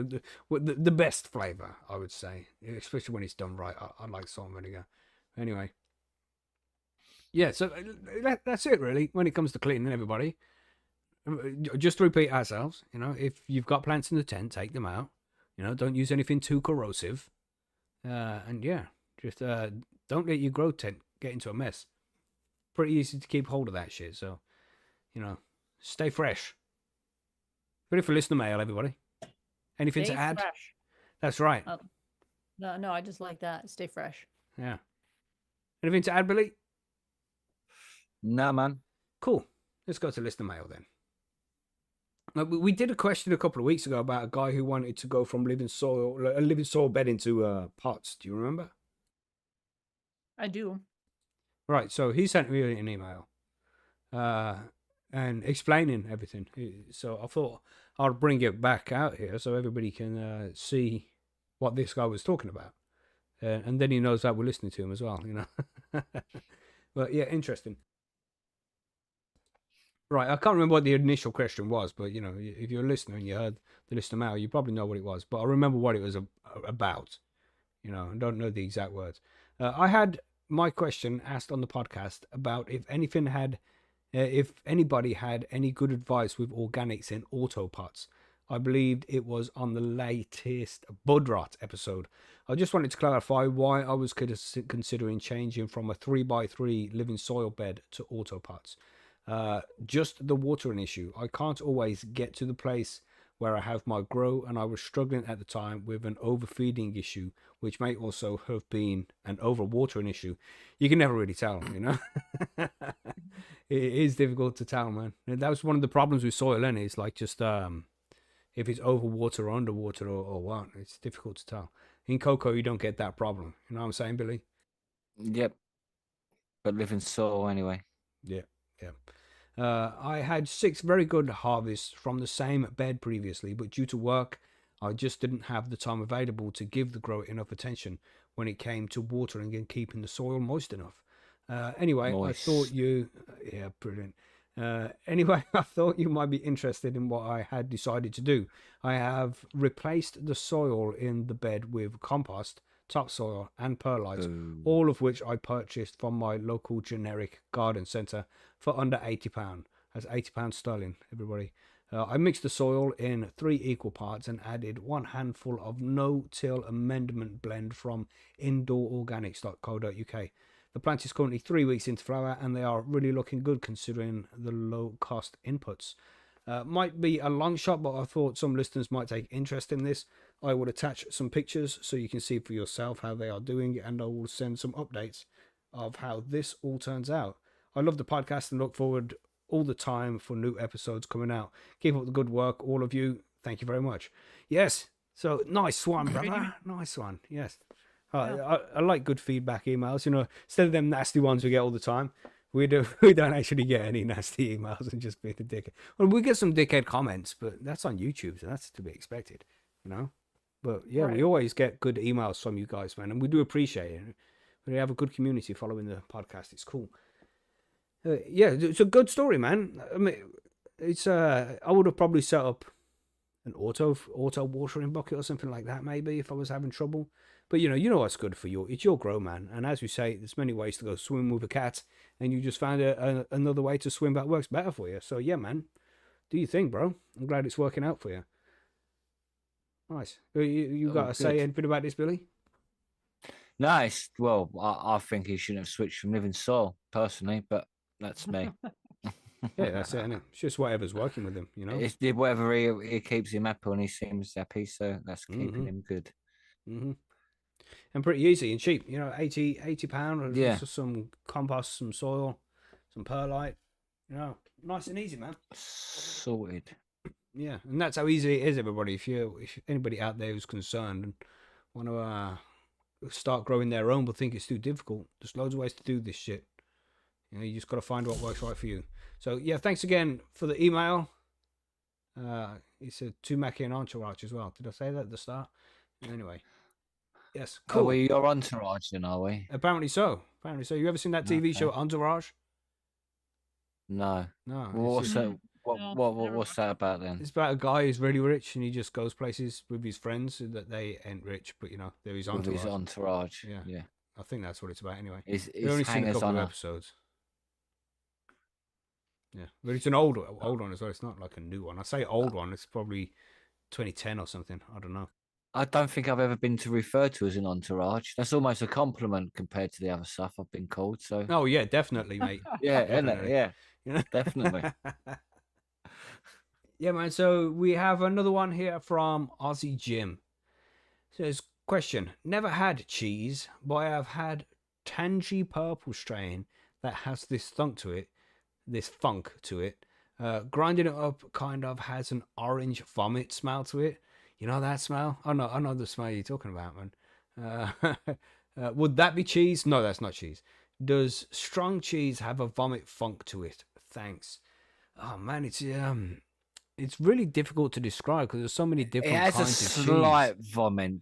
The best flavor, I would say, especially when it's done right. I like salt and vinegar. Anyway, yeah. So that's it, really. When it comes to cleaning, everybody, just to repeat ourselves. If you've got plants in the tent, take them out. Don't use anything too corrosive. And yeah, just don't let your grow tent get into a mess. Pretty easy to keep hold of that shit. So, stay fresh. Ready for listener mail, everybody? Anything Stay to add? fresh. That's right. Oh. No, I just like that. Stay fresh. Yeah. Anything to add, Billy? Nah, man. Cool. Let's go to listener mail then. We did a question a couple of weeks ago about a guy who wanted to go from a living soil bed into pots. Do you remember? I do. Right. So he sent me an email, and explaining everything. So I thought I'll bring it back out here so everybody can see what this guy was talking about. And then he knows that we're listening to him as well, you know. But yeah, interesting. Right, I can't remember what the initial question was, but you know, if you're a listener and you heard the listener mail, you probably know what it was. But I remember what it was about. You know, I don't know the exact words. I had my question asked on the podcast about if anybody had any good advice with organics in auto pots. I believed it was on the latest Bud Rot episode. I just wanted to clarify why I was considering changing from a 3x3 living soil bed to auto pots. Just the watering issue. I can't always get to the place where I have my grow, and I was struggling at the time with an overfeeding issue, which may also have been an overwatering issue. You can never really tell, you know. It is difficult to tell, man. And that was one of the problems with soil, and it's like just if it's overwater or underwater or what, it's difficult to tell. In cocoa, you don't get that problem. You know what I'm saying, Billy? Yep. But living soil anyway. Yeah. I had 6 very good harvests from the same bed previously, but due to work, I just didn't have the time available to give the grow enough attention when it came to watering and keeping the soil moist enough. Anyway, Moist. I thought you... Yeah, brilliant. Anyway, I thought you might be interested in what I had decided to do. I have replaced the soil in the bed with compost, topsoil, and perlite, all of which I purchased from my local generic garden centre for under £80. That's £80 sterling, everybody. I mixed the soil in 3 equal parts and added 1 handful of no-till amendment blend from indoororganics.co.uk. The plant is currently 3 weeks into flower, and they are really looking good considering the low-cost inputs. Might be a long shot, but I thought some listeners might take interest in this. I will attach some pictures so you can see for yourself how they are doing, and I will send some updates of how this all turns out. I love the podcast and look forward all the time for new episodes coming out. Keep up the good work, all of you. Thank you very much. Yes, so nice one, brother. Nice one. Yes. I like good feedback emails, you know, instead of them nasty ones we get all the time. We don't actually get any nasty emails and just being a dickhead. Well, we get some dickhead comments, but that's on YouTube, so that's to be expected, you know. But yeah, Right. we always get good emails from you guys, man, and we do appreciate it. We have a good community following the podcast. It's cool. Yeah, it's a good story, man. I mean, it's I would have probably set up an auto watering bucket or something like that, maybe, if I was having trouble. But you know what's good for you. It's your grow, man. And as you say, there's many ways to go swim with a cat, and you just found another way to swim that works better for you. So yeah, man, do your thing, bro. I'm glad it's working out for you. Nice. You got to say anything about this, Billy? Nice. Well, I think he shouldn't have switched from living soil personally, but that's me. Yeah, that's it, isn't it? It's just whatever's working with him, you know. It's whatever he keeps him happy and he seems happy, so that's keeping him good. Mm-hmm. And pretty easy and cheap, you know, £80. Yeah. Just some compost, some soil, some perlite, you know, nice and easy, man. Sorted. Yeah, and that's how easy it is, everybody. If anybody out there who's concerned and want to start growing their own but think it's too difficult, there's loads of ways to do this shit. You know, you just got to find what works right for you. So yeah, thanks again for the email. It's to Macky and Entourage as well. Did I say that at the start? Anyway, yes, cool. Are we your entourage then, are we? Apparently so. You ever seen that TV show Entourage? No. No. What's that? What's that about then? It's about a guy who's really rich and he just goes places with his friends so that they ain't rich, but you know, they're his entourage. With his entourage. Yeah. I think that's what it's about anyway. He's I've only seen a couple of episodes. Yeah, but it's an old one as well. It's not like a new one. I say old one. It's probably 2010 or something. I don't know. I don't think I've ever been referred to as an entourage. That's almost a compliment compared to the other stuff I've been called. So. Oh yeah, definitely, mate. Yeah, definitely. Yeah, you know? Definitely. Yeah, man. So we have another one here from Aussie Jim. Says, question: never had cheese, but I have had tangy purple strain that has this funk to it. Grinding it up kind of has an orange vomit smell to it. You know that smell? I know the smell you're talking about, man. Would that be cheese? No, that's not cheese. Does strong cheese have a vomit funk to it? Thanks. Oh man, it's it's really difficult to describe because there's so many It different has a kinds of cheese. slight vomit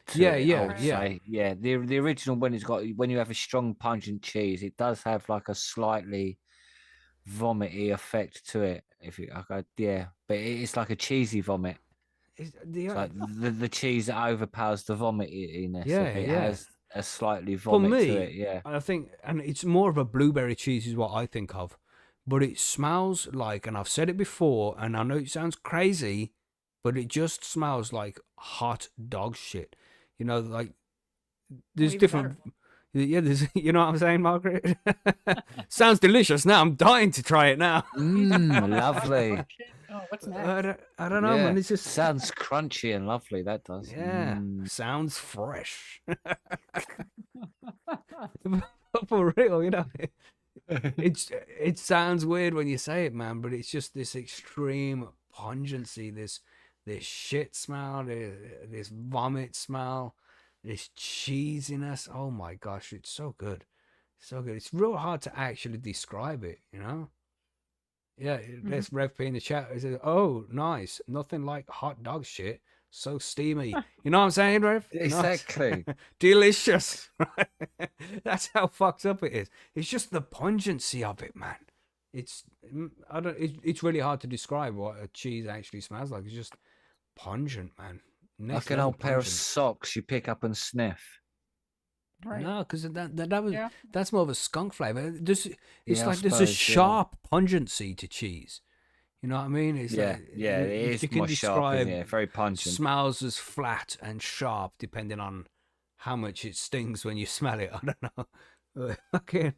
to Yeah, it, I yeah, would yeah. say. Yeah, the original when when you have a strong pungent cheese, it does have like a slightly vomity effect to it. If you, yeah, but it's like a cheesy vomit. It's like the cheese that overpowers the vomitiness of Yeah, it yeah. has a slightly For vomit to me, it. Yeah. I think, and it's more of a blueberry cheese is what I think of, but it smells like, and I've said it before, and I know it sounds crazy, but it just smells like hot dog shit. You know, like there's even different. Yeah, there's. You know what I'm saying, Margaret? Sounds delicious. Now I'm dying to try it now. Lovely. Oh, what's next? I don't know, man. It's just sounds crunchy and lovely. That does. yeah, sounds fresh. For real, you know. It sounds weird when you say it, man, but it's just this extreme pungency, this shit smell, this vomit smell, this cheesiness. Oh my gosh, it's so good. So good. It's real hard to actually describe it, you know? Yeah, there's Rev P in the chat. It says, "Oh, nice. Nothing like hot dog shit. So steamy." You know what I'm saying, Rev? Exactly. Nice. Delicious. That's how fucked up it is. It's just the pungency of it, man. It's it's really hard to describe what a cheese actually smells like. It's just pungent, man. Like an old pair of socks you pick up and sniff. Right. No, because that was that's more of a skunk flavor. It's Yeah, like there's a sharp pungency to cheese. You know what I mean? It's yeah, like, yeah, it you is can more sharp, describe isn't it? Very pungent. Smells as flat and sharp depending on how much it stings when you smell it. I don't know. Okay,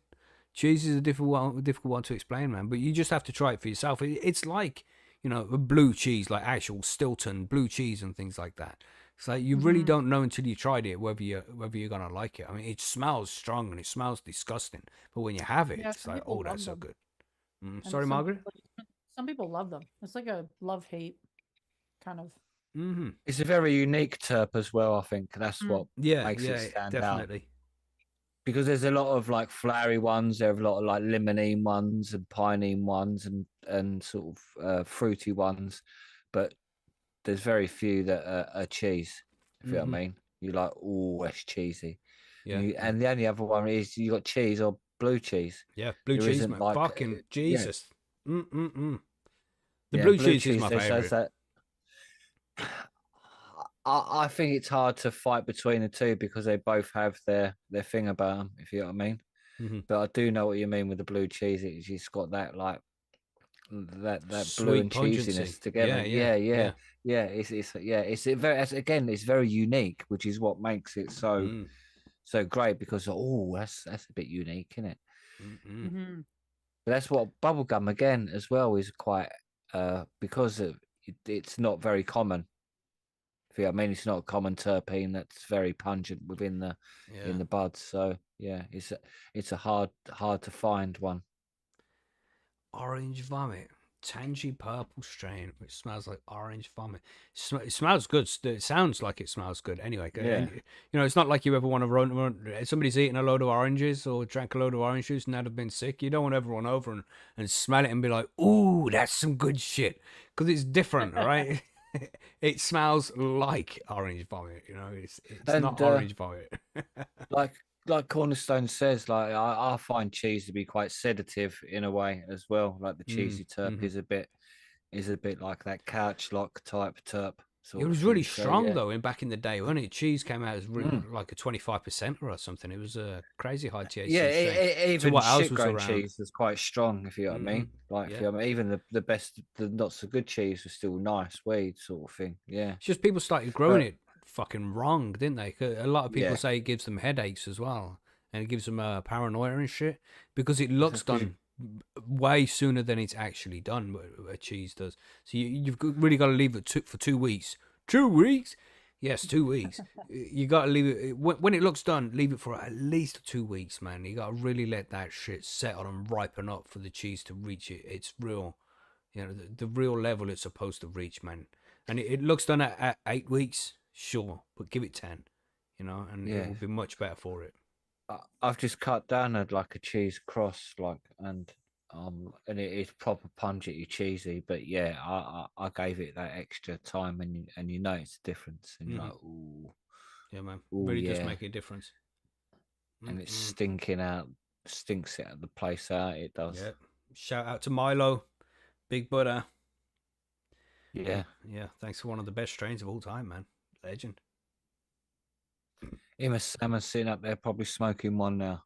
cheese is a difficult one to explain, man. But you just have to try it for yourself. It's like, you know, a blue cheese, like actual Stilton blue cheese and things like that. It's like you really don't know until you tried it whether you're gonna like it. I mean, it smells strong and it smells disgusting, but when you have it, it's like, oh, that's so good. Sorry, Margaret. Some people love them. It's like a love-hate kind of. It's a very unique terp as well. I think that's what makes it stand definitely. out. Because there's a lot of like flowery ones, there are a lot of like limonene ones and pinene ones and sort of fruity ones, but there's very few that are cheese. If you know what I mean, you're like, oh, that's cheesy. Yeah. And the only other one is you got cheese or blue cheese. Yeah, blue cheese, man. Like, fucking Jesus. The blue cheese is my favorite. I think it's hard to fight between the two because they both have their thing about them, if you know what I mean. But I do know what you mean with the blue cheese. It's just got that like that blue and cheesiness together. Yeah. It's very unique, which is what makes it so great because that's a bit unique, isn't it? But that's what bubblegum again as well is quite because it's not very common. I mean, it's not a common terpene that's very pungent within the in the buds. So yeah, it's a hard to find one. Orange vomit, tangy purple strain, which smells like orange vomit. It smells good. It sounds like it smells good. Anyway, and, you know, it's not like you ever want to run. Somebody's eating a load of oranges or drank a load of orange juice and they've been sick. You don't want to ever run over and smell it and be like, "Ooh, that's some good shit," because it's different, right? It smells like orange vomit, you know. It's not orange vomit. like Cornerstone says, like I find cheese to be quite sedative in a way as well. Like the cheesy terp is a bit like that couch lock type terp. It was really strong though, back in the day, wasn't it? Cheese came out as really, like a 25% or something. It was a crazy high THC. Yeah, even what else was shit-grown around. cheese was quite strong, if you know what I mean. Like, if you know what I mean? Even the best, the not so good cheese was still nice weed sort of thing. Yeah, it's just people started growing it fucking wrong, didn't they? A lot of people say it gives them headaches as well, and it gives them paranoia and shit because it looks done way sooner than it's actually done. What a cheese does. So you've really got to leave it for 2 weeks. 2 weeks? Yes, 2 weeks. You got to leave it when it looks done. Leave it for at least 2 weeks, man. You got to really let that shit settle and ripen up for the cheese to reach its real, you know, the real level it's supposed to reach, man. And it looks done at 8 weeks, sure, but give it 10, you know, and it will be much better for it. I've just cut down like a cheese cross, and And it is proper pungently cheesy. But yeah, I gave it that extra time, and you notice the difference, and you're like, ooh, Yeah, man. ooh, Really does yeah, make a difference. and it's stinks out the place out. It does. Yeah. Shout out to Milo, Big Butter. Yeah. Yeah. Thanks for one of the best strains of all time, man. Legend. Him and Sam are sitting up there probably smoking one now.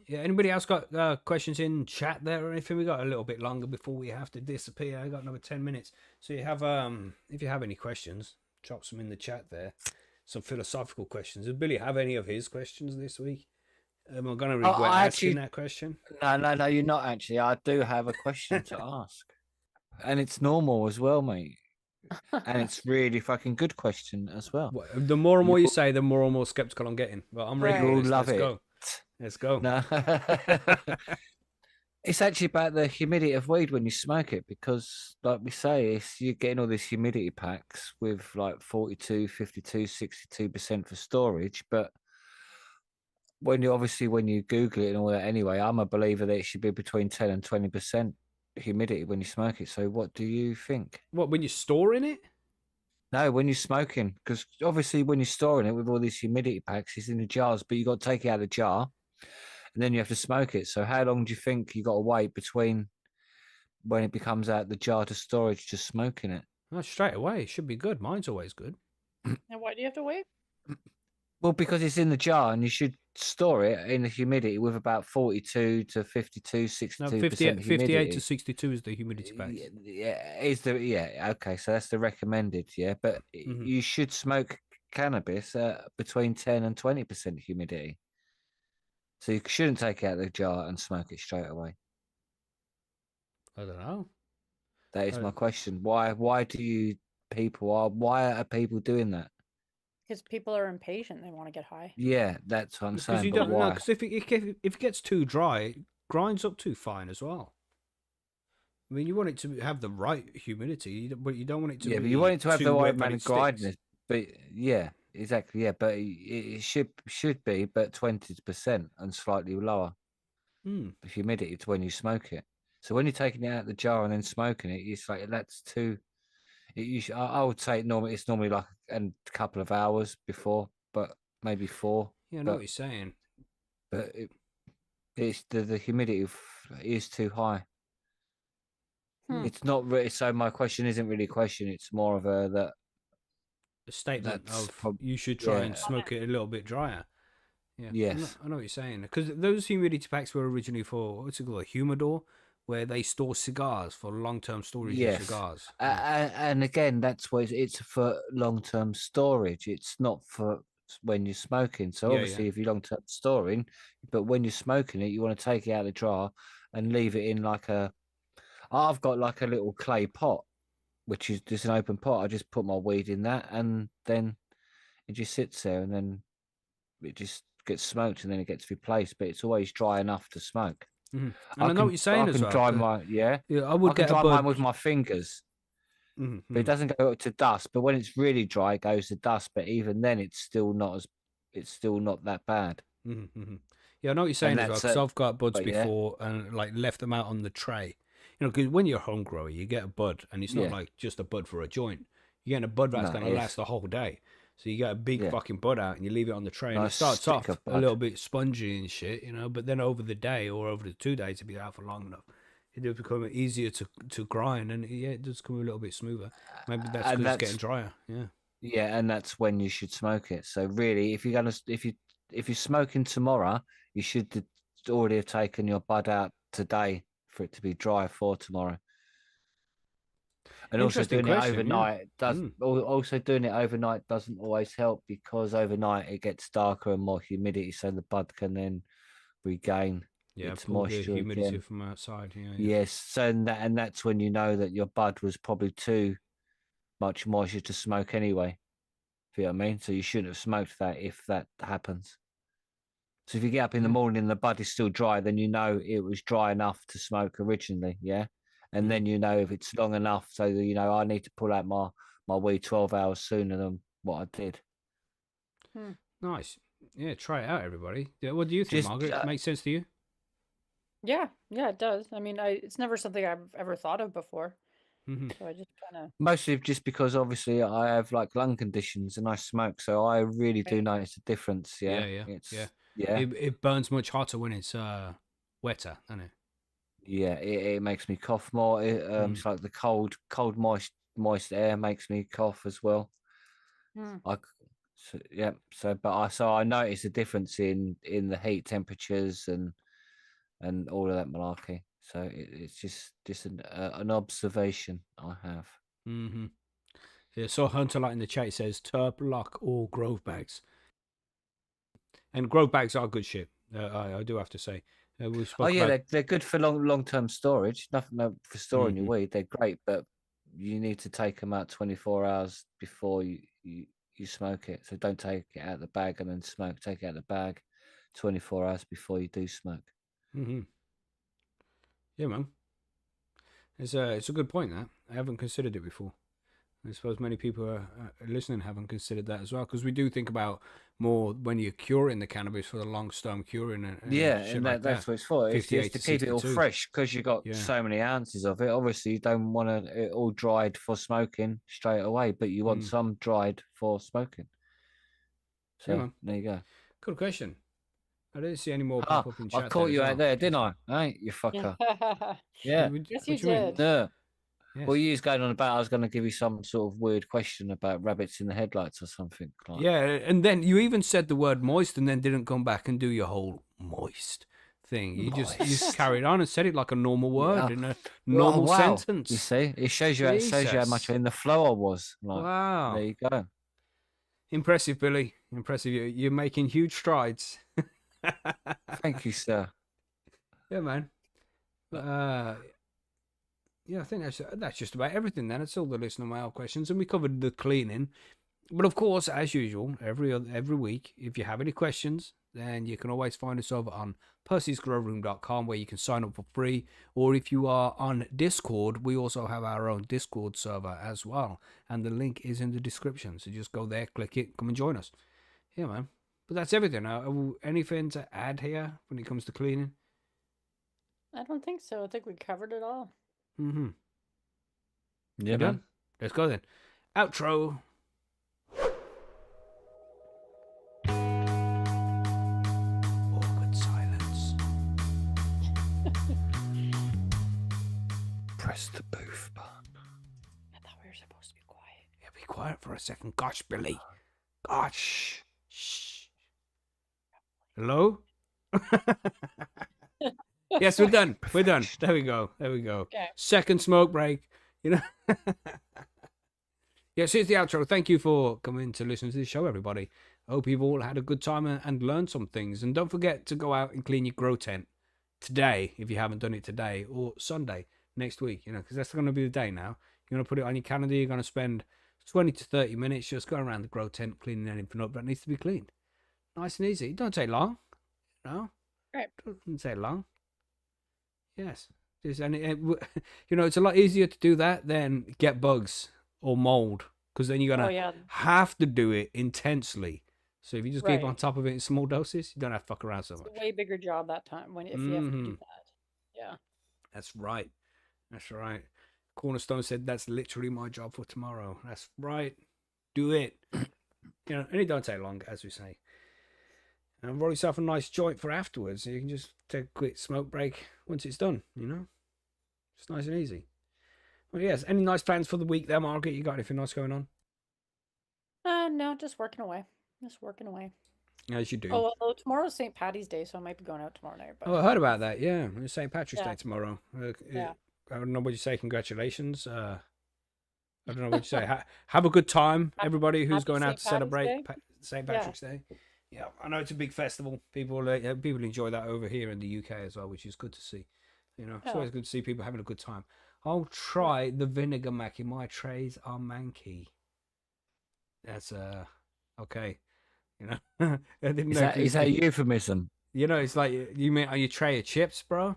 Yeah. Anybody else got questions in chat there or anything? We got a little bit longer before we have to disappear. I got another 10 minutes. So you have if you have any questions, drop some in the chat there. Some philosophical questions. Did Billy have any of his questions this week? Am I going to regret asking that question? No, you're not actually. I do have a question to ask, and it's normal as well, mate. And it's really fucking good question as well. The more and more you say, the more and more skeptical I'm getting. But I'm ready. You'll love Let's it. go. Let's go. No. It's actually about the humidity of weed when you smoke it, because like we say, you're getting all these humidity packs with like 42, 52, 62% for storage. But when you Google it and all that anyway, I'm a believer that it should be between 10 and 20% humidity when you smoke it. So what do you think? What, when you're storing it? No, when you're smoking, because obviously when you're storing it with all these humidity packs, it's in the jars, but you got to take it out of the jar and then you have to smoke it. So how long do you think you got to wait between when it becomes out the jar to storage to smoking it? Oh, straight away. It should be good. Mine's always good. And why do you have to wait? Well, because it's in the jar and you should store it in the humidity with about 42 to 52, 62% No, humidity. 58 to 62 is the humidity packs. Yeah, okay, so that's the recommended, yeah. But you should smoke cannabis between 10 and 20% humidity. So you shouldn't take it out of the jar and smoke it straight away. I don't know. That is my question. Why are people doing that? Because people are impatient. They want to get high. Yeah, that's what I'm saying. Because you don't know. Because if it gets too dry, it grinds up too fine as well. I mean, you want it to have the right humidity, but you don't want it to. Yeah, but you want it to have the right amount of grindiness. But yeah, exactly. Yeah, but it should be, but 20% and slightly lower humidity to when you smoke it. So when you're taking it out of the jar and then smoking it, it's like that's too. I would say it's normally like a couple of hours before, but maybe 4. Yeah, I know what you're saying. But it's the humidity is too high. It's not really. So my question isn't really a question. It's more of a statement of you should try and smoke it a little bit drier. Yeah. Yes. I know what you're saying. Because those humidity packs were originally for, what's it called, a humidor, where they store cigars for long-term storage of cigars. And again, that's why it's for long-term storage. It's not for when you're smoking. So obviously, if you're long-term storing, but when you're smoking it, you want to take it out of the jar and leave it in like I've got like a little clay pot, which is just an open pot. I just put my weed in that, and then it just sits there, and then it just gets smoked, and then it gets replaced. But it's always dry enough to smoke. And I know what you're saying as well. Dry my, I would get dry mine with my fingers. But it doesn't go to dust. But when it's really dry, it goes to dust. But even then, it's still not that bad. Yeah, I know what you're saying as well. Because I've got buds before and like left them out on the tray. You know, because when you're a home grower, you get a bud, and it's not like just a bud for a joint. You're getting a bud that's going to last the whole day. So you get a big fucking bud out, and you leave it on the tray, and it starts off a little bit spongy and shit, you know. But then over the day or over the 2 days, it'll be out for long enough. It does become easier to grind, and it does become a little bit smoother. Maybe that's because it's getting drier. Yeah. Yeah, and that's when you should smoke it. So really, if you're smoking tomorrow, you should already have taken your bud out today for it to be dry for tomorrow. And also doing it overnight also doing it overnight doesn't always help, because overnight it gets darker and more humidity, so the bud can then regain its moisture, the humidity again. from outside. Yes, so and that's when you know that your bud was probably too much moisture to smoke anyway. You know what I mean? So you shouldn't have smoked that if that happens. So if you get up in the morning and the bud is still dry, then you know it was dry enough to smoke originally, and then you know if it's long enough, so that you know I need to pull out my weed 12 hours sooner than what I did. Nice. Yeah, try it out, everybody. What do you think, Margaret? Makes sense to you? Yeah, yeah, it does. I mean, it's never something I've ever thought of before. Hmm. So I just kind of. Mostly just because obviously I have like lung conditions and I smoke, so I really do notice a difference. Yeah, Yeah, yeah, yeah. it's yeah, It burns much hotter when it's wetter, doesn't it? yeah. It makes me cough more. Mm. It's like the cold, moist air makes me cough as well. Hmm. I so, yeah. So I notice a difference in the heat temperatures and all of that malarkey. So it's just an observation I have. Hmm. Yeah, so Hunter Light in the chat says Terp, Lock, or Grove bags. And Grove bags are good shit. I do have to say. We Oh spoke yeah, about. they're good for long term storage. Nothing no, for storing your Hmm. weed. They're great, but you need to take them out 24 hours before you smoke it. So don't take it out of the bag and then smoke. Take it out of the bag 24 hours before you do smoke. Hmm. Yeah, man. It's a good point. That I haven't considered it before. I suppose many people listening haven't considered that as well, because we do think about more when you're curing the cannabis for the long term curing and Yeah, shit and like that's that. what it's for. It's 58 just to to keep it all 62. fresh because you got Yeah. so many ounces of it. Obviously, you don't want it all dried for smoking straight away, but you want Mm. some dried for smoking. Yeah, So man. there you go. Good question. I didn't see any more Ah, pop up in I chat there caught as you out well, there, which is didn't good. I? Hey, you fucker. Yes, Yeah. What you you mean? did. Yeah. Yes. Well, you was going on about I was going to give you some sort of weird question about rabbits in the headlights or something like. Yeah, and then you even said the word moist and then didn't come back and do your whole moist thing. You just Moist. carried on and said it like a normal word Yeah. in a Oh normal wow! You sentence. see, it shows you how much Jesus. in the flow I was. Like, there Wow. you go. Impressive, Billy. Impressive. You're making huge strides. Thank you, sir. Yeah, man. Yeah, I think that's just about everything then. That's all the listener mail questions. And we covered the cleaning. But of course, as usual, every week, if you have any questions, then you can always find us over on Percy'sGrowroom.com where you can sign up for free. Or if you are on Discord, we also have our own Discord server as well. And the link is in the description. So just go there, click it, come and join us. Yeah, man. But that's everything. Anything to add here when it comes to cleaning? I don't think so. I think we covered it all. Mm-hmm. Yeah, You man. done? Let's go then. Outro. Awkward silence. Press the booth button. I thought we were supposed to be quiet. Yeah, be quiet for a second. Gosh, Billy. Gosh. Shh. Hello? Yes, we're done. We're done. There we go. There we go. Okay. Second smoke break. You know? Yes, here's the outro. Thank you for coming to listen to this show, everybody. I hope you've all had a good time and learned some things. And don't forget to go out and clean your grow tent today, if you haven't done it today, or Sunday next week, because that's going to be the day now. You're going to put it on your calendar. You're going to spend 20 to 30 minutes just going around the grow tent, cleaning anything up that needs to be cleaned. Nice and easy. It don't take long. No? Right. It doesn't take long. Yes. It's a lot easier to do that than get bugs or mold, because then you're going Oh to yeah. have to do it intensely. So if you just keep on Right. top of it in small doses, you don't have to fuck around so It's much. a way bigger job that time if you have to do that. Yeah. That's right. That's right. Cornerstone said that's literally my job for tomorrow. That's right. Do it. And it don't take long, as we say. And roll yourself a nice joint for afterwards. So you can just take a quick smoke break once it's done, It's nice and easy. Well, yes. Any nice plans for the week there, Margaret? You got anything nice going on? No, just working away. Just working away. As you do. Oh, well, tomorrow's St. Patty's Day, so I might be going out tomorrow night. But Oh, I heard about that. Yeah, it's St. Patrick's Yeah. Day tomorrow. Yeah. I don't know what you say. Congratulations. I don't know what you say. Have a good time, everybody who's Happy going out St. to Patty's celebrate Day. St. Yeah. Patrick's Day. Yeah, I know it's a big festival. People enjoy that over here in the UK as well, which is good to see. It's Yeah. always good to see people having a good time. I'll try the vinegar Macky. My trays are manky. That's okay. I didn't know. Is that a euphemism? It's like you mean on your tray of chips, bro.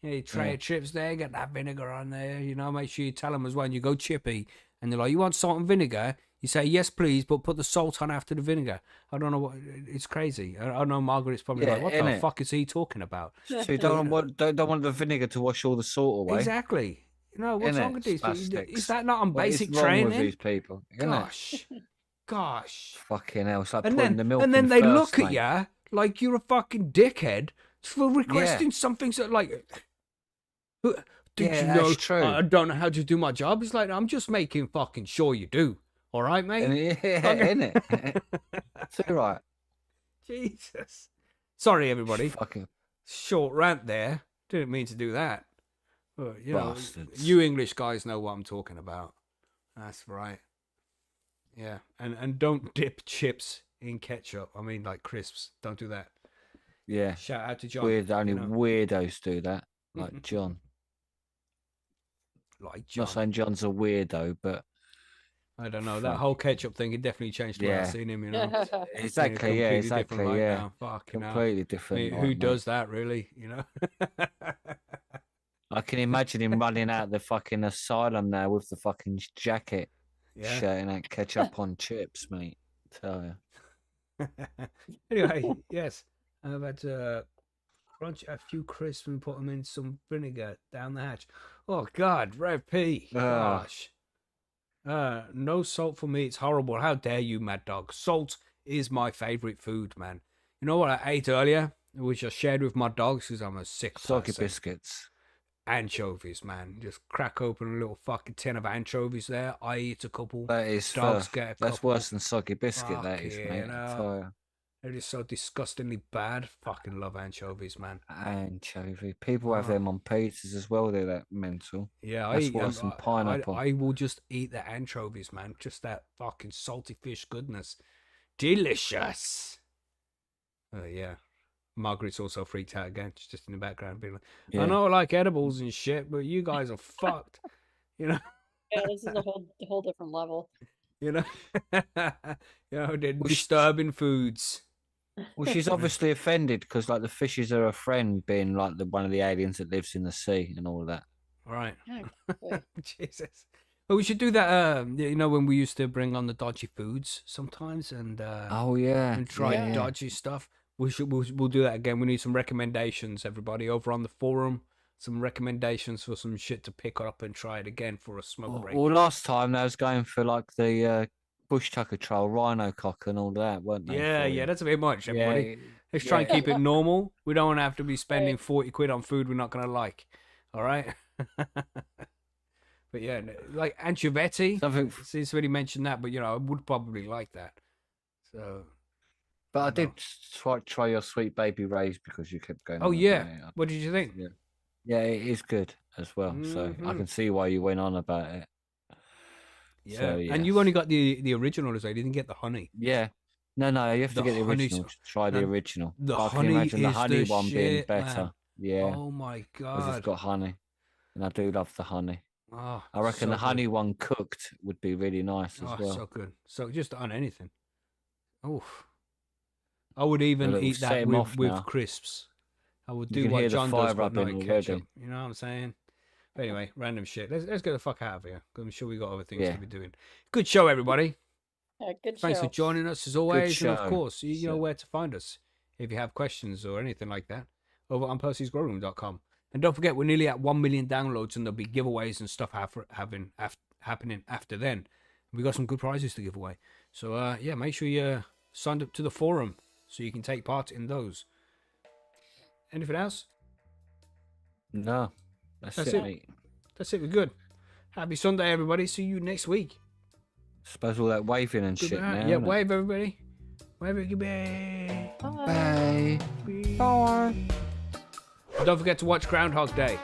Yeah, your tray Yeah. of chips there, get that vinegar on there. Make sure you tell them as well. And you go chippy, and they're like, "You want salt and vinegar?" You say yes, please, but put the salt on after the vinegar. I don't know what. It's crazy. I know Margaret's probably Yeah, like, what the innit? fuck is he talking about? So you don't want the vinegar to wash all the salt away. Exactly. You know what's wrong with these people? Is that not on What is basic wrong training? with these people? Innit? Gosh. Fucking hell! It's like And putting then the milk and then in they first, look mate. at you like you're a fucking dickhead for requesting something so like. Did you know? that's true. I don't know how to do my job. It's like I'm just making fucking sure you do. All right, mate. Innit? Too right. Jesus. Sorry, everybody. Fucking Short rant there. Didn't mean to do that. But, you know, bastards. you English guys know what I'm talking about. That's right. Yeah, and don't dip chips in ketchup. I mean, like crisps. Don't do that. Yeah. Shout out to John. Weird. Only you know. weirdos do that. Like John. Like John. Not saying John's a weirdo, but I don't know. That whole ketchup thing, it definitely changed the way I seen him, you know. exactly. Yeah, exactly. Yeah. Completely different. Who does that, really? You know. I can imagine him running out the fucking asylum now with the fucking jacket, shouting out ketchup on chips, mate. Tell you. Anyway, yes, I've had to crunch a few crisps and put them in some vinegar down the hatch. Oh God, Rev P. Gosh. No salt for me. It's horrible. How dare you, Mad Dog? Salt is my favorite food, man. You know what I ate earlier, which I shared with my dogs because I'm a sick person. Soggy biscuits. Anchovies, man. Just crack open a little fucking tin of anchovies there. I eat a couple. That is dogs get a couple. That's worse than soggy biscuit. Fuck That is, yeah, mate. no. It is so disgustingly bad. Fucking love anchovies, man. Anchovy. People have them on pizzas as well. They're that mental. Yeah, that's worse than pineapple. I will just eat the anchovies, man. Just that fucking salty fish goodness. Delicious. Yeah. Margaret's also freaked out again. She's just in the background being like, I know I like edibles and shit, but you guys are fucked. You know? Yeah, this is a whole different level. You know? They're disturbing foods. Well, she's obviously offended because, like, the fishes are a friend, being like one of the aliens that lives in the sea and all of that. Right. Yeah, Jesus. Well, we should do that. When we used to bring on the dodgy foods sometimes, and and try dodgy stuff. We'll do that again. We need some recommendations, everybody, over on the forum. Some recommendations for some shit to pick up and try it again for a smoke break. Well, last time they was going for like the bush tucker trail, rhino cock, and all that, weren't they? Yeah, that's a bit much, everybody. Let's try and keep it normal. We don't want to have to be spending 40 quid on food we're not going to like. All right? But yeah, like anchovety. Since already mentioned that, but I would probably like that. So. But I did try your Sweet Baby Rays because you kept going. Oh yeah, what did you think? Yeah, it is good as well. So I can see why you went on about it. Yeah, so, and you only got the original as well. You didn't get the honey. Yeah, no, you have to get the original. Try the original. I can imagine the honey one being better. Man. Yeah. Oh my God. Because it's got honey, and I do love the honey. Oh, I reckon the honey one cooked would be really nice as well. So good. So just on anything. Oof. I would even eat that with crisps. I would do what John does, but not in ketchup. You know what I'm saying? But anyway, random shit. Let's get the fuck out of here. I'm sure we got other things to be doing. Good show, everybody. Yeah, good show. Thanks for joining us as always. And of course, you know where to find us if you have questions or anything like that over on Percy'sGrowroom.com. And don't forget, we're nearly at 1 million downloads, and there'll be giveaways and stuff happening after then. We got some good prizes to give away. So make sure you signed up to the forum so you can take part in those. Anything else? No, that's it, mate. That's it. We're good. Happy Sunday, everybody. See you next week. Suppose all that waving and shit now. Yeah, wave, everybody. Wave it. Goodbye. Bye. Bye. Don't forget to watch Groundhog Day.